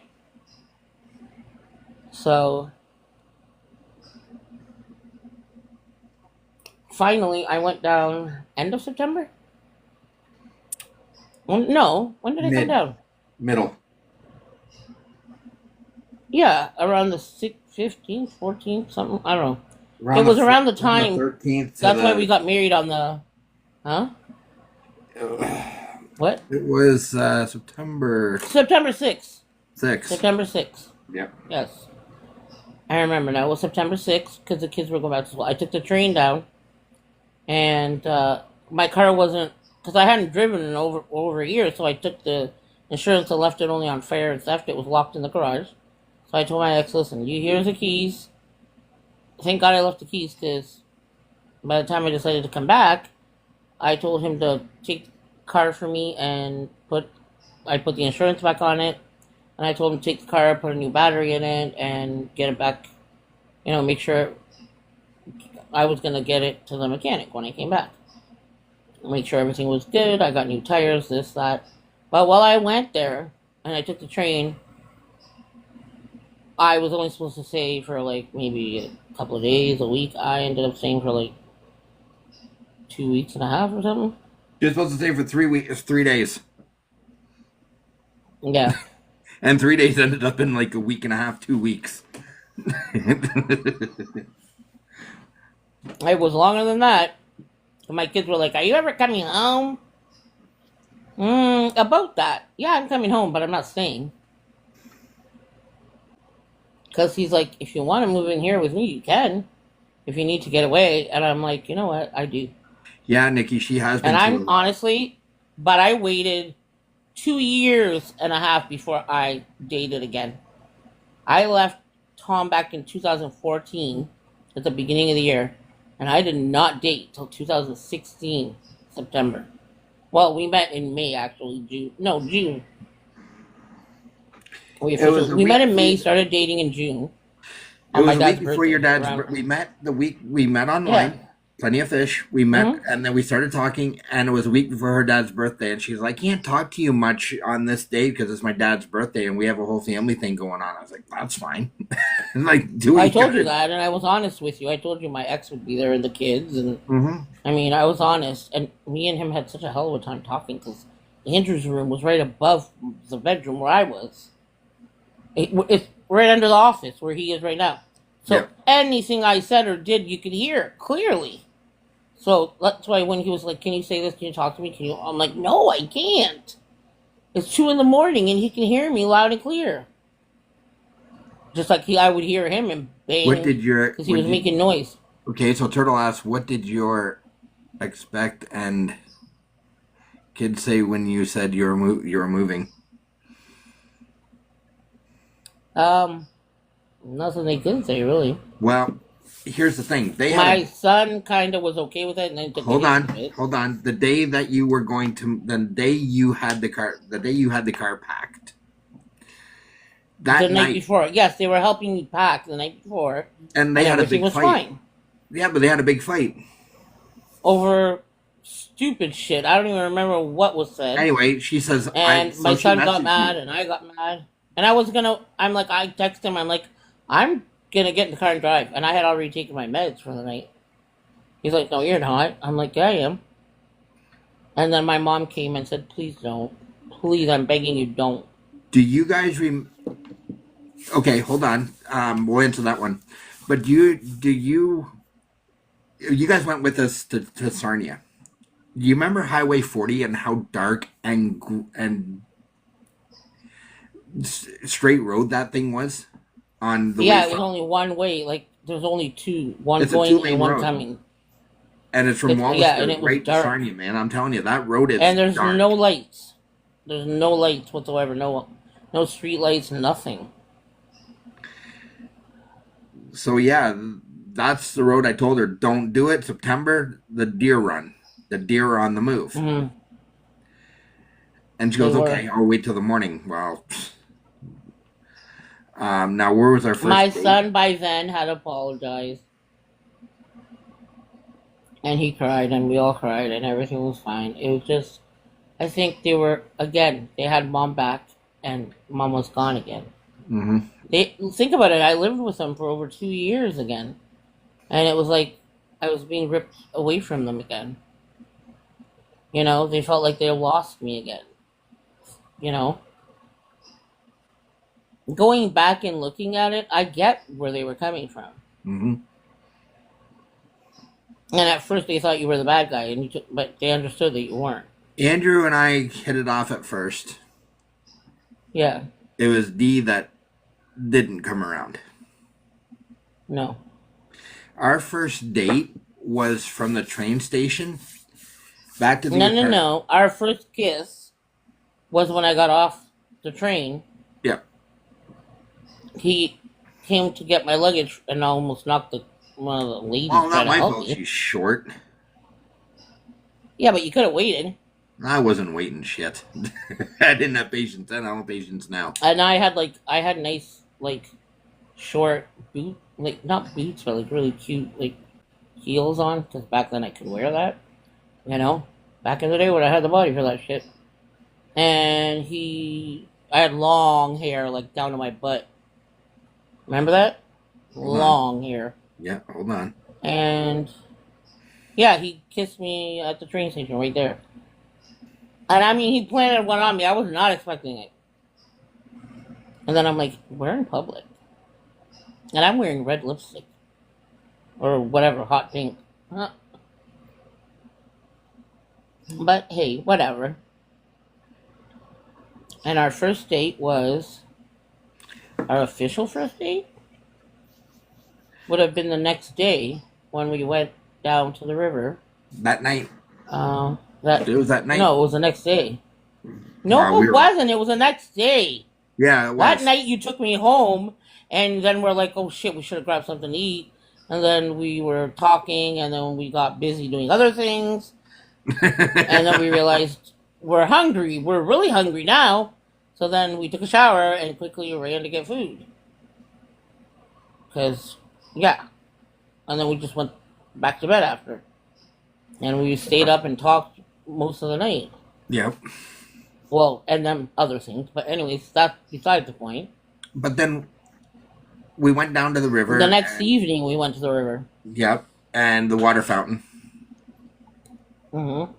So, finally, I went down end of September? No. When did I come down? Middle. Yeah, around the 15th, 14th, something. I don't know. It was around the time. 13th. That's why we got married on the. Huh? What? It was September September 6th. 6th. September 6th. Yep. Yes. I remember now. It was September 6th because the kids were going back to school. I took the train down, and my car wasn't. Because I hadn't driven in over a year, so I took the insurance and left it only on fire and theft. It was locked in the garage. So I told my ex, listen, here's the keys. Thank God I left the keys because by the time I decided to come back, I told him to take the car for me and I put the insurance back on it. And I told him to take the car, put a new battery in it, and get it back, make sure I was going to get it to the mechanic when I came back. Make sure everything was good. I got new tires, this, that. But while I went there and I took the train, I was only supposed to stay for maybe a couple of days, a week. I ended up staying for 2 weeks and a half or something. You're supposed to stay for 3 weeks, 3 days. Yeah. And 3 days ended up in a week and a half, 2 weeks. It was longer than that. My kids were like, are you ever coming home? About that. Yeah, I'm coming home, but I'm not staying. Because he's like, if you want to move in here with me, you can. If you need to get away. And I'm like, you know what? I do. Yeah, Nikki, she has been. And I'm honestly, but I waited 2 years and a half before I dated again. I left Tom back in 2014 at the beginning of the year. And I did not date till 2016, September. Well, we met in May, actually. June. It was a We met week. in May, started dating in June It on my was a week dad's before birthday. your dad's. Around, We met the week we met online. yeah. Plenty of fish. We met, Hmm. and then we started talking, and it was a week before her dad's birthday, and she's like, "Can't talk to you much on this day because it's my dad's birthday, and we have a whole family thing going on." I was like, "That's fine." And like, do what I told you gotta- that, and I was honest with you. I told you my ex would be there and the kids, and Mhm. I mean, I was honest. And me and him had such a hell of a time talking because Andrew's room was right above the bedroom where I was. It's right under the office where he is right now. So Yeah. anything I said or did, you could hear clearly. So that's why when he was like, "Can you say this? Can you talk to me? Can you?" I'm like, "No, I can't. It's 2 a.m. and he can hear me loud and clear." Just like I would hear him and What bang did your because he what was did- making noise. Okay, so Turtle asked, "What did your expect and kids say when you said you were moving?" Nothing they could say really. Well, here's the thing. They My had son kind of was okay with it, and then took hold the hit on, of it. hold on. The day that you were going to, the day you had the car packed. That The night night, before, yes, they were helping me pack the night before, and they and had a everything big was fight. fine Yeah, but they had a big fight. over stupid shit. I don't even remember what was said. Anyway, she says, And so my she son got messaged mad, me. and I got mad, and I was gonna. I'm like, I text him. I'm like, I'm gonna get in the car and drive, and I had already taken my meds for the night. He's like, "No, you're not." I'm like, "Yeah, I am." And then my mom came and said, "Please don't. Please, I'm begging you, don't." Do you guys Okay, hold on. We'll answer that one. But you guys went with us to Sarnia? Do you remember Highway 40 and how dark and straight road that thing was on the Yeah, way it was from, only one way. Like there's only two, one It's a going two-lane and one road. coming, and it's from Wallace and it was right to dark. Sarnia, man. I'm telling you, that road is And there's dark. no lights. There's no lights whatsoever. No street lights. Nothing. So yeah, that's the road I told her don't do it. September, the deer run. The deer are on the move. Hmm. And she goes, They were. okay, I'll wait till the morning. Well, now where was our first My date? son by then had apologized, and he cried, and we all cried, and everything was fine. It was just, I think they were again. They had mom back, and mom was gone again. Mm-hmm. They think about it. I lived with them for over 2 years again, and it was like I was being ripped away from them again. You know, they felt like they lost me again. You know, going back and looking at it, I get where they were coming from. Mm-hmm. And at first, they thought you were the bad guy, and but they understood that you weren't. Andrew and I hit it off at first. Yeah, It was Dee that didn't come around. no, Our first date was from the train station back to the no. apart- Our first kiss was when I got off the train. Yep. He came to get my luggage and almost knocked one of the ladies Well, not trying to my help fault. me. She's short. Yeah, but you could have waited. I wasn't waiting shit. I didn't have patience then. I don't have patience now. And I had nice short boot, not boots, but really cute heels on. Because back then I could wear that. You know, back in the day when I had the body for that shit. And I had long hair down to my butt. Remember that? Hold on. Long hair. Yeah, hold on. And yeah, he kissed me at the train station right there. And I mean, he planted one on me. I was not expecting it. And then I'm like, we're in public. And I'm wearing red lipstick. Or whatever, hot pink. Huh. But hey, whatever. And our first date was. Our official first date would have been the next day when we went down to the river. That night. That It was that night. No, it was the next day. No, Wow, we it were- wasn't. It was the next day. Yeah, it was. That night you took me home, and then we're like, oh shit, we should have grabbed something to eat. And then we were talking, and then we got busy doing other things. And then we realized we're hungry. We're really hungry now. So then we took a shower and quickly ran to get food. Because, yeah. And then we just went back to bed after. And we stayed up and talked most of the night. Yep. Well, and then other things. But anyways, that's beside the point. But then we went down to the river. The next and- evening we went to the river. Yep. And the water fountain. Mm-hmm.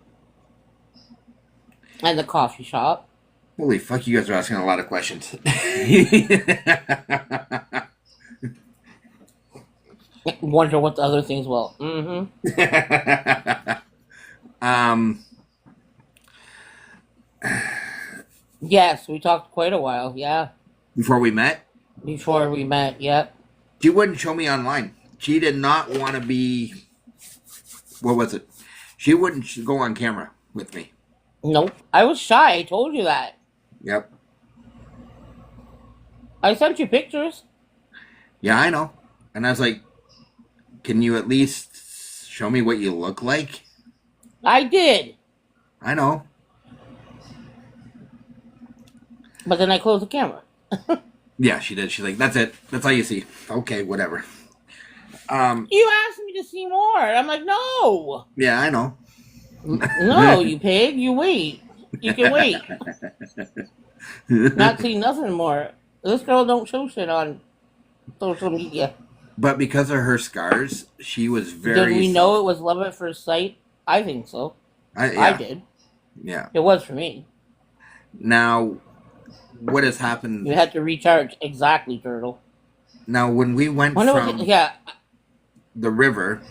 And the coffee shop. Holy fuck, you guys are asking a lot of questions. Wonder what the other things will. Mm-hmm. Yes, we talked quite a while. Yeah. Before we met, Before we met. Yep. she wouldn't show me online. She did not want to be. What was it? She wouldn't go on camera with me. Nope. I was shy. I told you that. Yep. I sent you pictures. Yeah, I know. And I was like, can you at least show me what you look like? I did. I know. But then I closed the camera. Yeah, she did. She's like, that's it. That's all you see. Okay, whatever. You asked me to see more. I'm like, no. Yeah, I know. No, you pig. You wait. You can wait. Not see nothing more. This girl don't show shit on social media. But because of her scars, she was very. Did we know it was love at first sight? I think so. Yeah, I did. Yeah. It was for me. Now, what has happened? You had to recharge. Exactly, Turtle. Now, when we went When it was, from yeah, the river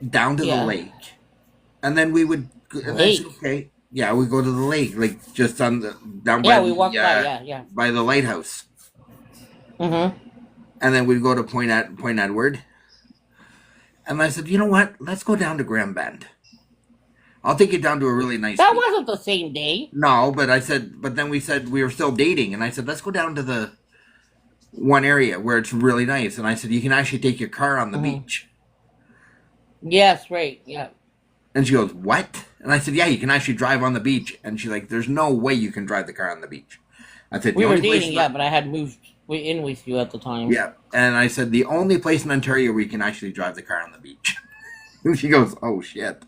down to Yeah. the lake, and then we would. And I said, Lake? okay. Yeah, we go to the lake, like just on the down by yeah, we the, walked by. Yeah. by the lighthouse, Mm-hmm. and then we'd go to Point Edward. And I said, you know what? Let's go down to Grand Bend. I'll take you down to a really nice. That beach. wasn't the same day. No, but I said, but then we said we were still dating, and I said, let's go down to the one area where it's really nice. And I said, you can actually take your car on the beach. Yes, right. Yeah. And she goes, what? And I said, yeah, you can actually drive on the beach. And she's like, there's no way you can drive the car on the beach. I said, We the were only place dating, yeah, but I had moved in with you at the time. yeah. And I said, the only place in Ontario where you can actually drive the car on the beach. And she goes, oh shit.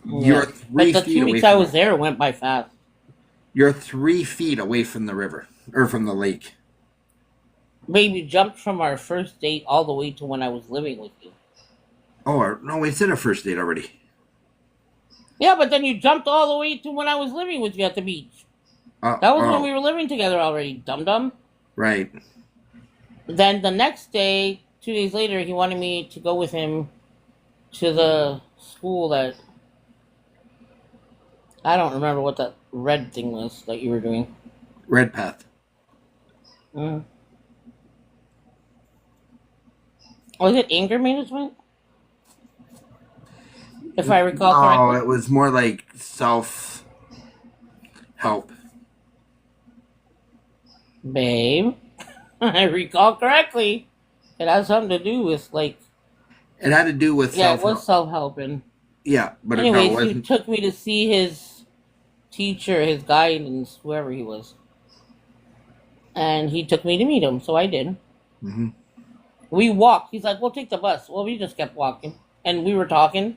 Yeah. You're 3 But the feet 2 away weeks from I was there went by fast. You're 3 feet away from the river or from the lake. Baby jumped from our first date all the way to when I was living with you. Oh no, we did a first date already. Yeah, but then you jumped all the way to when I was living with you at the beach. That was when we were living together already, dum-dum. Right. Then the next day, 2 days later, he wanted me to go with him to the school that... I don't remember what that red thing was that you were doing. Red Path. Mm. Was it anger management? If I recall No, correctly. it was more like self help. Babe, I recall correctly. It has something to do with, like, It had to do with yeah, self it was help. self-helping. Yeah, but Anyways, it he wasn't. took me to see his teacher, his guidance, whoever he was. And he took me to meet him, so I did. Mhm. We walked. He's like, we'll take the bus. Well, we just kept walking. And we were talking.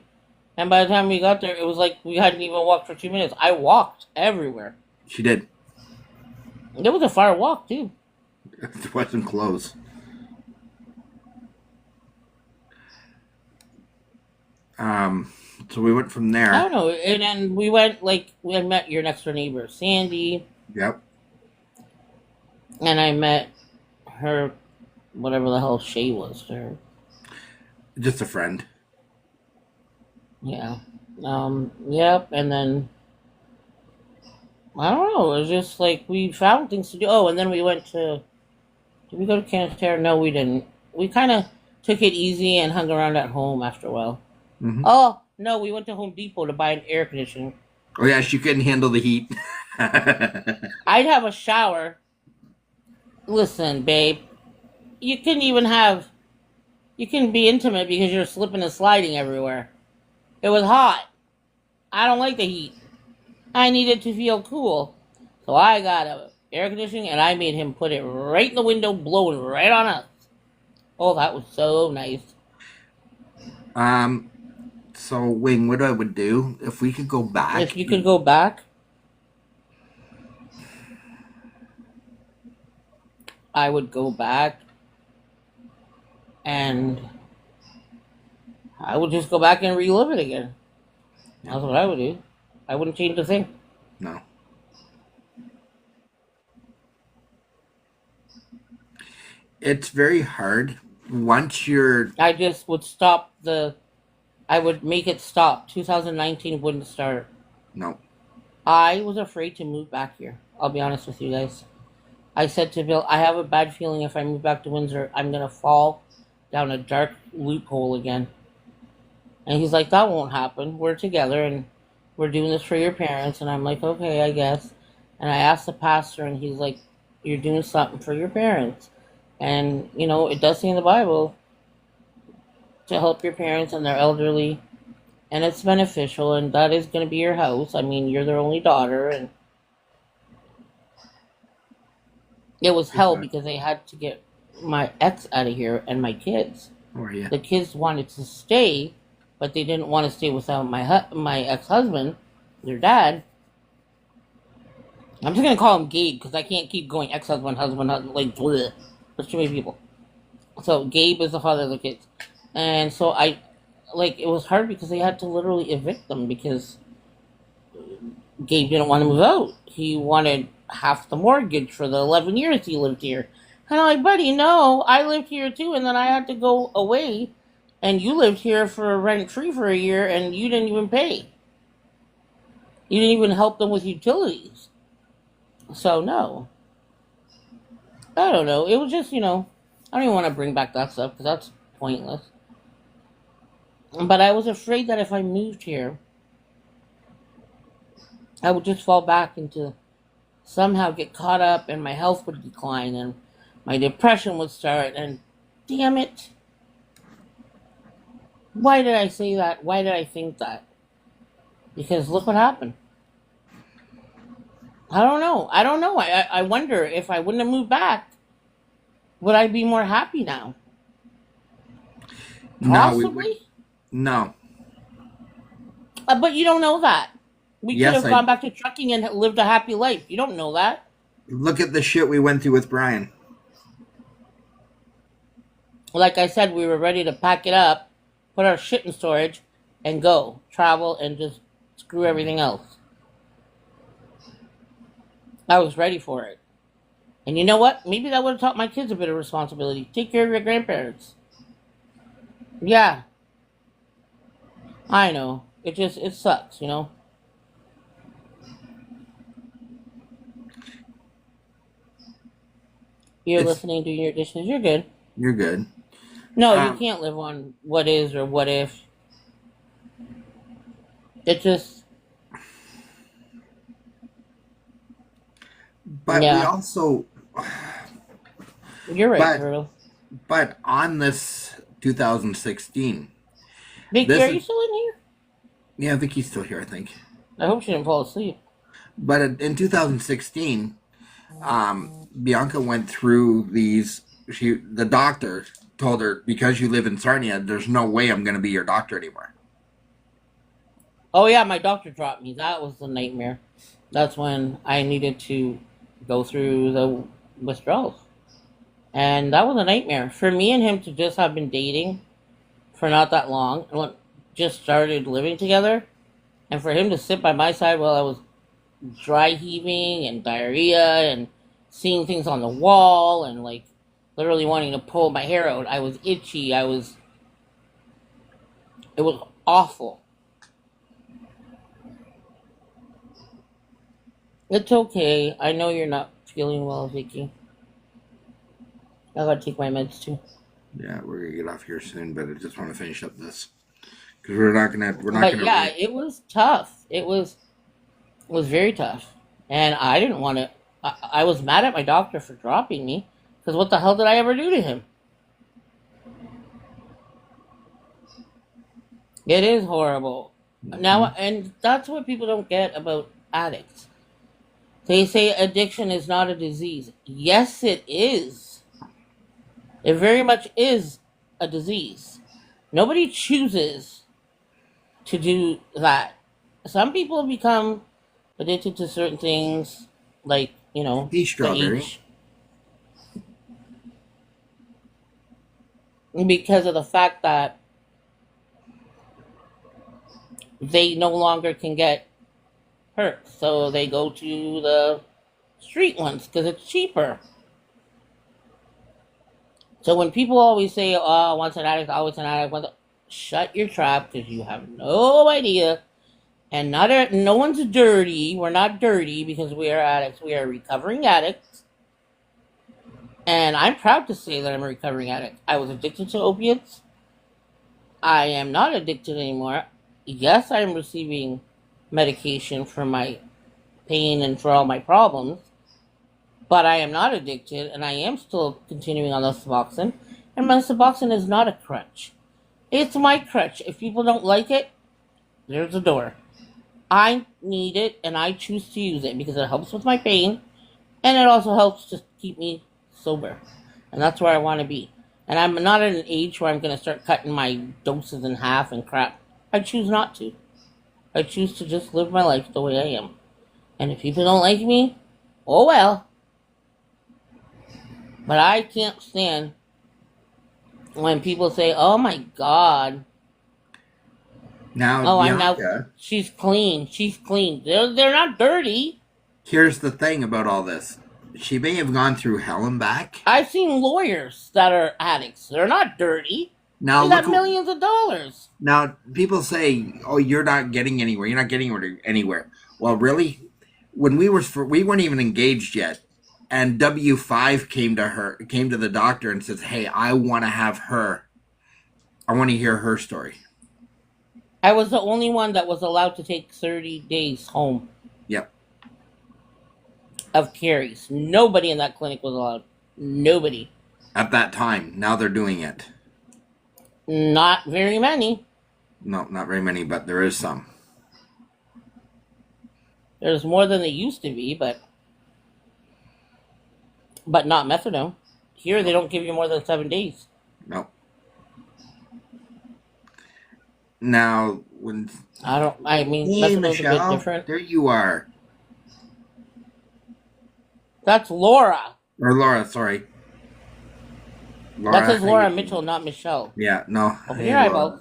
And by the time we got there, it was like we hadn't even walked for 2 minutes. I walked everywhere. She did. It was a far walk, too. It wasn't close. So we went from I there. don't know. And then we went, like, we had met your next door neighbor, Sandy. Yep. And I met her, whatever the hell Shay was to her. Just a friend. Yeah. Yep. And then, I don't know. It was just like we found things to do. Oh, and then we went to, did we go to Canterbury? No, we didn't. We kind of took it easy and hung around at home after a while. Mhm. Oh, no, we went to Home Depot to buy an air conditioner. Oh yeah, she couldn't handle the heat. I'd have a shower. Listen, babe, you can be intimate because you're slipping and sliding everywhere. It was hot. I don't like the heat. I needed to feel cool. So I got a air conditioning and I made him put it right in the window, blowing right on us. Oh, that was so nice. So Wing, what I would do if we could go If back, you could go back, I would go back and I would just go back and relive it again. That's what I would do. I wouldn't change a thing. no, it's very hard once you're I just would stop the. I would make it stop. 2019 wouldn't start. no. I was afraid to move back here. I'll be honest with you guys. I said to Bill, I have a bad feeling if I move back to Windsor, I'm going to fall down a dark loophole again. And he's like, that won't happen. We're together and we're doing this for your parents. And I'm like, okay, I guess. And I asked the pastor, and he's like, you're doing something for your parents. And, you know, it does say in the Bible to help your parents and their elderly. And it's beneficial, and that is going to be your house. I mean, you're their only daughter, and it was hell Okay. because they had to get my ex out of here and my kids. How are you? The kids wanted to stay, but they didn't want to stay without my ex-husband, their dad. I'm just gonna call him Gabe because I can't keep going ex-husband, husband, like bleh. There's too many people. So Gabe is the father of the kids, and so it was hard because they had to literally evict them because Gabe didn't want to move out. He wanted half the mortgage for the 11 years he lived here. And I'm like, buddy, no, I lived here too, and then I had to go away, and you lived here for rent free for a year, and you didn't even pay. You didn't even help them with utilities. So no, I don't know. It was just, I don't even want to bring back that stuff because that's pointless. But I was afraid that if I moved here, I would just fall back into somehow get caught up and my health would decline and my depression would start. And damn it, why did I say that? Why did I think that? Because look what happened. I don't know. I wonder if I wouldn't have moved back, would I be more happy now? No, we would. Possibly. No. But you don't know that. We could Yes, have gone back to trucking and lived a happy life. You don't know that. look at the shit we went through with Brian. Like I said, we were ready to pack it up, put our shit in storage, and go travel and just screw everything else. I was ready for it. And you know what? Maybe that would have taught my kids a bit of responsibility. Take care of your grandparents. Yeah, I know. It sucks, You're It's listening, doing your dishes, you're good. you're good. No, you Um, can't live on what is or what if. It just, but we yeah, also, you're right, but Turtle. but on this 2016, Vicky, this are is you still in here? yeah, I think he's still here. I think, I hope she didn't fall asleep. but in 2016, Bianca went through these. The doctor told her because you live in Sarnia, there's no way I'm going to be your doctor anymore. Oh yeah, my doctor dropped me. That was the nightmare. That's when I needed to go through the withdrawals. And that was a nightmare. For me and him to just have been dating for not that long and just started living together, and for him to sit by my side while I was dry heaving and diarrhea and seeing things on the wall and like literally wanting to pull my hair out. I was itchy. It was awful. It's okay. I know you're not feeling well, Vicky. I gotta take my meds too. Yeah, we're gonna get off here soon, but I just want to finish up this because we're not But gonna yeah, read. it was tough. It was very tough, and I didn't want to. I was mad at my doctor for dropping me because what the hell did I ever do to him? It is horrible. Now, Mhm. and that's what people don't get about addicts. They say addiction is not a disease. Yes, it is. It very much is a disease. Nobody chooses to do that. Some people become addicted to certain things, like, Pea the strawberry. H, because of the fact that they no longer can get hurt. So they go to the street ones because it's cheaper. So when people always say, "Oh, once an addict, always an addict," shut your trap because you have no idea. And no one's dirty. We're not dirty because we are addicts. We are recovering addicts. And I'm proud to say that I'm a recovering addict. I was addicted to opiates. I am not addicted anymore. Yes, I'm receiving medication for my pain and for all my problems. But I am not addicted, and I am still continuing on the Suboxone. And my Suboxone is not a crutch. It's my crutch. If people don't like it, there's the door. I need it, and I choose to use it because it helps with my pain, and it also helps to keep me sober. And that's where I want to be. And I'm not at an age where I'm going to start cutting my doses in half and crap. I choose not to. I choose to just live my life the way I am. And if people don't like me, oh well. But I can't stand when people say, "Oh my God, Now, oh I'm now Bianca, she's clean, she's clean." They're not dirty. here's the thing about all this. She may have gone through hell and back. I've seen lawyers that are addicts. They're not dirty. Now They look. got millions of dollars. Now people say, "Oh, you're not getting anywhere. You're not getting anywhere." Well, really, when we weren't even engaged yet, and W5 came to the doctor and says, "Hey, I want to have her. I want to hear her story." I was the only one that was allowed to take 30 days home Yep. of carries. Nobody in that clinic was allowed. Nobody. At that time, now they're doing it. Not very many. No, not very many, but there is some. There's more than there used to be, but not methadone. Here they don't give you more than 7 days. No. Now, when I mean, hey methadone's a bit Michelle, different. there you are, That's Laura. or Laura, sorry, Laura. That says how Laura you- Mitchell, not Michelle. Yeah, no. Open Hey, your Laura. eyeballs.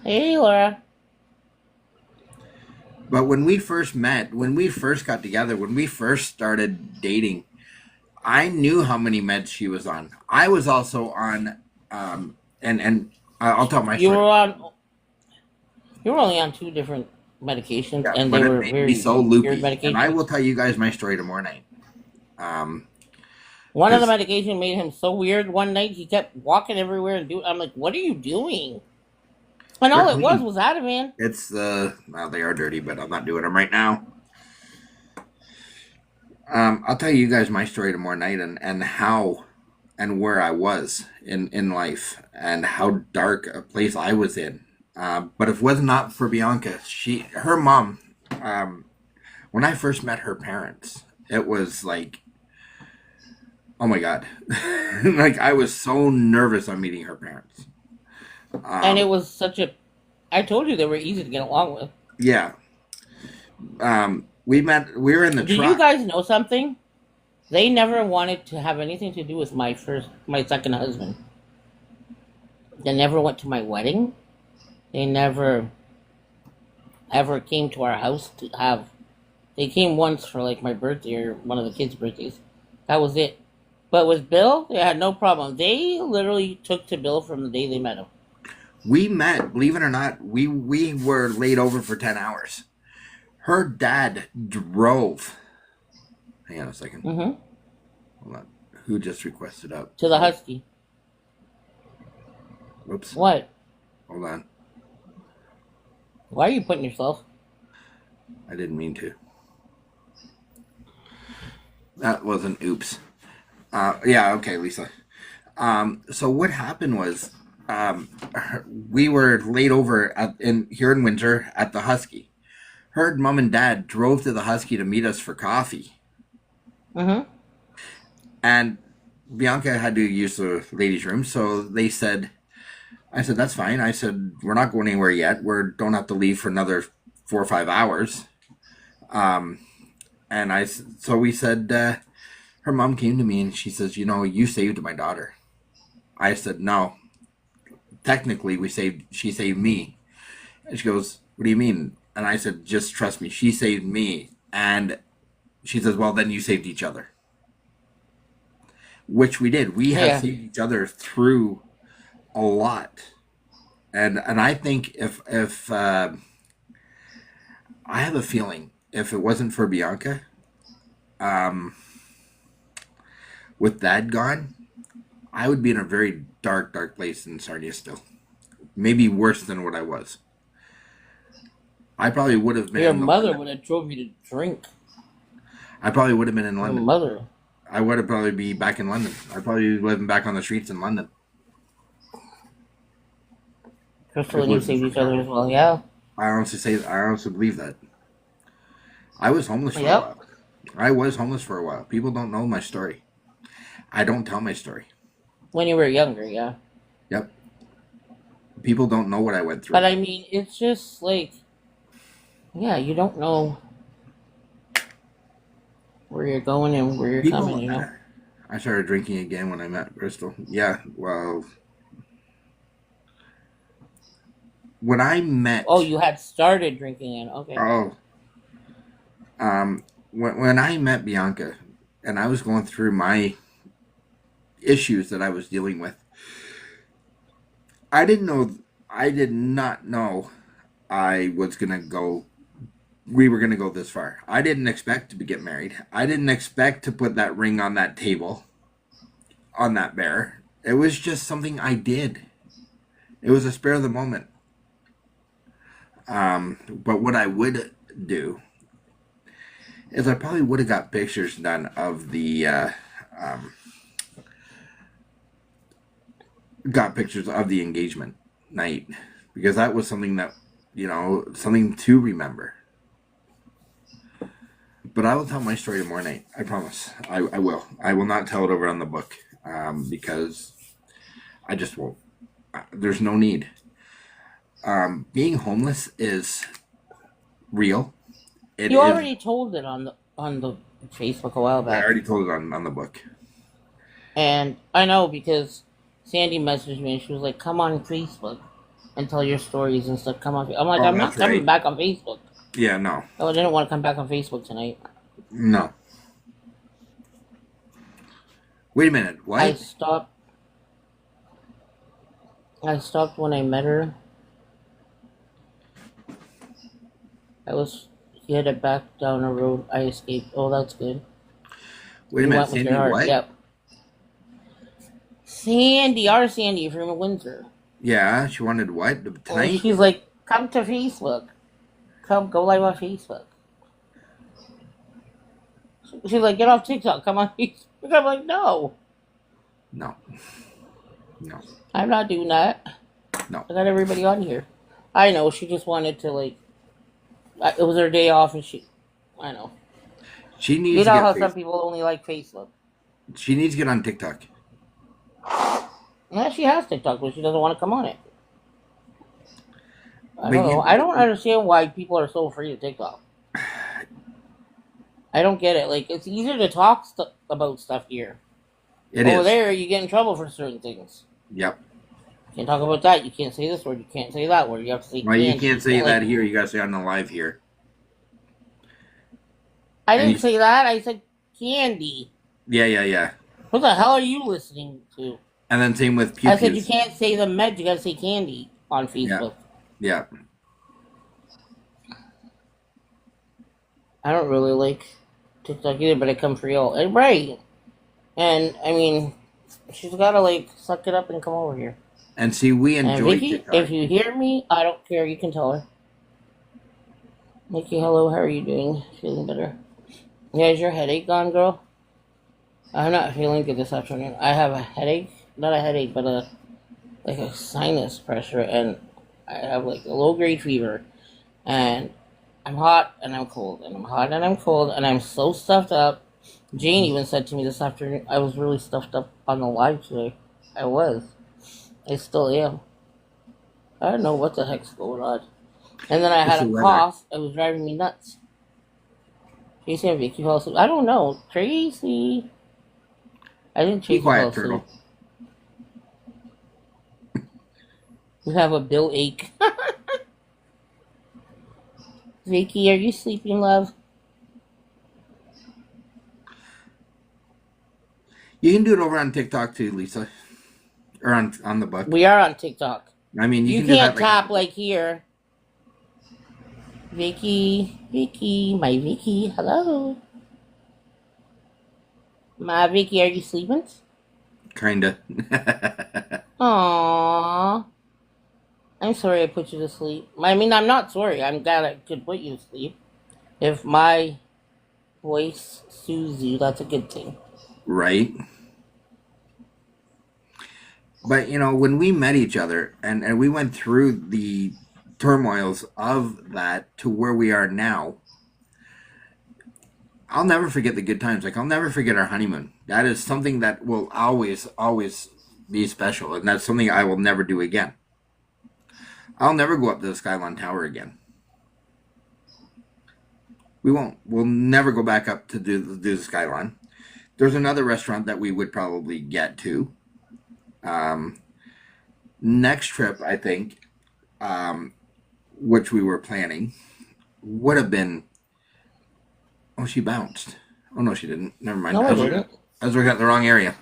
Hey, Laura. But when we first met, when we first got together, when we first started dating, I knew how many meds she was on. I was also on, and I'll tell my You story. were on. You were only on 2 different medications, Yeah, and but they it were made very me so weird loopy, medications. and I will tell you guys my story tomorrow night. One of the 'Cause- medication made him so weird. One night he kept walking everywhere and I'm like, "What are you doing?" And all They're it was clean. Ativan. It's well, they are dirty, but I'm not doing them right now. I'll tell you guys my story tomorrow night and how and where I was in life and how dark a place I was in. But if it was not for Bianca, her mom, when I first met her parents, it was like, oh my God. Like I was so nervous on meeting her parents. And it was such a. I told you they were easy to get along with. Yeah. We were in the Do truck. you guys know something? They never wanted to have anything to do with my second husband. They never went to my wedding. They never ever came to our house to have. They came once for like my birthday or one of the kids' birthdays. That was it. But with Bill, they had no problem. They literally took to Bill from the day they met him. We met, believe it or not, we were laid over for 10 hours. Her dad drove. Hang on a second. Mm-hmm. Hold on. Who just requested up? To the Husky. Whoops. What? Hold on. Why are you putting yourself? I didn't mean to. That was an oops. Yeah, okay, Lisa. So what happened was we were laid over here in Windsor at the Husky. her mom and dad drove to the Husky to meet us for coffee. Mm-hmm. And Bianca had to use the ladies' room, so they said, I said, that's fine. I said, we're not going anywhere yet. We don't have to leave for another 4 or 5 hours. So we said, her mom came to me and she says, you saved my daughter. I said, no. Technically, she saved me. And she goes, what do you mean? And I said, just trust me. She saved me. And she says, well, then you saved each other. Which we did. We have saved each other through a lot. And I think if I have a feeling if it wasn't for Bianca, with Dad gone, I would be in a very dark place in Sarnia still. Maybe worse than what I was. I probably would have been. Your mother would have drove you to drink. I probably would have been in Your London. mother. I would have probably be back in London. I'd probably be living back on the streets in London. Crystal and you saved each other as well, yeah. I honestly believe that. I was homeless for a Yep. while. I was homeless for a while. People don't know my story. I don't tell my story. When you were younger, yeah. Yep. People don't know what I went through. But I mean, it's just like, yeah, you don't know where you're going and where you're coming, you know? I started drinking again when I met Crystal. Yeah, well, when I met... Oh, you had started drinking in, okay. When I met Bianca and I was going through my issues that I was dealing with, I did not know we were going to go this far. I didn't expect to get married. I didn't expect to put that ring on that table, on that bear. It was just something I did. It was a spur of the moment. But what I would do is I probably would have got pictures done of the engagement night, because that was something that, something to remember. But I will tell my story tomorrow night. I promise. I will. I will not tell it over on the book, because I just won't. There's no need. Being homeless is real. You already told it on the Facebook a while back. I already told it on the book. And I know because Sandy messaged me and she was like, come on Facebook and tell your stories and stuff. Come on. I'm like, I'm not coming back on Facebook. Yeah, no. Oh, I didn't want to come back on Facebook tonight. No. Wait a minute. What? I stopped when I met her. She headed back down a road. I escaped. Oh, that's good. Wait a minute, Sandy, what? Yep. Sandy, our Sandy from Windsor. Yeah, she wanted what? Tonight? Oh, she's like, come to Facebook. Go live on Facebook. She's like, get off TikTok. Come on Facebook. I'm like, no. No. I'm not doing that. No. I got everybody on here. I know. She just wanted to, like, it was her day off and I know. She needs you to know get how Facebook. some people only like Facebook. She needs to get on TikTok. Yeah, she has TikTok, but she doesn't want to come on it. I But don't know. you- I don't understand why people are so afraid of TikTok. I don't get it. Like, it's easier to talk about stuff here. It Over is. there, you get in trouble for certain things. Yep. You can't talk about that. You can't say this word. You can't say that word. You have to say Well, you can't. can't say like- that here. You gotta say on the live here. I And didn't you- say that. I said candy. Yeah. What the hell are you listening to? And then same with pew I said you pews. can't say the meds. You gotta say candy on Facebook. Yeah. I don't really like TikTok either, but I come for y'all. Right. And, I mean, she's gotta, like, suck it up and come over here. And see, we And enjoy Vicky, TikTok. if you hear me, I don't care. You can tell her. Vicky, hello. How are you doing? Feeling better? Yeah, is your headache gone, girl? I'm not feeling good this afternoon. I have a headache. Not a headache, but like a sinus pressure. And I have, like, a low-grade fever. And I'm hot and I'm cold, and I'm hot and I'm cold, and I'm so stuffed up. Jane even said to me this afternoon, I was really stuffed up on the live today. I was. I still am. I don't know what the heck's going on. And then I It's had the a weather. cough. It was driving me nuts. Tracy and Vicky fell asleep. I don't know. Tracy. I think Be Tracy fell quiet, asleep. turtle. We have a Bill ache. Vicky, are you sleeping, love? You can do it over on TikTok too, Lisa, or on the book. We are on TikTok. I mean, you You can do that can't like on the tap book. like here. Vicky, my Vicky, hello. My Vicky, are you sleeping? Kinda. Aww. I'm sorry I put you to sleep. I mean, I'm not sorry. I'm glad I could put you to sleep. If my voice soothes you, that's a good thing. Right. But when we met each other and we went through the turmoils of that to where we are now, I'll never forget the good times. Like, I'll never forget our honeymoon. That is something that will always, always be special. And that's something I will never do again. I'll never go up to the Skyline Tower again. We won't. We'll never go back up to do the Skyline. There's another restaurant that we would probably get to. Next trip, I think, which we were planning, would have been. Oh, she bounced. Oh no, she didn't. Never mind. No, I didn't. I was looking at the wrong area.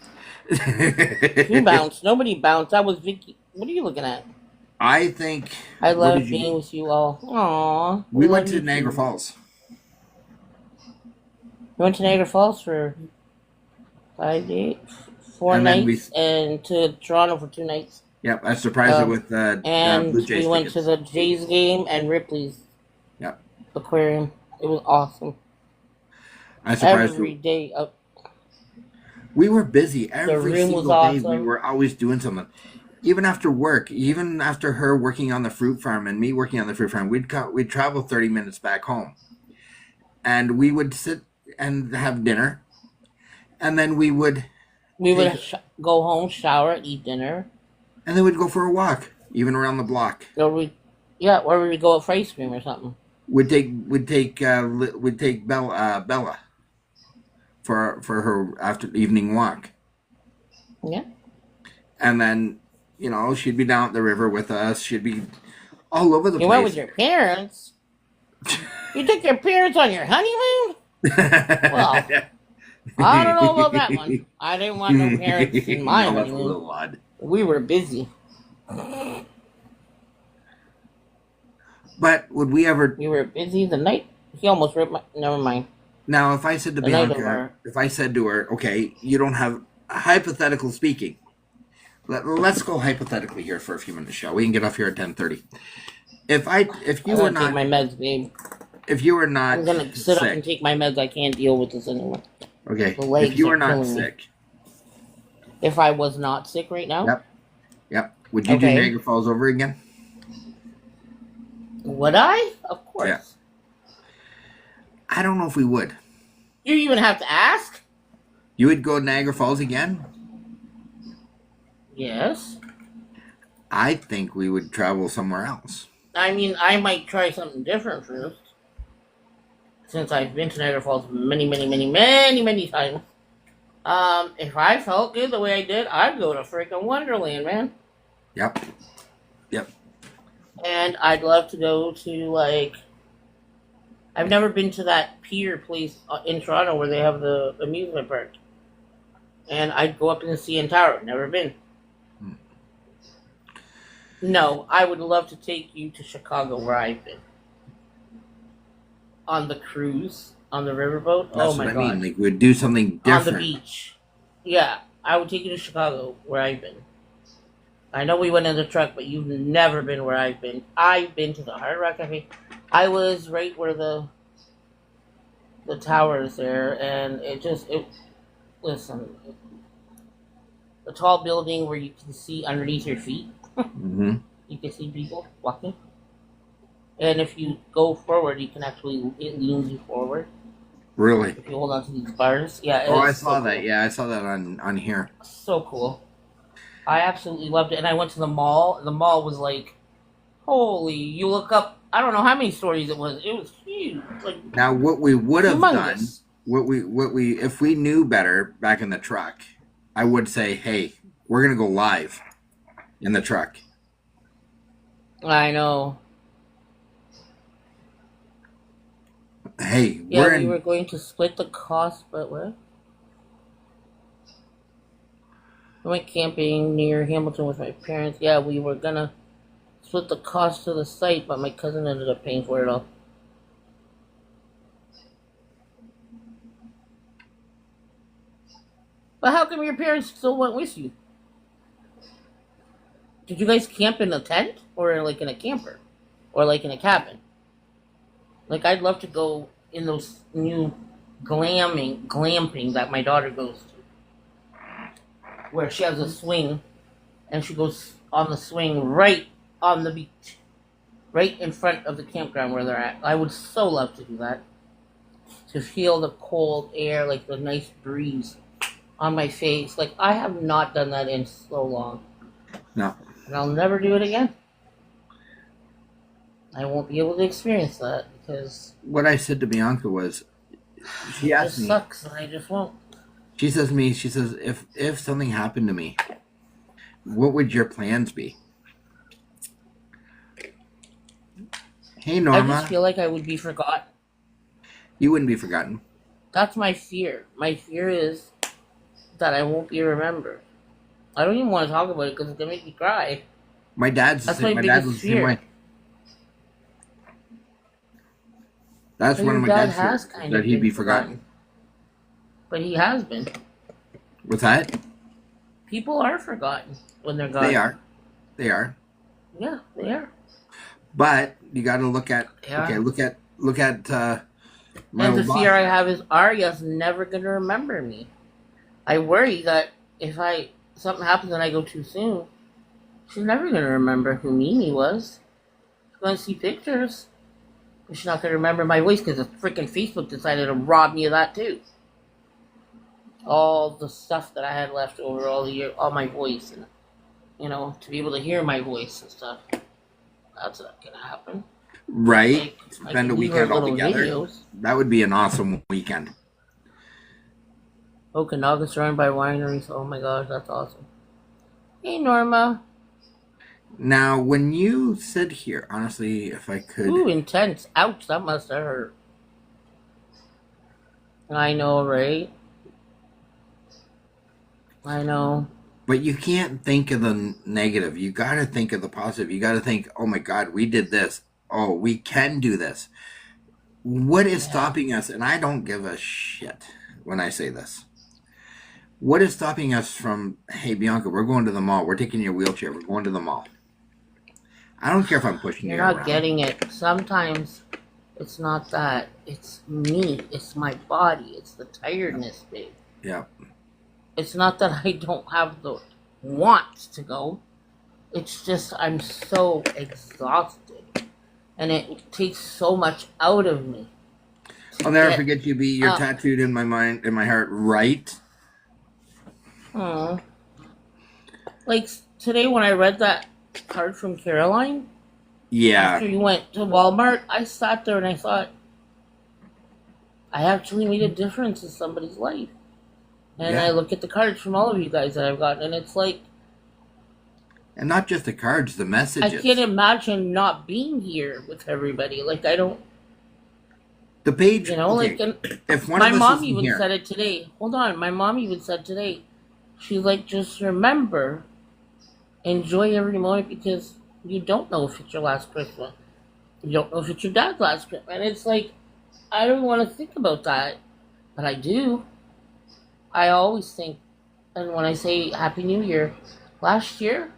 You bounced. Nobody bounced. That was Vicky. What are you looking at? I think. I Where love did you being go? with you all. Aww. We love went to you Niagara too. Falls. We went to Niagara Falls for 5 days, 4 And then nights, and to Toronto for 2 nights. Yep, I surprised it with the And Blue Jays we went to tickets. the Jays game and Ripley's Yep, aquarium. It was awesome. I surprised Every you. day, We were busy the every room was single day. We awesome. were always doing something. Even after work, even after her working on the fruit farm and me working on the fruit farm, we'd travel 30 minutes back home, and we would sit and have dinner, and then we would We take, would go home, shower, eat dinner, and then we'd go for a walk, even around the block. or we would go out for ice cream or something. We'd take Bella for her after evening walk, Yeah. and then she'd be down at the river with us. She'd be all over the You went with place. your parents. You took your parents on your honeymoon? Well, I don't know about that one. I didn't want no parents in my No, that's a honeymoon. little odd. We were busy. But would we ever? We were busy the night. He almost ripped my. Never mind. Now, if I said to The night of Bianca, our. if I said to her, okay, you don't have hypothetical speaking. Let's go hypothetically here for a few minutes, shall we? And get off here at 10:30. If I'm you were gonna take my not, meds, babe. if you were I'm not gonna sit up and sick, take my meds. I can't deal with this anymore. okay, The if legs you are were not killing me. sick, If I was not sick right now, yep, would you do okay. Niagara Falls over again? Would I? Of course. Yeah. I don't know if we would. You even have to ask? You would go to Niagara Falls again? Yes. I think we would travel somewhere else. I mean, I might try something different first. Since I've been to Niagara Falls many, many, many, many, many times. If I felt good the way I did, I'd go to freaking Wonderland, man. Yep. And I'd love to go to, like... I've never been to that pier place in Toronto where they have the amusement park. And I'd go up in the CN Tower. Never been. No, I would love to take you to Chicago where I've been. On the cruise, on the riverboat. That's Oh my what I god. mean. Like, we'd do something On different. the beach. Yeah, I would take you to Chicago where I've been. I know we went in the truck, but you've never been where I've been. I've been to the Hard Rock Cafe. I was right where the tower is there, and listen, a tall building where you can see underneath your feet. Mm-hmm. You can see people walking. And if you go forward, you can actually, it leans you forward. Really? If you hold on to these bars. Yeah, Oh, I it's saw so that. cool. Yeah, I saw that on here. So cool. I absolutely loved it. And I went to the mall. The mall was like, holy, you look up, I don't know how many stories it was. It was huge. Like, Now, what we would have done, humongous. if we knew better back in the truck, I would say, hey, we're gonna go live in the truck. I know. Hey, Yeah, we're we in. were going to split the cost, but what? I went camping near Hamilton with my parents. Yeah, we were gonna split the cost of the site, but my cousin ended up paying for it all. But how come your parents still went with you? Did you guys camp in a tent? Or like in a camper? Or like in a cabin? Like, I'd love to go in those new glamping that my daughter goes to. Where she has a swing, and she goes on the swing right on the beach. Right in front of the campground where they're at. I would so love to do that. To feel the cold air, like the nice breeze on my face. Like, I have not done that in so long. No. And I'll never do it again. I won't be able to experience that because What I said to Bianca was, she it asked just me. sucks and I just won't. She says to me, she says, if something happened to me, what would your plans be? Hey I Norma, just feel like I would be forgotten. you wouldn't be forgotten. That's my fear. My fear is that I won't be remembered. I don't even want to talk about it because it's going to make me cry. My dad's the That's same. my My dad biggest was the same fear. way. That's But one of your my dad dad's has fears, kind that of he'd been be forgotten. But he has been. What's that? People are forgotten when they're gone. They are. They are. Yeah, they are. But you got to look at. Yeah. Okay, look at my And the old boss. fear I have is Arya's never going to remember me. I worry that if something happens and I go too soon, she's never going to remember who Mimi was. She's going to see pictures. But she's not going to remember my voice because the freaking Facebook decided to rob me of that too. All the stuff that I had left over all the year, all my voice, and to be able to hear my voice and stuff. That's not going to happen. Right. I Spend a can leave her weekend all little together. videos. That would be an awesome weekend. Okanaga surrounded by wineries. Oh my gosh, that's awesome. Hey, Norma. Now, when you sit here, honestly, if I could, Ooh, intense. Ouch, that must have hurt. I know, right? I know. but you can't think of the negative. You got to think of the positive. You got to think, oh my God, we did this. Oh, we can do this. What is stopping us? And I don't give a shit when I say this. What is stopping us from, hey, Bianca, we're going to the mall. We're taking your wheelchair. We're going to the mall. I don't care if I'm pushing You're you not around. getting it. Sometimes it's not that. It's me. It's my body. It's the tiredness, babe. Yeah. It's not that I don't have the want to go. It's just I'm so exhausted. And it takes so much out of me. I'll never get forget you, B. You're up. tattooed in my mind, in my heart, right? Aw. Like today when I read that card from Caroline, Yeah. after you went to Walmart, I sat there and I thought, I actually made a difference in somebody's life. And Yeah. I look at the cards from all of you guys that I've gotten, and it's like, And not just the cards, the I messages. can't imagine not being here with everybody. Like, I don't, The page. okay. Like, And if one my of us mom isn't even here, said it today. Hold on, my mom even said today, she's like, just remember, enjoy every moment because you don't know if it's your last Christmas. You don't know if it's your dad's last Christmas. And it's like, I don't want to think about that, but I do. I always think, and when I say Happy New Year, last year,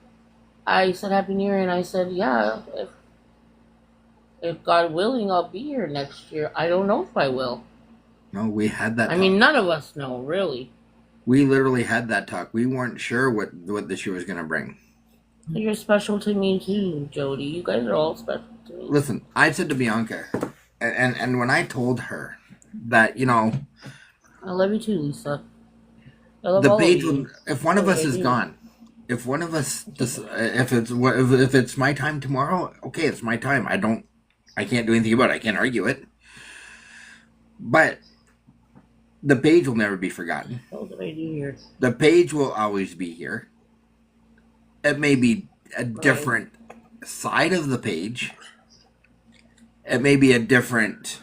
I said Happy New Year, and I said, yeah, if God willing, I'll be here next year. I don't know if I will. no, we had that. I talk. mean, none of us know, really. We literally had that talk. We weren't sure what this year was going to bring. You're special to me, too, Jody. You guys are all special. Listen, I said to Bianca, and when I told her that, you know, I love you too, Lisa. I love the all of page you. will, if one of us I is do. gone, if one of us, if it's my time tomorrow, okay, it's my time. I can't do anything about it. I can't argue it. But the page will never be forgotten. What did I do here? The page will always be here. It may be a different side of the page. It may be a different,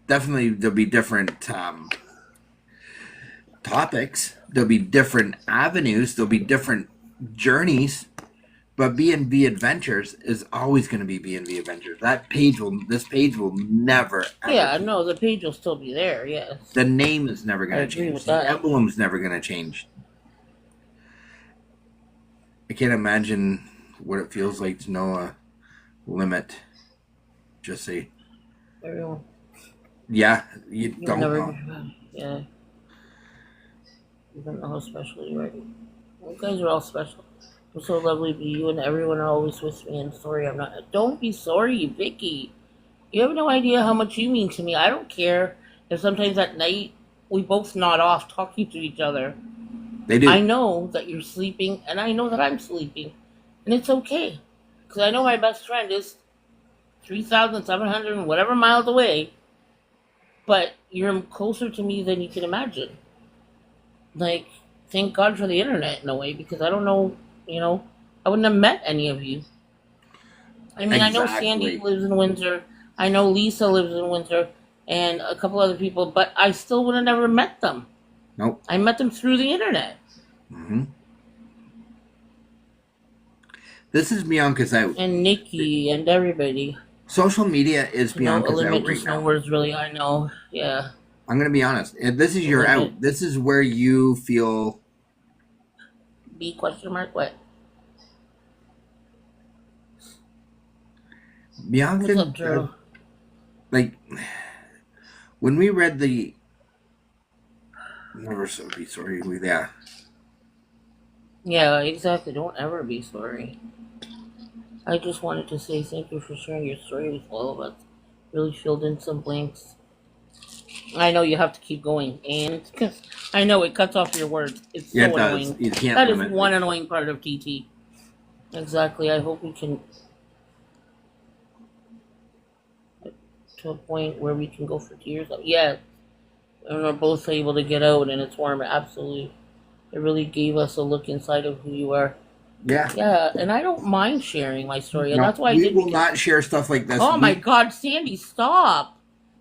definitely there'll be different topics. There'll be different avenues. There'll be different journeys. But B&B Adventures is always going to be B&B Adventures. This page will never, ever Yeah, change. no, the page will still be there. Yes. The name is never I going to agree change. with The that. emblem's never going to change. I can't imagine what it feels like to know a limit. Just say, Everyone. yeah, you You'll don't never. know. Yeah. You don't know how special you are. You guys are all special. You're so lovely, but you and everyone are always with me. And sorry, I'm not. Don't be sorry, Vicky. You have no idea how much you mean to me. I don't care if sometimes at night we both nod off talking to each other. They do. I know that you're sleeping, and I know that I'm sleeping. And it's okay. Because I know my best friend is 3,700 and whatever miles away. But you're closer to me than you can imagine. Like, thank God for the internet in a way, because I don't know, I wouldn't have met any of you. I mean, I know Sandy Exactly. lives in Windsor. I know Lisa lives in Windsor, and a couple other people, but I still would have never met them. Nope. I met them through the internet. Hmm. This is Bianca's out. And Nikki and everybody. Social media is You know, a Bianca's out limit right just now. nowhere's really, I know. Yeah. I'm going to be honest. This is your Limit. out. This is where you feel. B question mark what? Bianca, What's up, Drew? like, when we read the. Never so be sorry. Yeah. Yeah, exactly. Don't ever be sorry. I just wanted to say thank you for sharing your story with all of us. Really filled in some blanks. I know you have to keep going, and I know it cuts off your words. It's so Yeah, it does. annoying. You can't That is limit. one annoying part of TT. Exactly. I hope we can to a point where we can go for tears. Yeah, and we're both able to get out, and it's warm. Absolutely, it really gave us a look inside of who you are. Yeah. Yeah, and I don't mind sharing my story, and No, that's why I we did. will not share stuff like this. Oh my God, Sandy, stop!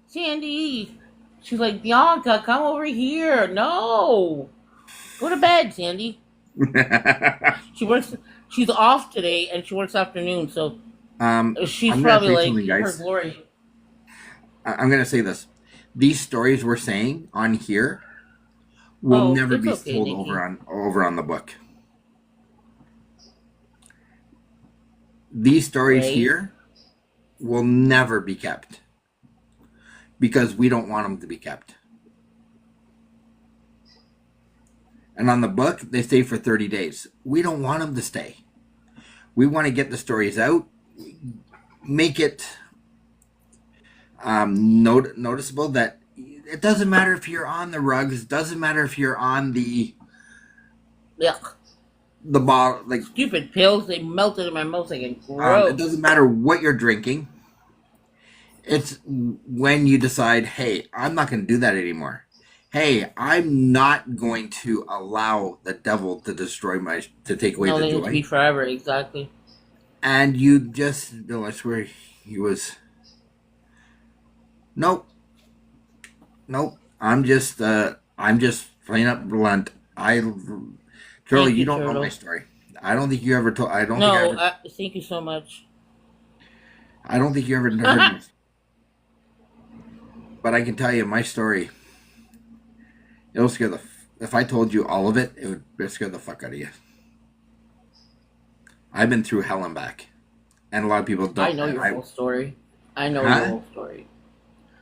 Sandy, she's like, Bianca, come over here. No, go to bed, Sandy. She works. She's off today, and she works afternoon, so she's I'm gonna probably say like something, her guys. glory. I'm going to say this. These stories we're saying on here will Oh, never it's be okay, told Nikki. over on the book. These stories Right. here will never be kept because we don't want them to be kept. And on the book, they stay for 30 days. We don't want them to stay. We want to get the stories out, make it noticeable that it doesn't matter if you're on the rugs, it doesn't matter if you're on the Yuck. bottle, like Stupid pills, they melted in my mouth again. it Gross. doesn't matter what you're drinking. It's when you decide, hey, I'm not going to do that anymore. Hey, I'm not going to allow the devil to to take away No, the they need to be joy. forever, exactly. And you just, no, I swear, he was, nope, I'm just plain up blunt. Charlie, Thank you you, don't know Turtle. my story. I don't think you ever told. I don't No, think I ever. thank you so much. I don't think you ever heard me. But I can tell you my story. It'll scare the. If I told you all of it, it would scare the fuck out of you. I've been through hell and back, and a lot of people don't. I know your whole story. I know Huh? your whole story.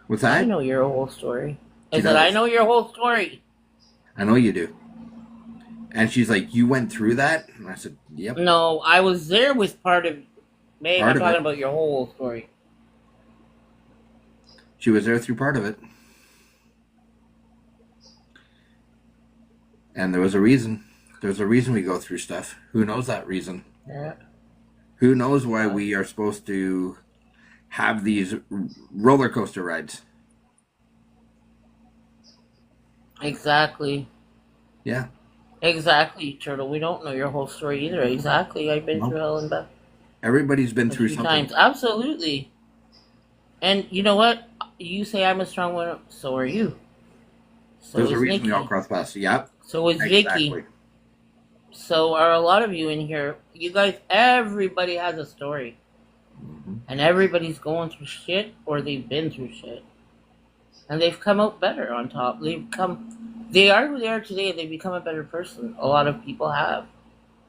What's I that? know your whole story. I She said, I does. know your whole story. I know you do. And she's like, "You went through that?" And I said, "Yep." No, I was there with part of Babe, Part I'm of talking it. about your whole story. She was there through part of it. And there was a reason. There's a reason we go through stuff. Who knows that reason? Yeah. Who knows why Yeah. we are supposed to have these roller coaster rides? Exactly. Yeah. Exactly, Turtle. We don't know your whole story either. Exactly. I've been No. through hell and back Everybody's been a through few something. times. Absolutely. And you know what? You say I'm a strong one, so are you. So There's a is reason we all Nikki. cross paths. Yep. So is Exactly. Vicky. So are a lot of you in here. You guys, everybody has a story. Mm-hmm. And everybody's going through shit or they've been through shit. And they've come out better on top. They are who they are today. They've become a better person. A lot of people have.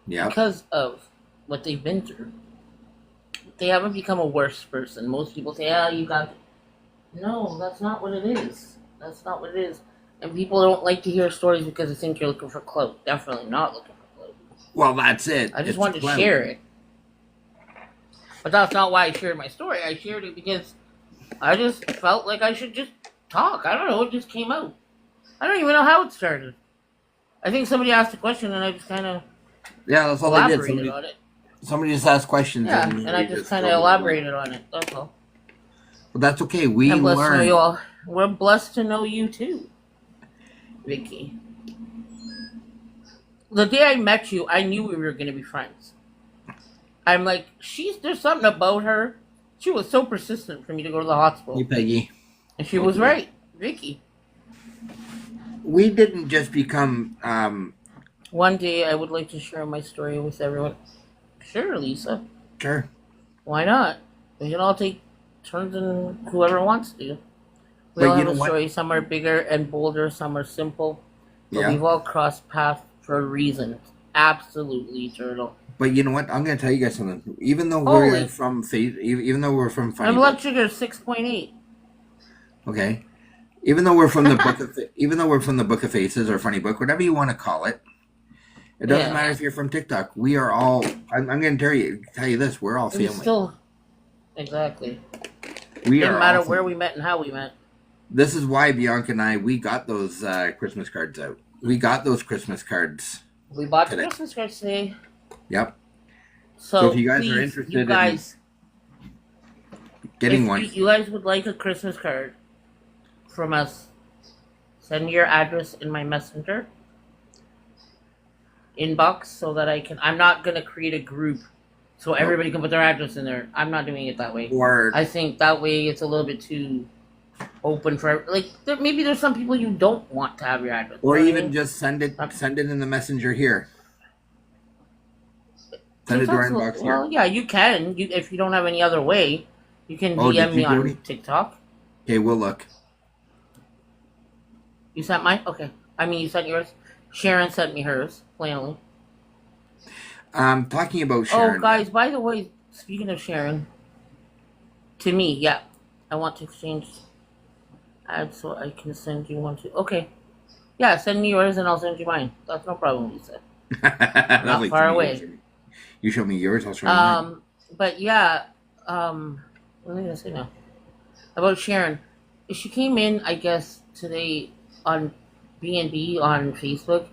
Yep. Because of what they've been through. They haven't become a worse person. Most people say, you got... No, that's not what it is. That's not what it is. And people don't like to hear stories because they think you're looking for clout. Definitely not looking for clout. Well, that's it. I just It's wanted to clout. share it. But that's not why I shared my story. I shared it because I just felt like I should just talk. I don't know. It just came out. I don't even know how it started. I think somebody asked a question and I just kind of Yeah, that's all they did. elaborated on it. Somebody just asked questions. Yeah, and I we just kind of go. elaborated on it. That's all. But that's okay. We I'm blessed to know learn. you all. We're blessed to know you too, Vicky. The day I met you, I knew we were going to be friends. I'm like, there's something about her. She was so persistent for me to go to the hospital. Hey, Peggy. And she was right, Vicky. We didn't just become. One day I would like to share my story with everyone. Sure, Lisa. Sure. Why not? We can all take turns and whoever wants to. We But all you have a know what? story. Some are bigger and bolder, some are simple. But Yeah. we've all crossed paths for a reason. Absolutely, Turtle. But you know what? I'm going to tell you guys something. Even though Holy. we're from even though we're from My Funny blood Book, sugar is 6.8. okay. Even though we're from the Book of Faces or Funny Book, whatever you want to call it, it doesn't Yeah. matter if you're from TikTok. We are all. I'm going to tell you this. We're all We family. still... Exactly. We Didn't are matter all where we met and how we met. This is why Bianca and I, we got those Christmas cards out. We got those Christmas cards. We bought the Today. Christmas cards today. Yep. So, So if you guys please, are interested you guys, Getting if one. you guys would like a Christmas card from us, send me your address in my messenger inbox so that I'm not going to create a group so everybody can put their address in there. I'm not doing it that way. Or I think that way it's a little bit too open for, maybe there's some people you don't want to have your address. or You know what I even mean? just send it in the messenger here. Send it to our TikTok's inbox here. well, yeah, you can. If you don't have any other way, you can Oh, did DM you me do on it? TikTok. Okay, we'll look. You sent mine? Okay. I mean, you sent yours. Sharon sent me hers, plainly. Talking about Sharon. Oh, guys, by the way, speaking of Sharon, to me, yeah, I want to exchange ads so I can send you one too. Okay. Yeah, send me yours and I'll send you mine. That's no problem, Lisa. Not far away. You show me yours, I'll show you mine. But yeah, what am I gonna say now? About Sharon. She came in, I guess, today on B&B on Facebook,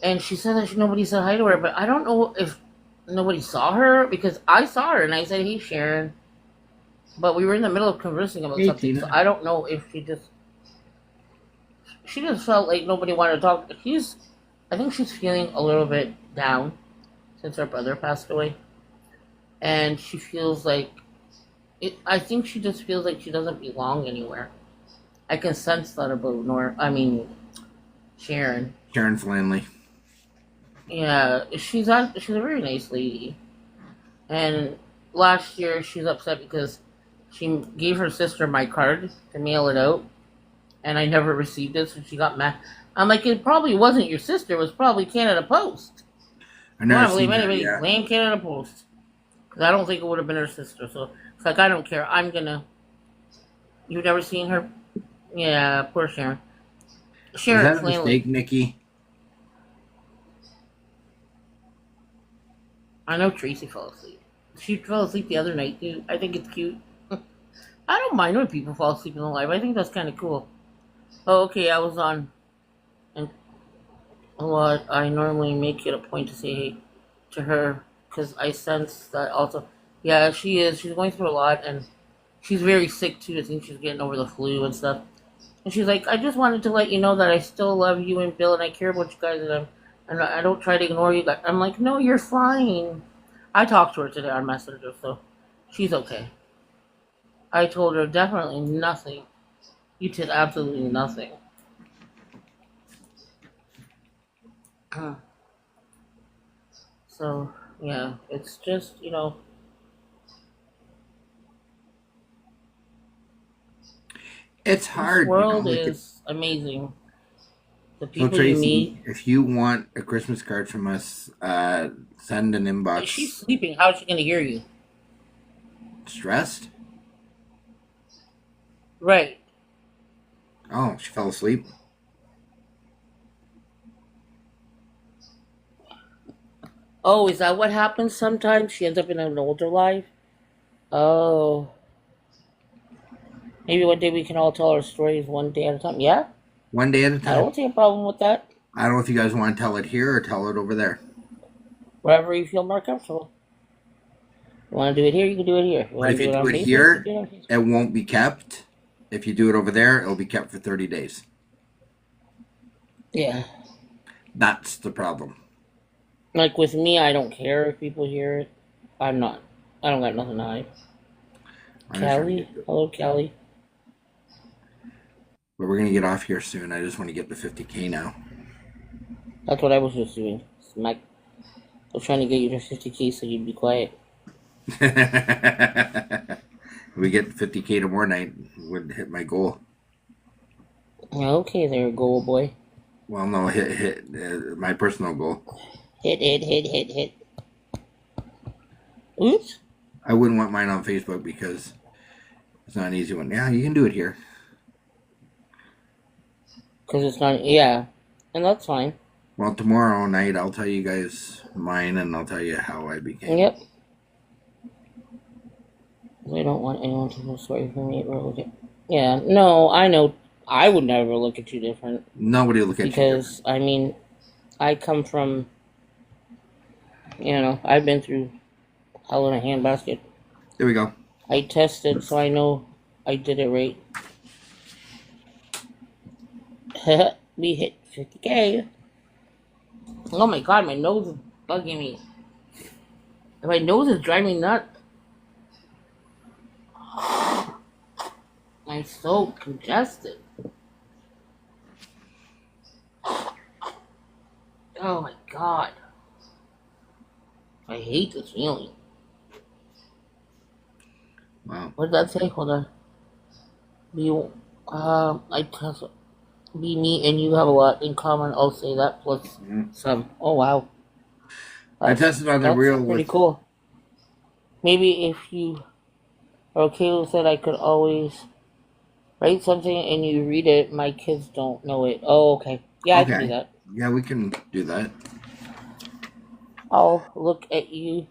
and she said that nobody said hi to her, but I don't know if nobody saw her, because I saw her and I said, hey Sharon, but we were in the middle of conversing about Hey, something, Tina. so I don't know if she just felt like nobody wanted to talk. I think she's feeling a little bit down since her brother passed away, and she feels like I think she just feels like she doesn't belong anywhere. I can sense that about Sharon. Sharon Flanley. Yeah, she's a very nice lady. And last year she's upset because she gave her sister my card to mail it out, and I never received it, so she got mad. I'm like, it probably wasn't your sister, it was probably Canada Post. I I never don't seen believe that, anybody yeah. blame Canada Post. Because I don't think it would have been her sister, so it's like, I don't care. You've never seen her? Yeah, poor Sharon. Was Sharon that a Flanley. mistake, Nikki? I know Tracy fell asleep. She fell asleep the other night, too. I think it's cute. I don't mind when people fall asleep in the live. I think that's kind of cool. Oh, okay, I was on. And a lot, I normally make it a point to say hey to her because I sense that also. Yeah, she is. She's going through a lot and she's very sick, too. I think she's getting over the flu and stuff. And she's like, I just wanted to let you know that I still love you and Bill and I care about you guys and I don't try to ignore you guys. I'm like, no, you're fine. I talked to her today on Messenger, so she's okay. I told her definitely nothing. You did absolutely nothing. So, yeah, it's just, It's this hard. world Like is amazing. The so people you meet. Tracy, if you want a Christmas card from us, send an If she's inbox. sleeping, how is she going to hear you? Stressed? Right. Oh, she fell asleep. Oh, is that what happens sometimes? She ends up in an older life? Oh. Maybe one day we can all tell our stories one day at a time. Yeah? One day at a I time. don't see a problem with that. I don't know if you guys want to tell it here or tell it over there. Wherever you feel more comfortable. You want to do it here, you can do it here. You But want if to do you it on do it Facebook, you here, can do it on Facebook. it won't be kept. If you do it over there, it'll be kept for 30 days. Yeah. That's the problem. Like with me, I don't care if people hear it. I don't got nothing to hide. I'm just trying to Callie? get Hello, Callie. But we're going to get off here soon. I just want to get to 50K now. That's what I was just doing. Smack. I was trying to get you to 50K so you'd be quiet. We get 50K tomorrow night, would hit my goal. Okay there, goal boy. Well, no, hit my personal goal. Hit. Oops. I wouldn't want mine on Facebook because it's not an easy one. Yeah, you can do it here. Because it's not, yeah. And that's fine. Well, tomorrow night I'll tell you guys mine and I'll tell you how I became. Yep. I don't want anyone to feel sorry for me. Yeah, no, I know. I would never look at you different. Nobody will look at you different. Because, I mean, I come from, I've been through hell in a handbasket. There we go. I tested, so I know I did it right. We hit 50K. Oh my god, my nose is bugging me. My nose is driving me nuts. I'm so congested. Oh my god. I hate this feeling. Wow. What did that say? Hold on. I test. Be me and you have a lot in common. I'll say that plus some. Oh wow. I tested on the That's real pretty with cool. Maybe if you are okay with it, I could always write something and you read it. My kids don't know it. Oh, okay. Yeah, I can do Okay. that. Yeah, we can do that. I'll look at you.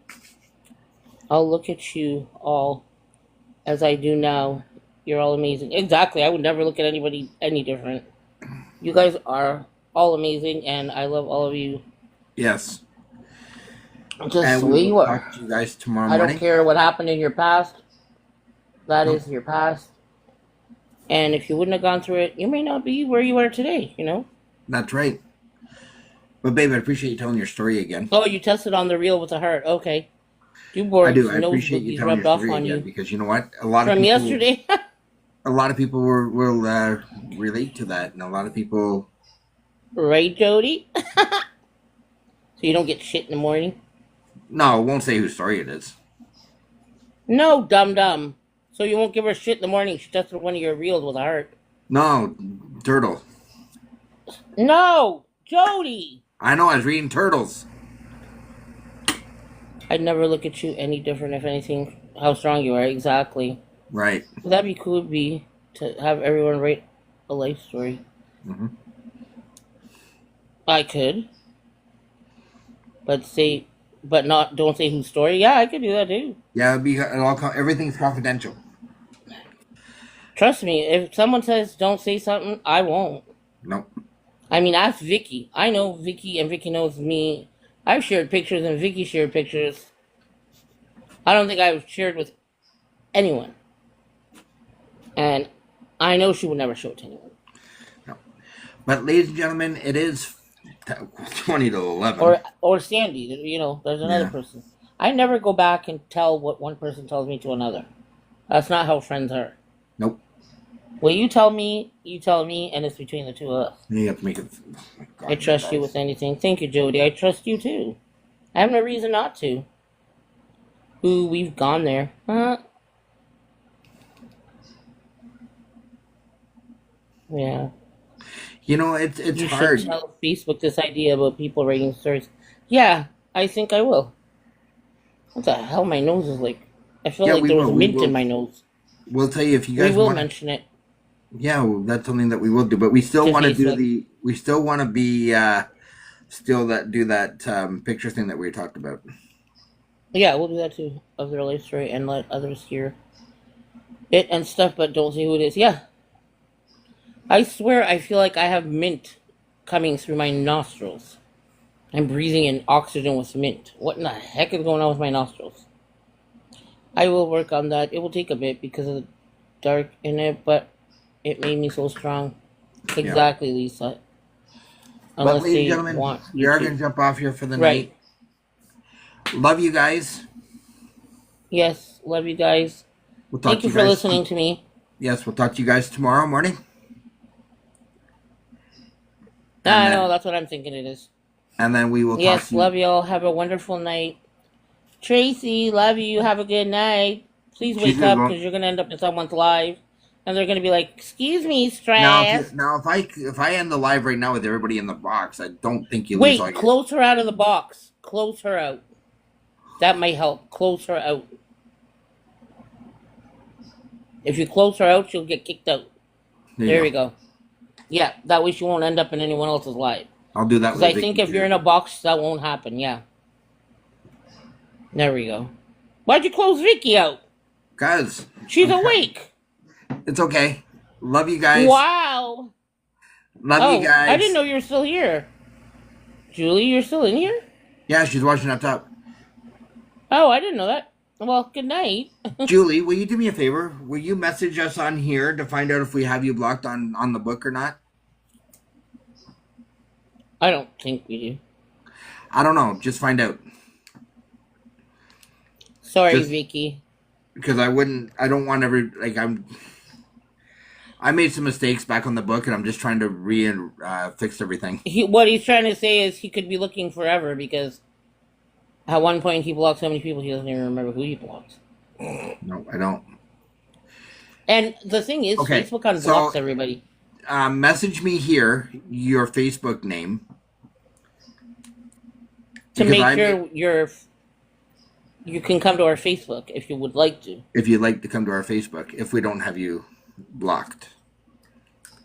I'll look at you all as I do now. You're all amazing. Exactly. I would never look at anybody any different. You guys are all amazing, and I love all of you Yes. just And the we way you will are. talk to you guys tomorrow I don't morning. care what happened in your past. That Nope. is your past. And if you wouldn't have gone through it, you may not be where you are today, That's right. But babe, I appreciate you telling your story again. Oh, you tested on the reel with the heart. Okay. I Duborg's do. I nose appreciate you boogies telling rubbed your off story on again you. because you know what? A lot of From people, yesterday. a lot of people will relate to that, and a lot of people. Right, Jody? So you don't get shit in the morning? No, I won't say whose story it is. No, dumb. So you won't give her shit in the morning. She tested one of your reels with a heart. No, Turtle. No, Jody. I know. I was reading Turtles. I'd never look at you any different, if anything, how strong you are. Exactly. Right. That'd be cool to have everyone write a life story. Hmm. I could. But say but don't say whose story. Yeah, I could do that too. Yeah, everything's confidential. Trust me, if someone says don't say something, I won't. Nope. I mean, ask Vicky. I know Vicky, and Vicky knows me. I've shared pictures, and Vicky shared pictures. I don't think I've shared with anyone, and I know she would never show it to anyone. No. But ladies and gentlemen, it is 20 to 11. Or Sandy. You know, there's another person. I never go back and tell what one person tells me to another. That's not how friends are. Nope. Well, you tell me, and it's between the two of us. You have to make it. Oh God, I trust you with anything. Thank you, Jody. I trust you too. I have no reason not to. Ooh, we've gone there. Yeah. You know, it's You hard. should tell Facebook this idea about people rating stories. Yeah, I think I will. What the hell? My nose is like. I feel like there was mint in my nose. We'll tell you if you guys We will mention it. Yeah, well, that's something that we will do, but we still want to do Facebook. we still want to be do that picture thing that we talked about. Yeah, we'll do that too of their life story and let others hear it and stuff, but don't say who it is. Yeah. I swear I feel like I have mint coming through my nostrils. I'm breathing in oxygen with mint. What in the heck is going on with my nostrils? I will work on that. It will take a bit because of the dark in it, but it made me so strong. Exactly, Lisa. But ladies and gentlemen, we are going to jump off here for the night. Love you guys. Yes, love you guys. We'll talk Thank you for listening to me. Yes, we'll talk to you guys tomorrow morning. I know, that's what I'm thinking it is. And then we will talk to you. Yes, love y'all. Have a wonderful night. Tracy, love you. Have a good night. Please wake up because you're going to end up in someone's live. And they're going to be like, excuse me, Stress. Now, if I end the live right now with everybody in the box, I don't think you lose all your... close her out of the box. Close her out. That might help. Close her out. If you close her out, she'll get kicked out. There we go. Yeah, that way she won't end up in anyone else's live. I'll do that. Because I think if you're in a box, that won't happen. Yeah. There we go. Why'd you close Vicky out? Guys. She's awake. It's okay. Love you guys. Wow. Love you guys. I didn't know you were still here. Julie, you're still in here? Yeah, she's watching up top. Oh, I didn't know that. Well, good night. Julie, will you do me a favor? Will you message us on here to find out if we have you blocked on the book or not? I don't think we do. I don't know. Just find out. Sorry, Vicky. Because I don't want I made some mistakes back on the book, and I'm just trying to fix everything. What he's trying to say is he could be looking forever because at one point he blocked so many people he doesn't even remember who he blocked. No, I don't. And the thing is, Facebook unblocks everybody. Message me here your Facebook name. To make sure you can come to our Facebook if you would like to. If you'd like to come to our Facebook, if we don't have you blocked.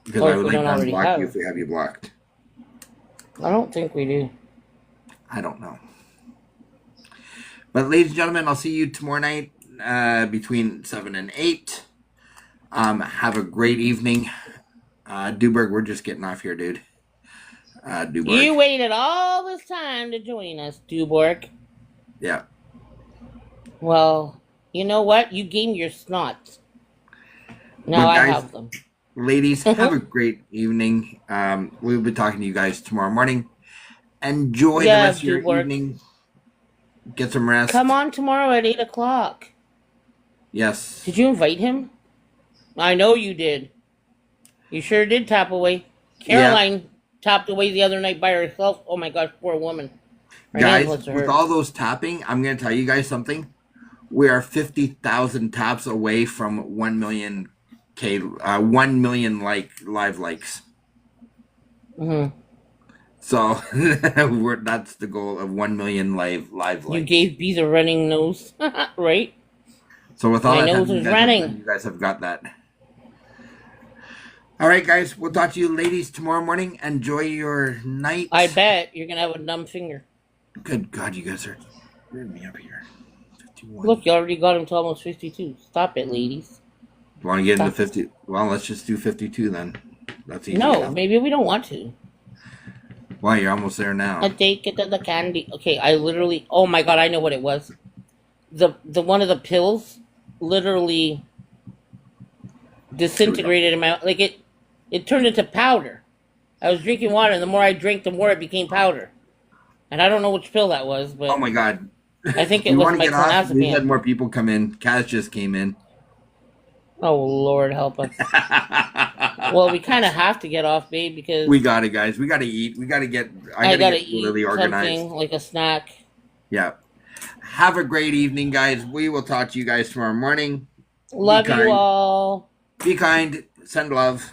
Because or I would like to unblock you if we have you blocked. I don't think we do. I don't know. But ladies and gentlemen, I'll see you tomorrow night between 7 and 8. Have a great evening. Duberg, we're just getting off here, dude. Duberg. You waited all this time to join us, Duborg. Yeah. Well, you know what? You gave me your snots. Now I have them. Ladies, have a great evening. We'll be talking to you guys tomorrow morning. Enjoy the rest of your evening. Get some rest. Come on tomorrow at 8 o'clock. Yes. Did you invite him? I know you did. You sure did tap away. Caroline tapped away the other night by herself. Oh my gosh, poor woman. Guys, with all those tapping, I'm going to tell you guys something. We are 50,000 taps away from 1 million live likes. Mm-hmm. So that's the goal of 1 million live likes. You gave B the running nose, right? So with all my nose is running. You guys have got that. All right, guys. We'll talk to you ladies tomorrow morning. Enjoy your night. I bet you're going to have a numb finger. Good God, you guys are screwed me up here. 51. Look, you already got him to almost 52. Stop it, ladies. You want to get into Stop. 50? Well, let's just do 52 then. That's easy No, enough. maybe we don't want to. Well, you're almost there now. I take it to the candy. Okay, I literally. Oh my god, I know what it was. The one of the pills literally disintegrated in my like it turned into powder. I was drinking water, and the more I drank, the more it became powder. And I don't know which pill that was, but Oh my god. I think it You was want to my get off? We had clonazepam. more people come in. Kaz just came in. Oh Lord, help us. Well, we kind of have to get off, babe, because We got it, guys. We got to eat. We got to get. I gotta get eat really organized. something like a snack. Yeah. Have a great evening, guys. We will talk to you guys tomorrow morning. Love kind. you all. Be kind. Send love.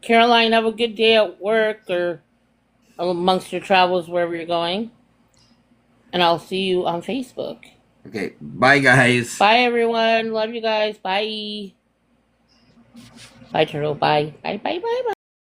Caroline, have a good day at work or amongst your travels wherever you're going. And I'll see you on Facebook. Okay. Bye, guys. Bye, everyone. Love you guys. Bye. Bye, Turtle. Bye. Bye, bye, bye, bye.